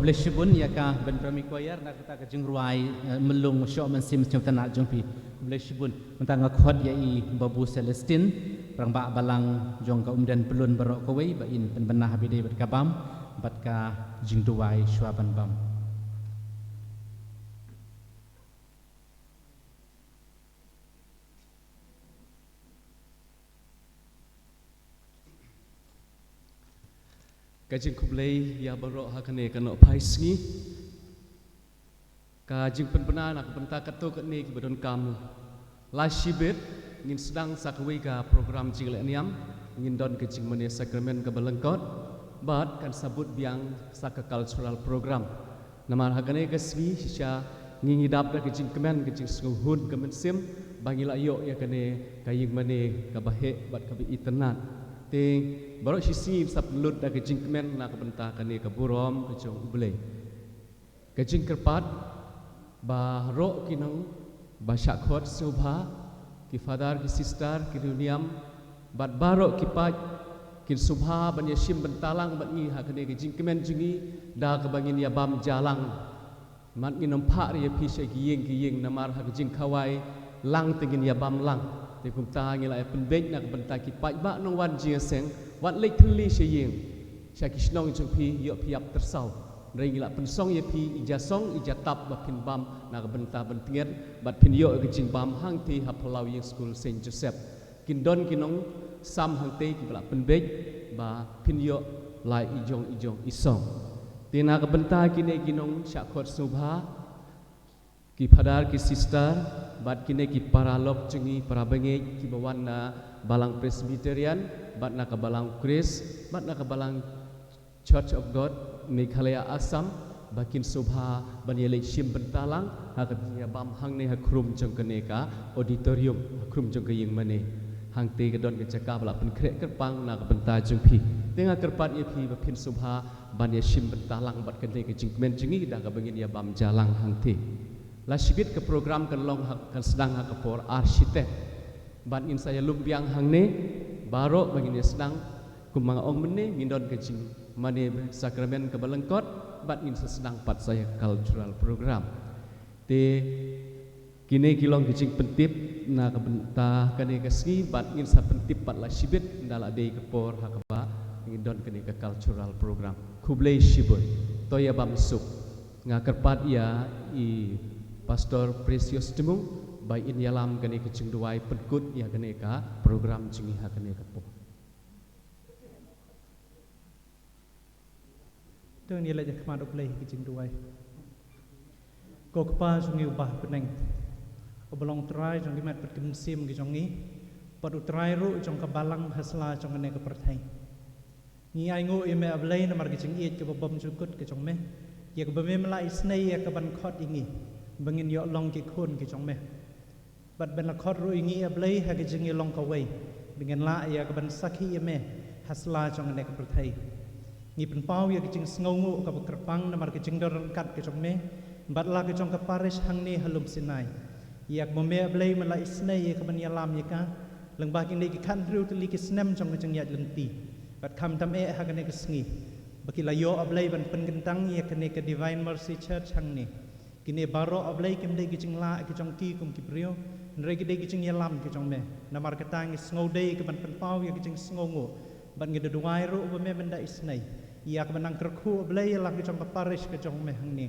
boleh sebut ya kah ben prami koyar nak kita ke jengruai melung syok mensim macam tanah jengpi boleh sebut tentang kuat ya i babu Celestine perang bak balang jong ka umdan pelun barok kowe ba in penbenah bide bat kabam bat ka jingduai syuaban bam Kajing kublai ya barok hakane kanok paisngi kajing penpena nak benta kato kene ki badon kamu la shibet ngin sedang sakwe ka program jing leniam ngin don kajing mene sakramen ka balengkot bat kan sabut biang saka cultural program namar hakane ka swi sisha ngingi dap da kajing kemen kajing sunghun kemen sim bangila yo ya kane kaying mene ka bahe bat ka bi itenat te baru sisi saplut da kejing kemen nak benta kani ke burom ke jong ublei kejing kerpat ba ro kinang ba syakhot subha ki father ki sister ki duniam bat barok ki pat ki subha ban yashim bentalang bat ni ha kani kejing kemen jungi da ke bangin ya bam jalang mat ni nampak ya pi se giyeng namar ha kejing kawai lang tingin ya bam lang te kum ta ngi la pen bek nak benta ki pai ba nong wan jia seng wat lek thli she yeng sha ki snong chung pi yo piap tersau rei ngi la pen song ye pi ija song ija tap ba pin bam nak benta ben tinget bat pin yo ke jing bam hang ti ha phalau yeng school Saint Joseph kin don kinong sam hang te ki bla pen bek ba pin yo lai ijong isong te nak benta ki ne kinong sha khot subha ki padar ki sister bat kine ki paralok cungi para bengek ki bawan na balang Presbyterian bat na ka balang Kris bat na ka balang Church of God Meghalaya Assam bakin subha ban yele shim bentalang ha ka ya bam hang ne ha khrum jong kane ka auditorium khrum jong ka ying mane hang te ka don ka jaka bala pen krek kerpang na ka benta jong pi tenga kerpat ye pi ba pin subha ban ye shim bentalang bat kane ka jing men jungi da ka bengin ya bam jalang hang te la shibit ke program kan long kan sedang ke por arsitek ban in saya lumbiang hang ne baro bangin sedang kumang ong mene ngindon ke jing mane sakramen ke balengkot ban in sedang pat saya cultural program te kini kilong ke jing pentip na ke benta kane ke ski ban in sa pentip pat la shibit ndala dei ke por hakaba ngindon kene ke cultural program kublai shiboi toya bam sup ngakerpat ia i Pastor Precious Temung by in yalam kane ke cingduai penkut ya kane ka program cingi ha kane ka po tu ni la jak ma dok lei ke cingduai ko kpa sungi ubah peneng obolong trai jong kimat pet kimsim ke jongi padu trai ru jong ka balang hasla jong kane ka perthai ni ai ngo ime ablei na mar ke cing iet ke bom jukut ke jong me ya ke beme mala isnei ya ka ban khot ingi bangin yo long ki khun ki chong me bat ben la khot ru ingi ablei ha ki jingi long ka wei dengan la ya ka ban sakhi me hasla chong ne ka prthai ngi pen pau ya ki jing sngongu ka kerpang na mar ki jing dor kat ki chong me bat la ki chong ka parish hang ne halum sinai yak mo me ablei mala isnei ya ka ban yalam ya ka leng ba ki ne ki khan ru tli ki snem chong ka jing ya lenti bat kham tam e ha ka ne ka sngi baki la yo ablei ban pen gentang ya ka ne ka Divine Mercy Church hang ne kini baro ablai kim dei kicing la kicong ki kum kiprio nre ki dei kicing yalam kicong me namar katang sngo dei ke ban penpau ya kicing sngongo ban ngi duai ru ba me benda isnai ya ka banang kerku ablai la kicong ka parish kicong me hangni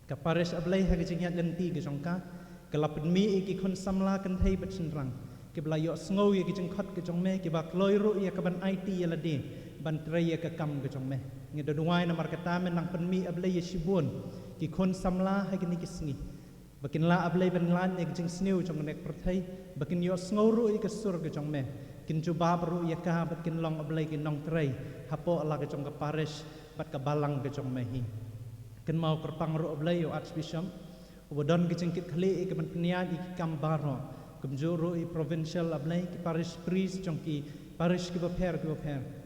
ka parish ablai ha kicing ya lenti kicong ka kelapin mi ki khon samla kan thei bat sinrang ke bla yo sngo ya kicing khot kicong me ke ba kloi ru ya ka ban IT ya la de ban tre ya ka kam kicong me ngi duai namar kata men nang pen mi ablai ya shibun ki khon samla ha kini kisngi bakin la ablai ban lan ek jing sniu chong nek perthai bakin yo sngoru ik sur ke chong me kin ju ba ru ya ka bakin long ablai ki nong trei hapo ala ke chong ka parish bat ka balang ke chong me hi kin mau kerpang ru ablai yo archbishop obodon ki jing kit khali ik ban pnian ik kam baro kum ju ru i provincial ablai ki parish priest chong ki parish ki baper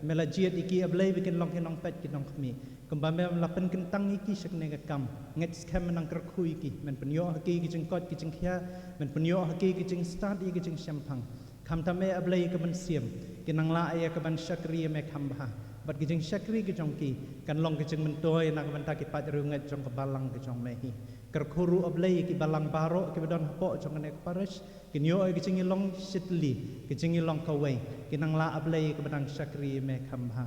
mela jiat iki ablai bikin long ki nong pet ki nong khmi kembame lapen kentang iki sekne ka kam nget scam nang kerkhu iki men penyo haki ki jengkot ki jengkhia men penyo haki ki jeng start iki jeng syampang kam tame ablai ka ban siam kinang la ya ka ban syakri me kham ba bat kijing syakri kijong ki kan long kijing mentoy nak banta ki pat rungat jong kebalang kijong mehi kerkhuru oblei ki balang baro ki bedon po jong nek parish kinyo kijing long sitli kijing long kawai kinang la oblei ki bedang syakri me khamha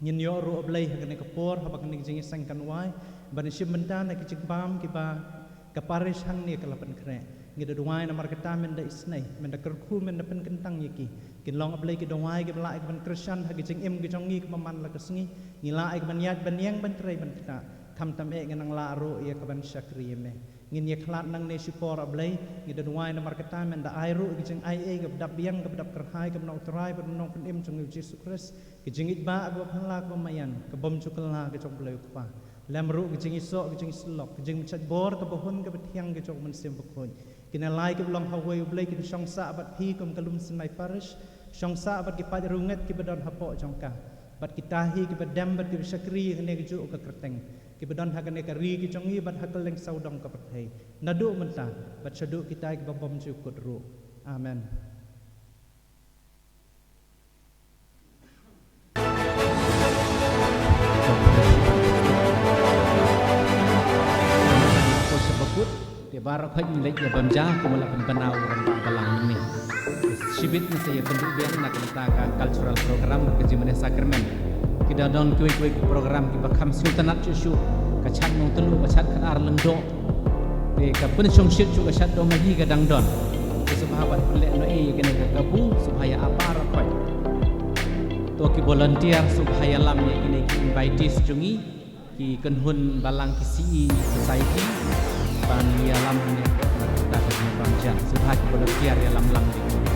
nyin yo ru oblei hakane kapor habak ni kijing sangkan wai ban sim benta nak kijing bam ki ba ka parish hang ni kalapan kre ngida duai na marketa men da isnai men da kerku men da pen kentang yiki kin long ablai ki duai ki bla ik ban krisyan ha ki jing im ki jong ngi ki man la kesngi ngila ik ban yat ban yang ban trei ban kita tham tam e ngang la ro ya ka ban syakri me ngin ye khlat nang ne sipor ablai ngida duai na marketa men da ai ro ki jing ai e ka dap biang ka dap kerhai ka nong trai ban nong pen im jong Jesus Christ ki jing it ba ka phala ka mayan ka bom chukla ka jong blai pa lam ro ki jing iso ki jing slok ki jing chat bor ka bahun ka bethiang ki jong man sim bakon kina lai ke long hawai ublai kin shong sa abat pi kum kalum sinai parish shong sa abat ki pad rungat ki badon hapo jongka bat kitahi ki badam bat ki syakri ne ki ju ka kerteng ki badon hakane ka ri ki jongi bat hakal leng saudong ka pathai nadu menta bat sadu kita ki bom ju kudru amen dia barak haj ni lek ya bamja kumala penau ran balang ni sibit ni saya penduk biang nak kita cultural program ke jimane sakramen kita don kuik program ki bakham sultanat chu ka chat nong telu ka chat kan ar lengdo te ka pen song shit chu ka chat do mahi ka dang don sahabat lek no e kena ka bu supaya apa rakhoi to ki volunteer supaya lam ni kini invitees jungi ki kenhun balang kisi society ban ya lam ni kita ka bangsa supaya volunteer ya lam di